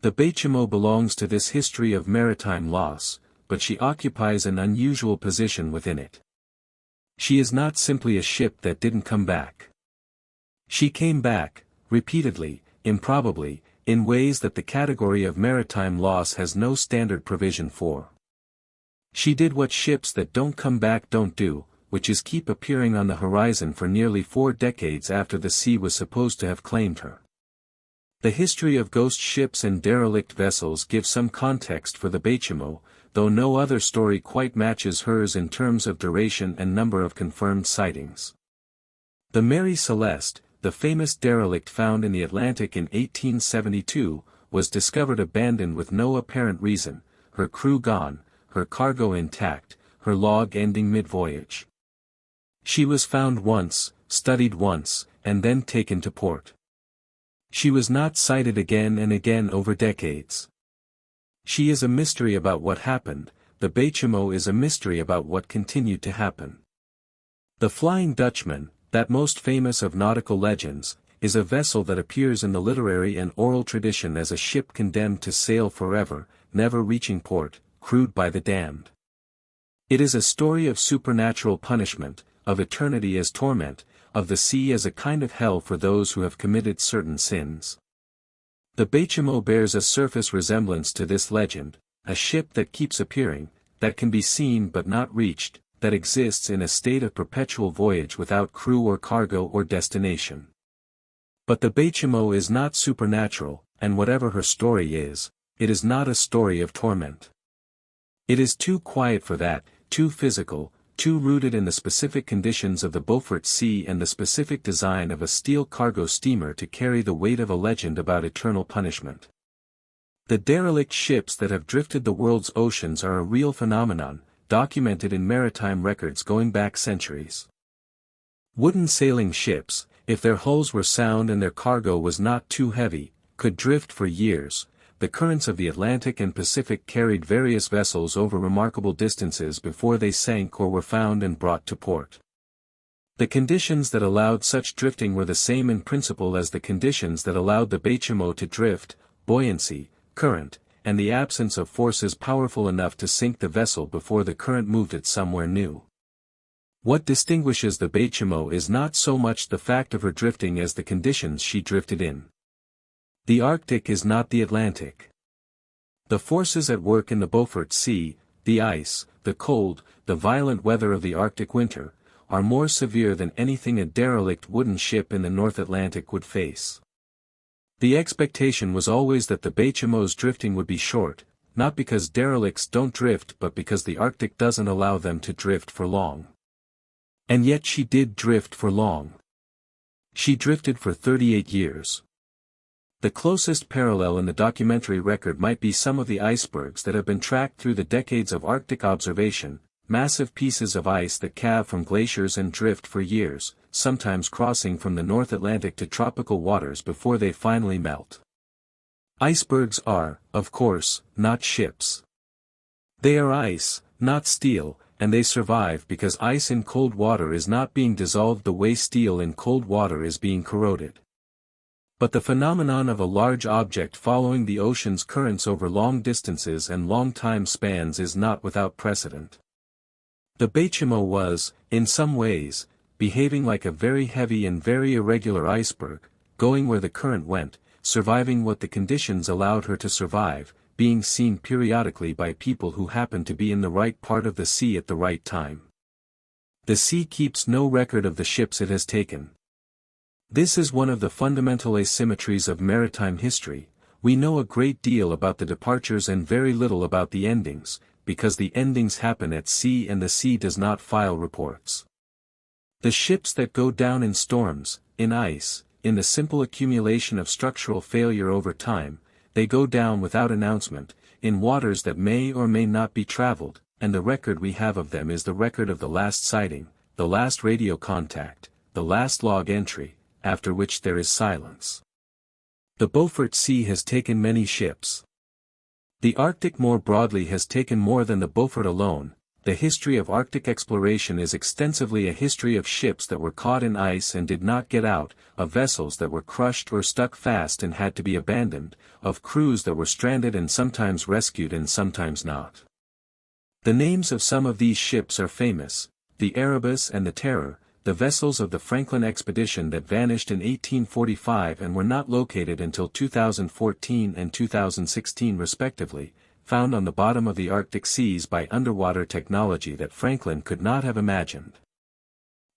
The Baychimo belongs to this history of maritime loss, but she occupies an unusual position within it. She is not simply a ship that didn't come back. She came back, repeatedly, improbably, in ways that the category of maritime loss has no standard provision for. She did what ships that don't come back don't do, which is keep appearing on the horizon for nearly 4 decades after the sea was supposed to have claimed her. The history of ghost ships and derelict vessels gives some context for the Baychimo, though no other story quite matches hers in terms of duration and number of confirmed sightings. The Mary Celeste, the famous derelict found in the Atlantic in 1872, was discovered abandoned with no apparent reason, her crew gone, her cargo intact, her log ending mid-voyage. She was found once, studied once, and then taken to port. She was not sighted again and again over decades. She is a mystery about what happened, the Baychimo is a mystery about what continued to happen. The Flying Dutchman, that most famous of nautical legends, is a vessel that appears in the literary and oral tradition as a ship condemned to sail forever, never reaching port, crewed by the damned. It is a story of supernatural punishment, of eternity as torment, of the sea as a kind of hell for those who have committed certain sins. The Baychimo bears a surface resemblance to this legend, a ship that keeps appearing, that can be seen but not reached, that exists in a state of perpetual voyage without crew or cargo or destination. But the Baychimo is not supernatural, and whatever her story is, it is not a story of torment. It is too quiet for that, too physical, too rooted in the specific conditions of the Beaufort Sea and the specific design of a steel cargo steamer to carry the weight of a legend about eternal punishment. The derelict ships that have drifted the world's oceans are a real phenomenon, documented in maritime records going back centuries. Wooden sailing ships, if their hulls were sound and their cargo was not too heavy, could drift for years. The currents of the Atlantic and Pacific carried various vessels over remarkable distances before they sank or were found and brought to port. The conditions that allowed such drifting were the same in principle as the conditions that allowed the Baychimo to drift: buoyancy, current, and the absence of forces powerful enough to sink the vessel before the current moved it somewhere new. What distinguishes the Baychimo is not so much the fact of her drifting as the conditions she drifted in. The Arctic is not the Atlantic. The forces at work in the Beaufort Sea, the ice, the cold, the violent weather of the Arctic winter, are more severe than anything a derelict wooden ship in the North Atlantic would face. The expectation was always that the Baychimo's drifting would be short, not because derelicts don't drift but because the Arctic doesn't allow them to drift for long. And yet she did drift for long. She drifted for 38 years. The closest parallel in the documentary record might be some of the icebergs that have been tracked through the decades of Arctic observation, massive pieces of ice that calve from glaciers and drift for years, sometimes crossing from the North Atlantic to tropical waters before they finally melt. Icebergs are, of course, not ships. They are ice, not steel, and they survive because ice in cold water is not being dissolved the way steel in cold water is being corroded. But the phenomenon of a large object following the ocean's currents over long distances and long time spans is not without precedent. The Baychimo was, in some ways, behaving like a very heavy and very irregular iceberg, going where the current went, surviving what the conditions allowed her to survive, being seen periodically by people who happened to be in the right part of the sea at the right time. The sea keeps no record of the ships it has taken. This is one of the fundamental asymmetries of maritime history. We know a great deal about the departures and very little about the endings, because the endings happen at sea and the sea does not file reports. The ships that go down in storms, in ice, in the simple accumulation of structural failure over time, they go down without announcement, in waters that may or may not be traveled, and the record we have of them is the record of the last sighting, the last radio contact, the last log entry, after which there is silence. The Beaufort Sea has taken many ships. The Arctic more broadly has taken more than the Beaufort alone. The history of Arctic exploration is extensively a history of ships that were caught in ice and did not get out, of vessels that were crushed or stuck fast and had to be abandoned, of crews that were stranded and sometimes rescued and sometimes not. The names of some of these ships are famous: the Erebus and the Terror, the vessels of the Franklin expedition that vanished in 1845 and were not located until 2014 and 2016 respectively, found on the bottom of the Arctic seas by underwater technology that Franklin could not have imagined.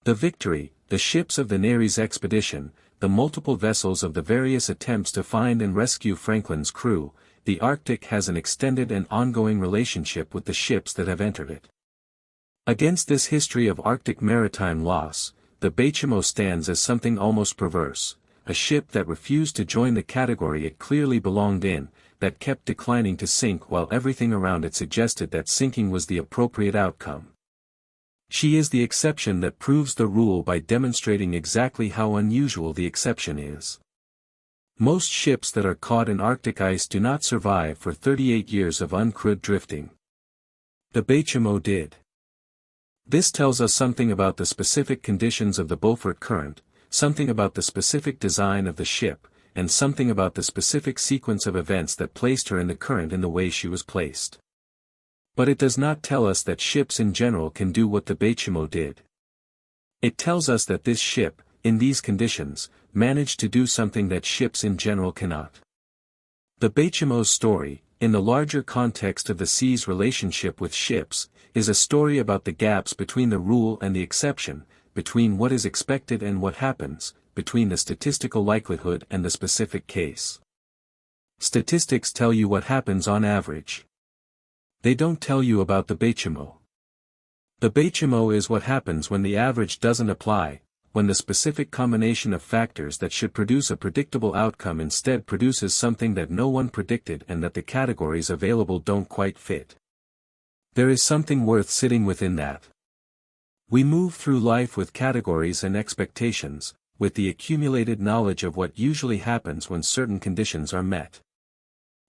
The Victory, the ships of the Nares expedition, the multiple vessels of the various attempts to find and rescue Franklin's crew. The Arctic has an extended and ongoing relationship with the ships that have entered it. Against this history of Arctic maritime loss, the Baychimo stands as something almost perverse, a ship that refused to join the category it clearly belonged in, that kept declining to sink while everything around it suggested that sinking was the appropriate outcome. She is the exception that proves the rule by demonstrating exactly how unusual the exception is. Most ships that are caught in Arctic ice do not survive for 38 years of uncrewed drifting. The Baychimo did. This tells us something about the specific conditions of the Beaufort Current, something about the specific design of the ship, and something about the specific sequence of events that placed her in the current in the way she was placed. But it does not tell us that ships in general can do what the Baychimo did. It tells us that this ship, in these conditions, managed to do something that ships in general cannot. The Baychimo's story, in the larger context of the sea's relationship with ships, is a story about the gaps between the rule and the exception, between what is expected and what happens, between the statistical likelihood and the specific case. Statistics tell you what happens on average. They don't tell you about the Baychimo. The Baychimo is what happens when the average doesn't apply, when the specific combination of factors that should produce a predictable outcome instead produces something that no one predicted and that the categories available don't quite fit. There is something worth sitting within that. We move through life with categories and expectations, with the accumulated knowledge of what usually happens when certain conditions are met.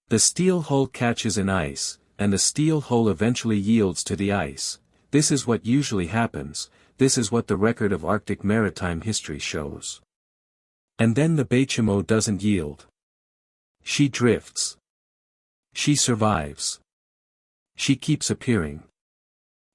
The steel hull catches in ice, and the steel hull eventually yields to the ice. This is what usually happens, this is what the record of Arctic maritime history shows. And then the Baychimo doesn't yield. She drifts. She survives. She keeps appearing.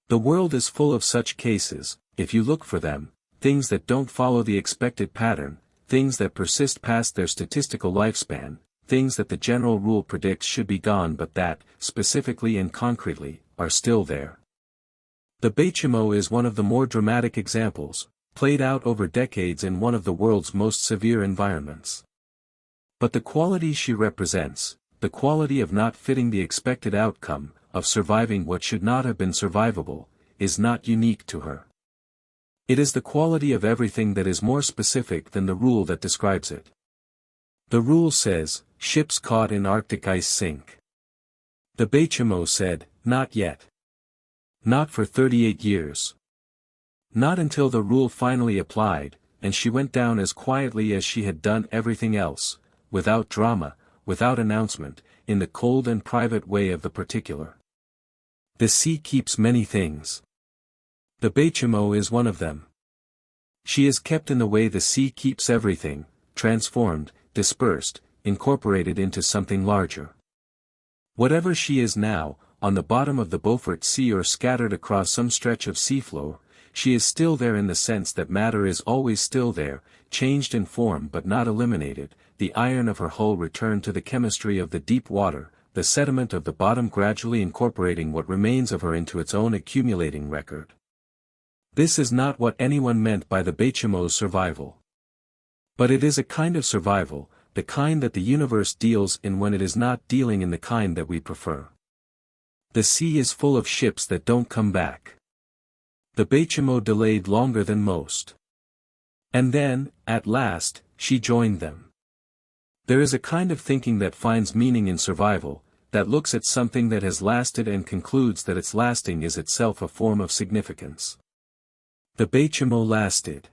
The world is full of such cases, if you look for them, things that don't follow the expected pattern, things that persist past their statistical lifespan, things that the general rule predicts should be gone but that, specifically and concretely, are still there. The Baychimo is one of the more dramatic examples, played out over decades in one of the world's most severe environments. But the quality she represents, the quality of not fitting the expected outcome, of surviving what should not have been survivable, is not unique to her. It is the quality of everything that is more specific than the rule that describes it. The rule says, ships caught in Arctic ice sink. The Baychimo said, not yet. Not for 38 years. Not until the rule finally applied, and she went down as quietly as she had done everything else, without drama, without announcement, in the cold and private way of the particular. The sea keeps many things. The Baychimo is one of them. She is kept in the way the sea keeps everything, transformed, dispersed, incorporated into something larger. Whatever she is now, on the bottom of the Beaufort Sea or scattered across some stretch of seafloor, she is still there in the sense that matter is always still there, changed in form but not eliminated, the iron of her hull returned to the chemistry of the deep water, the sediment of the bottom gradually incorporating what remains of her into its own accumulating record. This is not what anyone meant by the Baychimo's survival. But it is a kind of survival, the kind that the universe deals in when it is not dealing in the kind that we prefer. The sea is full of ships that don't come back. The Baychimo delayed longer than most. And then, at last, she joined them. There is a kind of thinking that finds meaning in survival, that looks at something that has lasted and concludes that its lasting is itself a form of significance. The Baychimo lasted.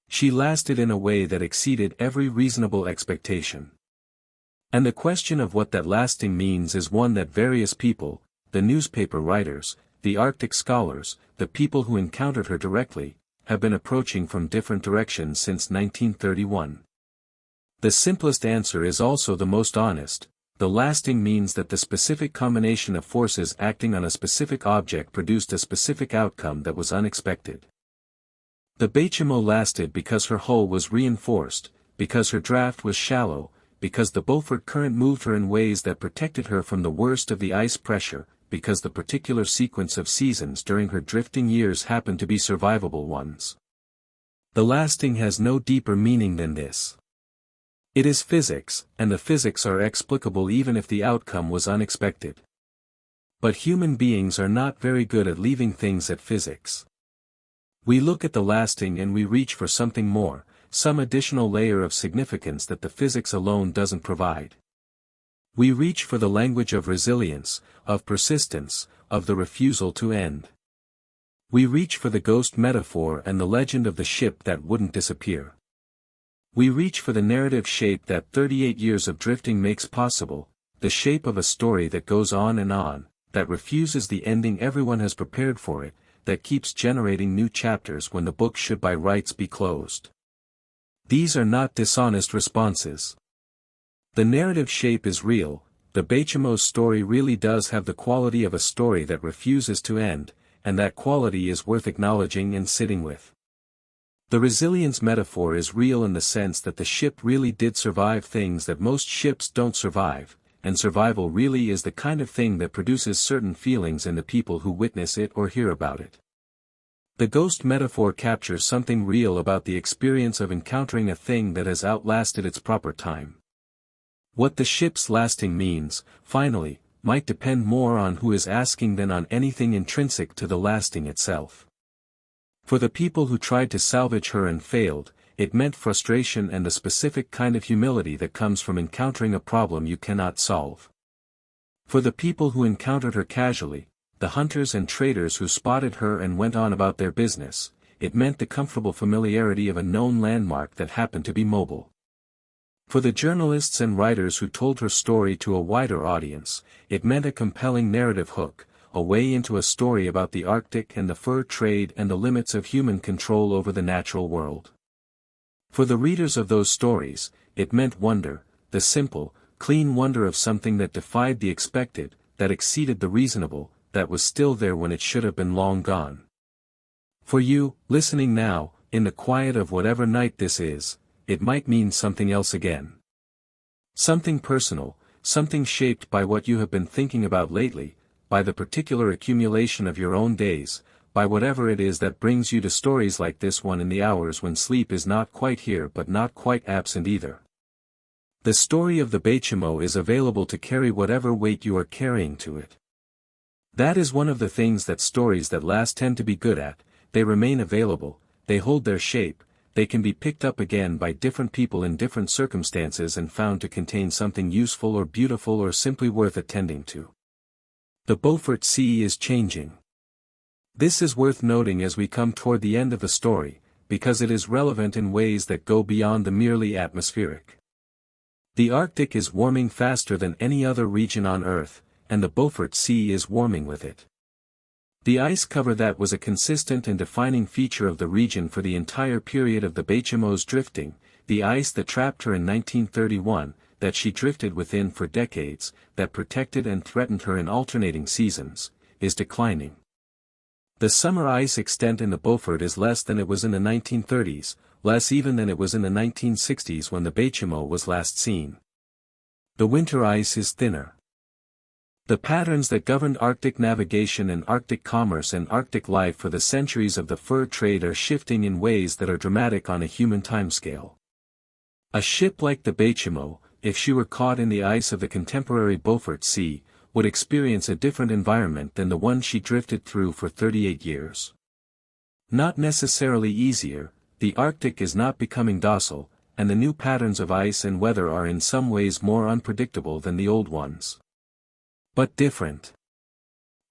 She lasted in a way that exceeded every reasonable expectation. And the question of what that lasting means is one that various people, the newspaper writers, the Arctic scholars, the people who encountered her directly, have been approaching from different directions since 1931. The simplest answer is also the most honest. The lasting means that the specific combination of forces acting on a specific object produced a specific outcome that was unexpected. The Baychimo lasted because her hull was reinforced, because her draft was shallow, because the Beaufort current moved her in ways that protected her from the worst of the ice pressure, because the particular sequence of seasons during her drifting years happened to be survivable ones. The lasting has no deeper meaning than this. It is physics, and the physics are explicable even if the outcome was unexpected. But human beings are not very good at leaving things at physics. We look at the lasting and we reach for something more, some additional layer of significance that the physics alone doesn't provide. We reach for the language of resilience, of persistence, of the refusal to end. We reach for the ghost metaphor and the legend of the ship that wouldn't disappear. We reach for the narrative shape that 38 years of drifting makes possible, the shape of a story that goes on, that refuses the ending everyone has prepared for it, that keeps generating new chapters when the book should by rights be closed. These are not dishonest responses. The narrative shape is real, the Baychimo's story really does have the quality of a story that refuses to end, and that quality is worth acknowledging and sitting with. The resilience metaphor is real in the sense that the ship really did survive things that most ships don't survive, and survival really is the kind of thing that produces certain feelings in the people who witness it or hear about it. The ghost metaphor captures something real about the experience of encountering a thing that has outlasted its proper time. What the ship's lasting means, finally, might depend more on who is asking than on anything intrinsic to the lasting itself. For the people who tried to salvage her and failed, it meant frustration and the specific kind of humility that comes from encountering a problem you cannot solve. For the people who encountered her casually, the hunters and traders who spotted her and went on about their business, it meant the comfortable familiarity of a known landmark that happened to be mobile. For the journalists and writers who told her story to a wider audience, it meant a compelling narrative hook, a way into a story about the Arctic and the fur trade and the limits of human control over the natural world. For the readers of those stories, it meant wonder, the simple, clean wonder of something that defied the expected, that exceeded the reasonable, that was still there when it should have been long gone. For you, listening now, in the quiet of whatever night this is, it might mean something else again. Something personal, something shaped by what you have been thinking about lately, by the particular accumulation of your own days, by whatever it is that brings you to stories like this one in the hours when sleep is not quite here but not quite absent either. The story of the Baychimo is available to carry whatever weight you are carrying to it. That is one of the things that stories that last tend to be good at, they remain available, they hold their shape, they can be picked up again by different people in different circumstances and found to contain something useful or beautiful or simply worth attending to. The Beaufort Sea is changing. This is worth noting as we come toward the end of the story, because it is relevant in ways that go beyond the merely atmospheric. The Arctic is warming faster than any other region on Earth, and the Beaufort Sea is warming with it. The ice cover that was a consistent and defining feature of the region for the entire period of the Baychimo's drifting, the ice that trapped her in 1931, that she drifted within for decades, that protected and threatened her in alternating seasons, is declining. The summer ice extent in the Beaufort is less than it was in the 1930s, less even than it was in the 1960s when the Baychimo was last seen. The winter ice is thinner. The patterns that governed Arctic navigation and Arctic commerce and Arctic life for the centuries of the fur trade are shifting in ways that are dramatic on a human timescale. A ship like the Baychimo, if she were caught in the ice of the contemporary Beaufort Sea, would experience a different environment than the one she drifted through for 38 years. Not necessarily easier, the Arctic is not becoming docile, and the new patterns of ice and weather are in some ways more unpredictable than the old ones. But different.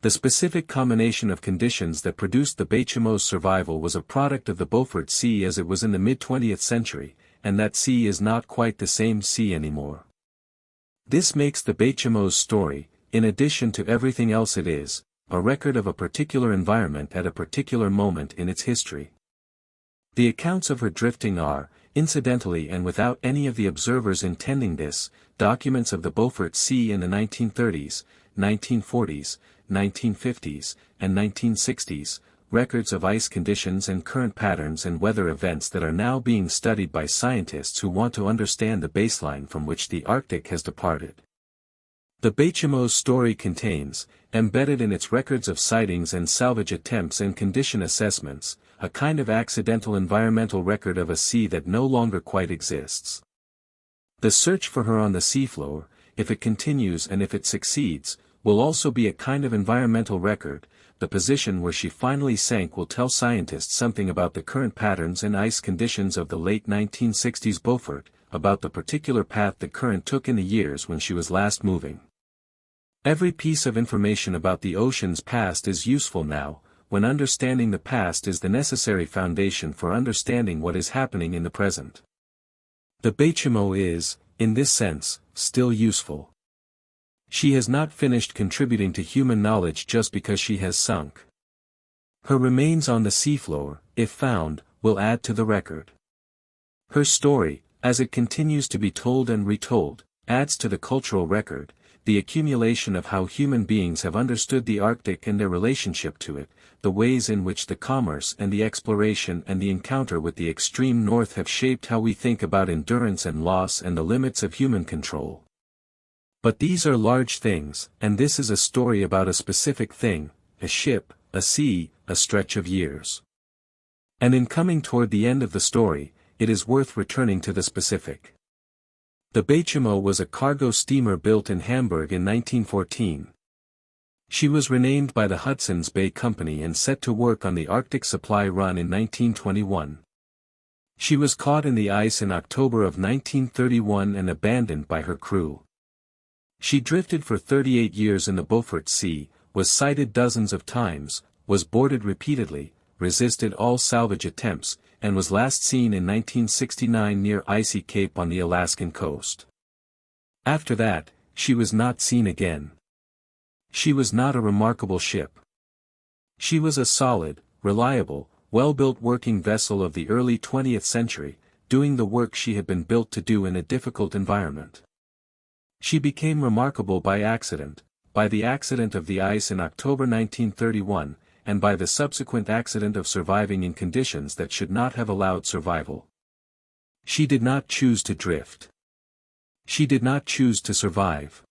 The specific combination of conditions that produced the Baychimo's survival was a product of the Beaufort Sea as it was in the mid-20th century, and that sea is not quite the same sea anymore. This makes the Baychimo's story, in addition to everything else it is, a record of a particular environment at a particular moment in its history. The accounts of her drifting are, incidentally and without any of the observers intending this, documents of the Beaufort Sea in the 1930s, 1940s, 1950s, and 1960s, records of ice conditions and current patterns and weather events that are now being studied by scientists who want to understand the baseline from which the Arctic has departed. The Baychimo's story contains, embedded in its records of sightings and salvage attempts and condition assessments, a kind of accidental environmental record of a sea that no longer quite exists. The search for her on the seafloor, if it continues and if it succeeds, will also be a kind of environmental record. The position where she finally sank will tell scientists something about the current patterns and ice conditions of the late 1960s Beaufort, about the particular path the current took in the years when she was last moving. Every piece of information about the ocean's past is useful now, when understanding the past is the necessary foundation for understanding what is happening in the present. The Baychimo is, in this sense, still useful. She has not finished contributing to human knowledge just because she has sunk. Her remains on the seafloor, if found, will add to the record. Her story, as it continues to be told and retold, adds to the cultural record, the accumulation of how human beings have understood the Arctic and their relationship to it, the ways in which the commerce and the exploration and the encounter with the extreme north have shaped how we think about endurance and loss and the limits of human control. But these are large things, and this is a story about a specific thing, a ship, a sea, a stretch of years. And in coming toward the end of the story, it is worth returning to the specific. The Baychimo was a cargo steamer built in Hamburg in 1914. She was renamed by the Hudson's Bay Company and set to work on the Arctic supply run in 1921. She was caught in the ice in October of 1931 and abandoned by her crew. She drifted for 38 years in the Beaufort Sea, was sighted dozens of times, was boarded repeatedly, resisted all salvage attempts, and was last seen in 1969 near Icy Cape on the Alaskan coast. After that, she was not seen again. She was not a remarkable ship. She was a solid, reliable, well-built working vessel of the early 20th century, doing the work she had been built to do in a difficult environment. She became remarkable by the accident of the ice in October 1931, and by the subsequent accident of surviving in conditions that should not have allowed survival. She did not choose to drift. She did not choose to survive.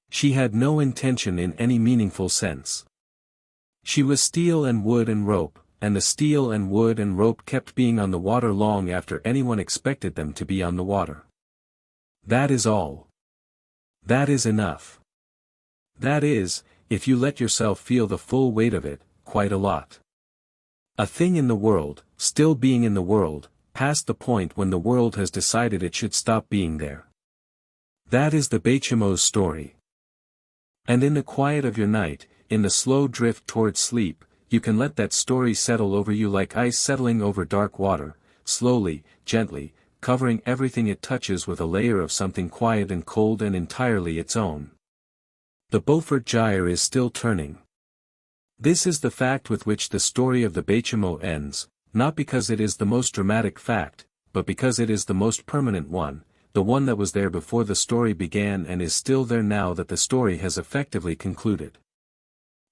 She had no intention in any meaningful sense. She was steel and wood and rope, and the steel and wood and rope kept being on the water long after anyone expected them to be on the water. That is all. That is enough. That is, if you let yourself feel the full weight of it, quite a lot. A thing in the world, still being in the world, past the point when the world has decided it should stop being there. That is the Baychimo's story. And in the quiet of your night, in the slow drift towards sleep, you can let that story settle over you like ice settling over dark water, slowly, gently, covering everything it touches with a layer of something quiet and cold and entirely its own. The Beaufort Gyre is still turning. This is the fact with which the story of the Baychimo ends, not because it is the most dramatic fact, but because it is the most permanent one, the one that was there before the story began and is still there now that the story has effectively concluded.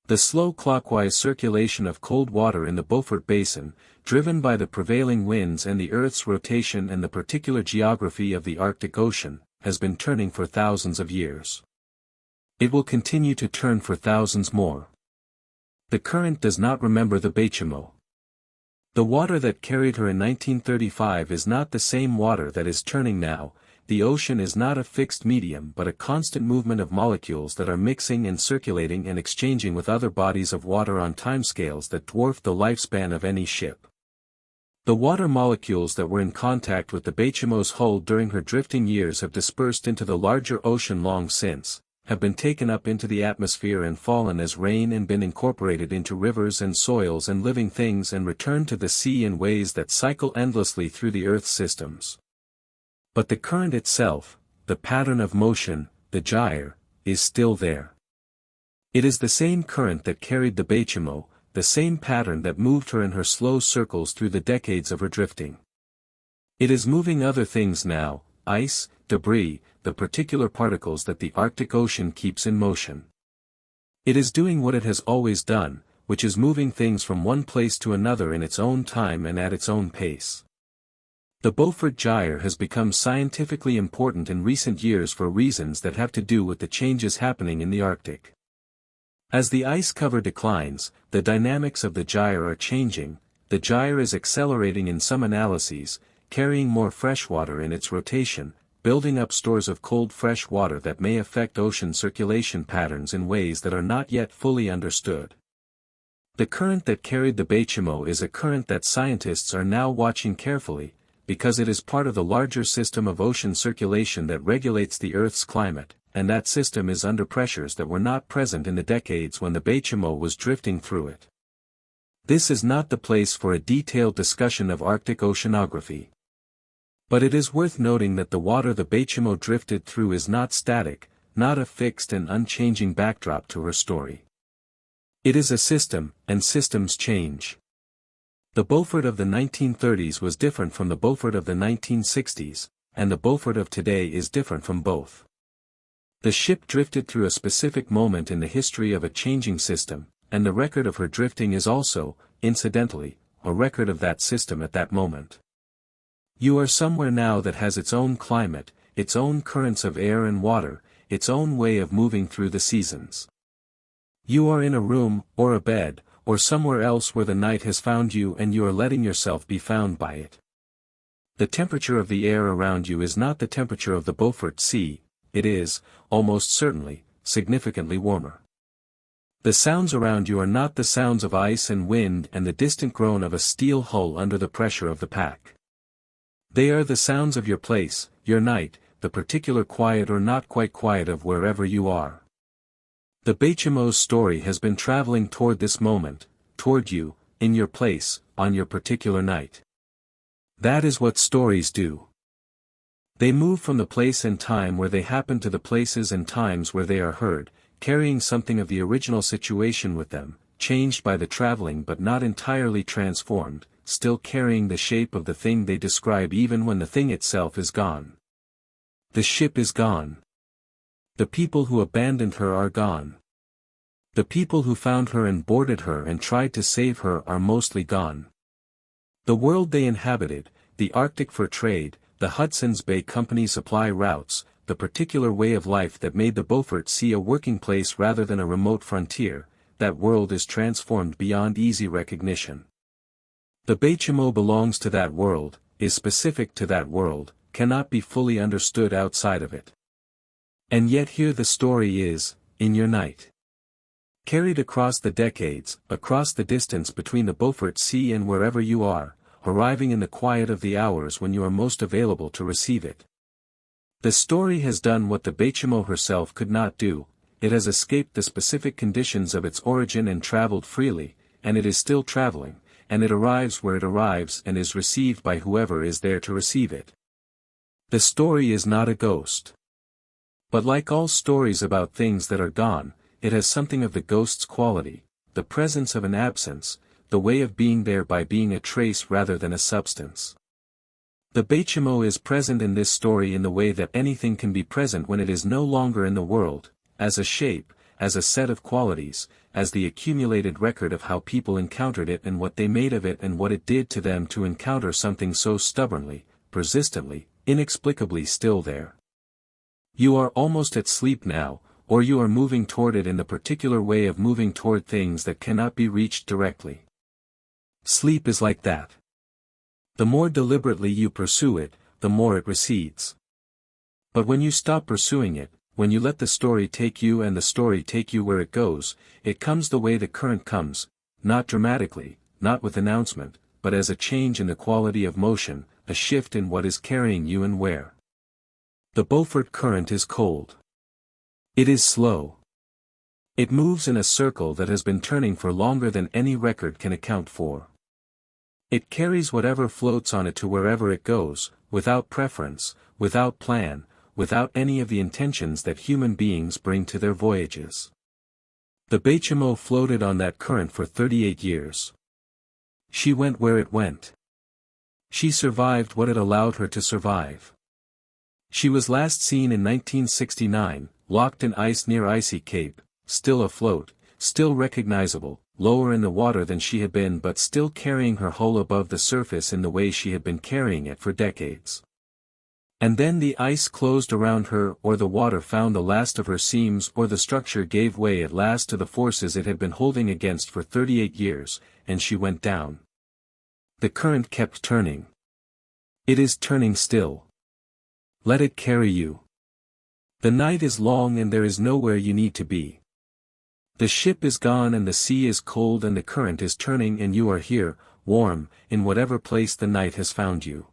The slow clockwise circulation of cold water in the Beaufort Basin, driven by the prevailing winds and the Earth's rotation and the particular geography of the Arctic Ocean, has been turning for thousands of years. It will continue to turn for thousands more. The current does not remember the Baychimo. The water that carried her in 1935 is not the same water that is turning now. The ocean is not a fixed medium but a constant movement of molecules that are mixing and circulating and exchanging with other bodies of water on timescales that dwarf the lifespan of any ship. The water molecules that were in contact with the Baychimo's hull during her drifting years have dispersed into the larger ocean long since, have been taken up into the atmosphere and fallen as rain and been incorporated into rivers and soils and living things and returned to the sea in ways that cycle endlessly through the Earth's systems. But the current itself, the pattern of motion, the gyre, is still there. It is the same current that carried the Baychimo, the same pattern that moved her in her slow circles through the decades of her drifting. It is moving other things now, ice, debris, the particular particles that the Arctic Ocean keeps in motion. It is doing what it has always done, which is moving things from one place to another in its own time and at its own pace. The Beaufort gyre has become scientifically important in recent years for reasons that have to do with the changes happening in the Arctic. As the ice cover declines, the dynamics of the gyre are changing. The gyre is accelerating in some analyses, carrying more fresh water in its rotation, building up stores of cold fresh water that may affect ocean circulation patterns in ways that are not yet fully understood. The current that carried the Baychimo is a current that scientists are now watching carefully, because it is part of the larger system of ocean circulation that regulates the Earth's climate, and that system is under pressures that were not present in the decades when the Baychimo was drifting through it. This is not the place for a detailed discussion of Arctic oceanography. But it is worth noting that the water the Baychimo drifted through is not static, not a fixed and unchanging backdrop to her story. It is a system, and systems change. The Beaufort of the 1930s was different from the Beaufort of the 1960s, and the Beaufort of today is different from both. The ship drifted through a specific moment in the history of a changing system, and the record of her drifting is also, incidentally, a record of that system at that moment. You are somewhere now that has its own climate, its own currents of air and water, its own way of moving through the seasons. You are in a room, or a bed, or somewhere else where the night has found you and you are letting yourself be found by it. The temperature of the air around you is not the temperature of the Beaufort Sea, it is, almost certainly, significantly warmer. The sounds around you are not the sounds of ice and wind and the distant groan of a steel hull under the pressure of the pack. They are the sounds of your place, your night, the particular quiet or not quite quiet of wherever you are. The Baychimo's story has been traveling toward this moment, toward you, in your place, on your particular night. That is what stories do. They move from the place and time where they happen to the places and times where they are heard, carrying something of the original situation with them, changed by the traveling but not entirely transformed, still carrying the shape of the thing they describe even when the thing itself is gone. The ship is gone. The people who abandoned her are gone. The people who found her and boarded her and tried to save her are mostly gone. The world they inhabited, the Arctic for trade, the Hudson's Bay Company supply routes, the particular way of life that made the Beaufort Sea a working place rather than a remote frontier, that world is transformed beyond easy recognition. The Baychimo belongs to that world, is specific to that world, cannot be fully understood outside of it. And yet here the story is, in your night. Carried across the decades, across the distance between the Beaufort Sea and wherever you are, arriving in the quiet of the hours when you are most available to receive it. The story has done what the Baychimo herself could not do, it has escaped the specific conditions of its origin and traveled freely, and it is still traveling, and it arrives where it arrives and is received by whoever is there to receive it. The story is not a ghost. But like all stories about things that are gone, it has something of the ghost's quality, the presence of an absence, the way of being there by being a trace rather than a substance. The Baychimo is present in this story in the way that anything can be present when it is no longer in the world, as a shape, as a set of qualities, as the accumulated record of how people encountered it and what they made of it and what it did to them to encounter something so stubbornly, persistently, inexplicably still there. You are almost at sleep now, or you are moving toward it in the particular way of moving toward things that cannot be reached directly. Sleep is like that. The more deliberately you pursue it, the more it recedes. But when you stop pursuing it, when you let the story take you and the story take you where it goes, it comes the way the current comes, not dramatically, not with announcement, but as a change in the quality of motion, a shift in what is carrying you and where. The Beaufort current is cold. It is slow. It moves in a circle that has been turning for longer than any record can account for. It carries whatever floats on it to wherever it goes, without preference, without plan, without any of the intentions that human beings bring to their voyages. The Baychimo floated on that current for 38 years. She went where it went. She survived what it allowed her to survive. She was last seen in 1969, locked in ice near Icy Cape, still afloat, still recognizable, lower in the water than she had been but still carrying her hull above the surface in the way she had been carrying it for decades. And then the ice closed around her or the water found the last of her seams or the structure gave way at last to the forces it had been holding against for 38 years, and she went down. The current kept turning. It is turning still. Let it carry you. The night is long and there is nowhere you need to be. The ship is gone and the sea is cold and the current is turning and you are here, warm, in whatever place the night has found you.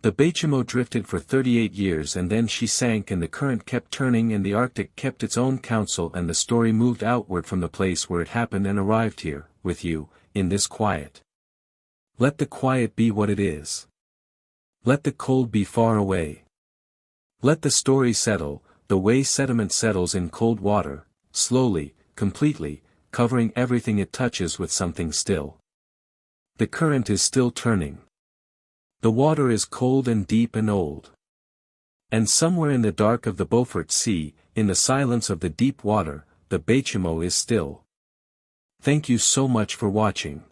The Baychimo drifted for 38 years and then she sank and the current kept turning and the Arctic kept its own counsel and the story moved outward from the place where it happened and arrived here, with you, in this quiet. Let the quiet be what it is. Let the cold be far away. Let the story settle, the way sediment settles in cold water, slowly, completely, covering everything it touches with something still. The current is still turning. The water is cold and deep and old. And somewhere in the dark of the Beaufort Sea, in the silence of the deep water, the Baychimo is still. Thank you so much for watching.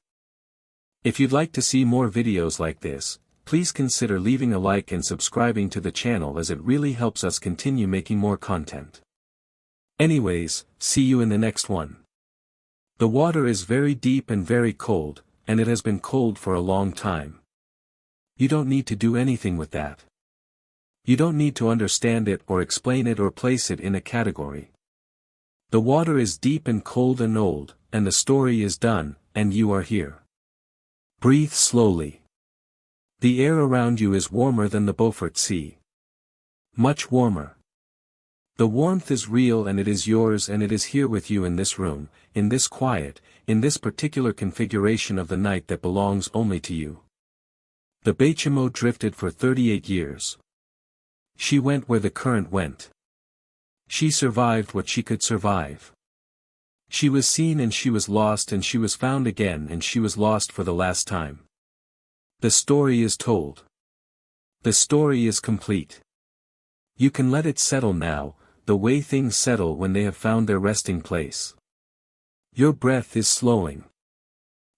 If you'd like to see more videos like this, please consider leaving a like and subscribing to the channel as it really helps us continue making more content. Anyways, see you in the next one. The water is very deep and very cold, and it has been cold for a long time. You don't need to do anything with that. You don't need to understand it or explain it or place it in a category. The water is deep and cold and old, and the story is done, and you are here. Breathe slowly. The air around you is warmer than the Beaufort Sea. Much warmer. The warmth is real and it is yours and it is here with you in this room, in this quiet, in this particular configuration of the night that belongs only to you. The Baychimo drifted for 38 years. She went where the current went. She survived what she could survive. She was seen and she was lost and she was found again and she was lost for the last time. The story is told. The story is complete. You can let it settle now, the way things settle when they have found their resting place. Your breath is slowing.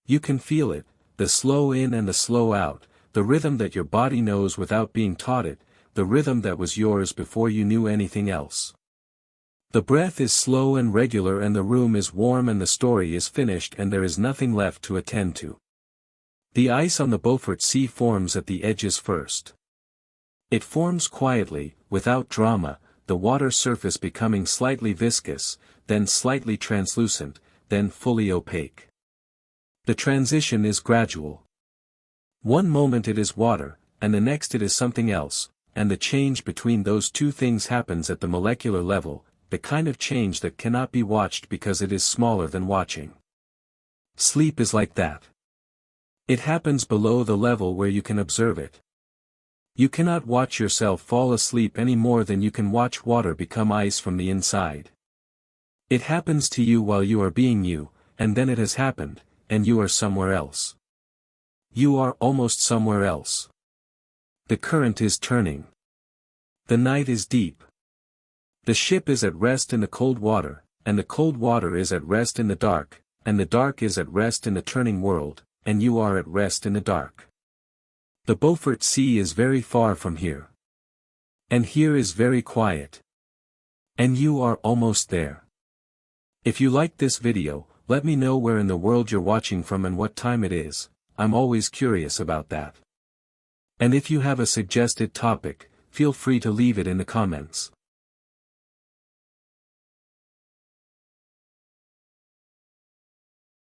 You can feel it, the slow in and the slow out, the rhythm that your body knows without being taught it, the rhythm that was yours before you knew anything else. The breath is slow and regular and the room is warm and the story is finished and there is nothing left to attend to. The ice on the Beaufort Sea forms at the edges first. It forms quietly, without drama, the water surface becoming slightly viscous, then slightly translucent, then fully opaque. The transition is gradual. One moment it is water, and the next it is something else, and the change between those two things happens at the molecular level, the kind of change that cannot be watched because it is smaller than watching. Sleep is like that. It happens below the level where you can observe it. You cannot watch yourself fall asleep any more than you can watch water become ice from the inside. It happens to you while you are being you, and then it has happened, and you are somewhere else. You are almost somewhere else. The current is turning. The night is deep. The ship is at rest in the cold water, and the cold water is at rest in the dark, and the dark is at rest in the turning world, and you are at rest in the dark. The Beaufort Sea is very far from here. And here is very quiet. And you are almost there. If you liked this video, let me know where in the world you're watching from and what time it is. I'm always curious about that. And if you have a suggested topic, feel free to leave it in the comments.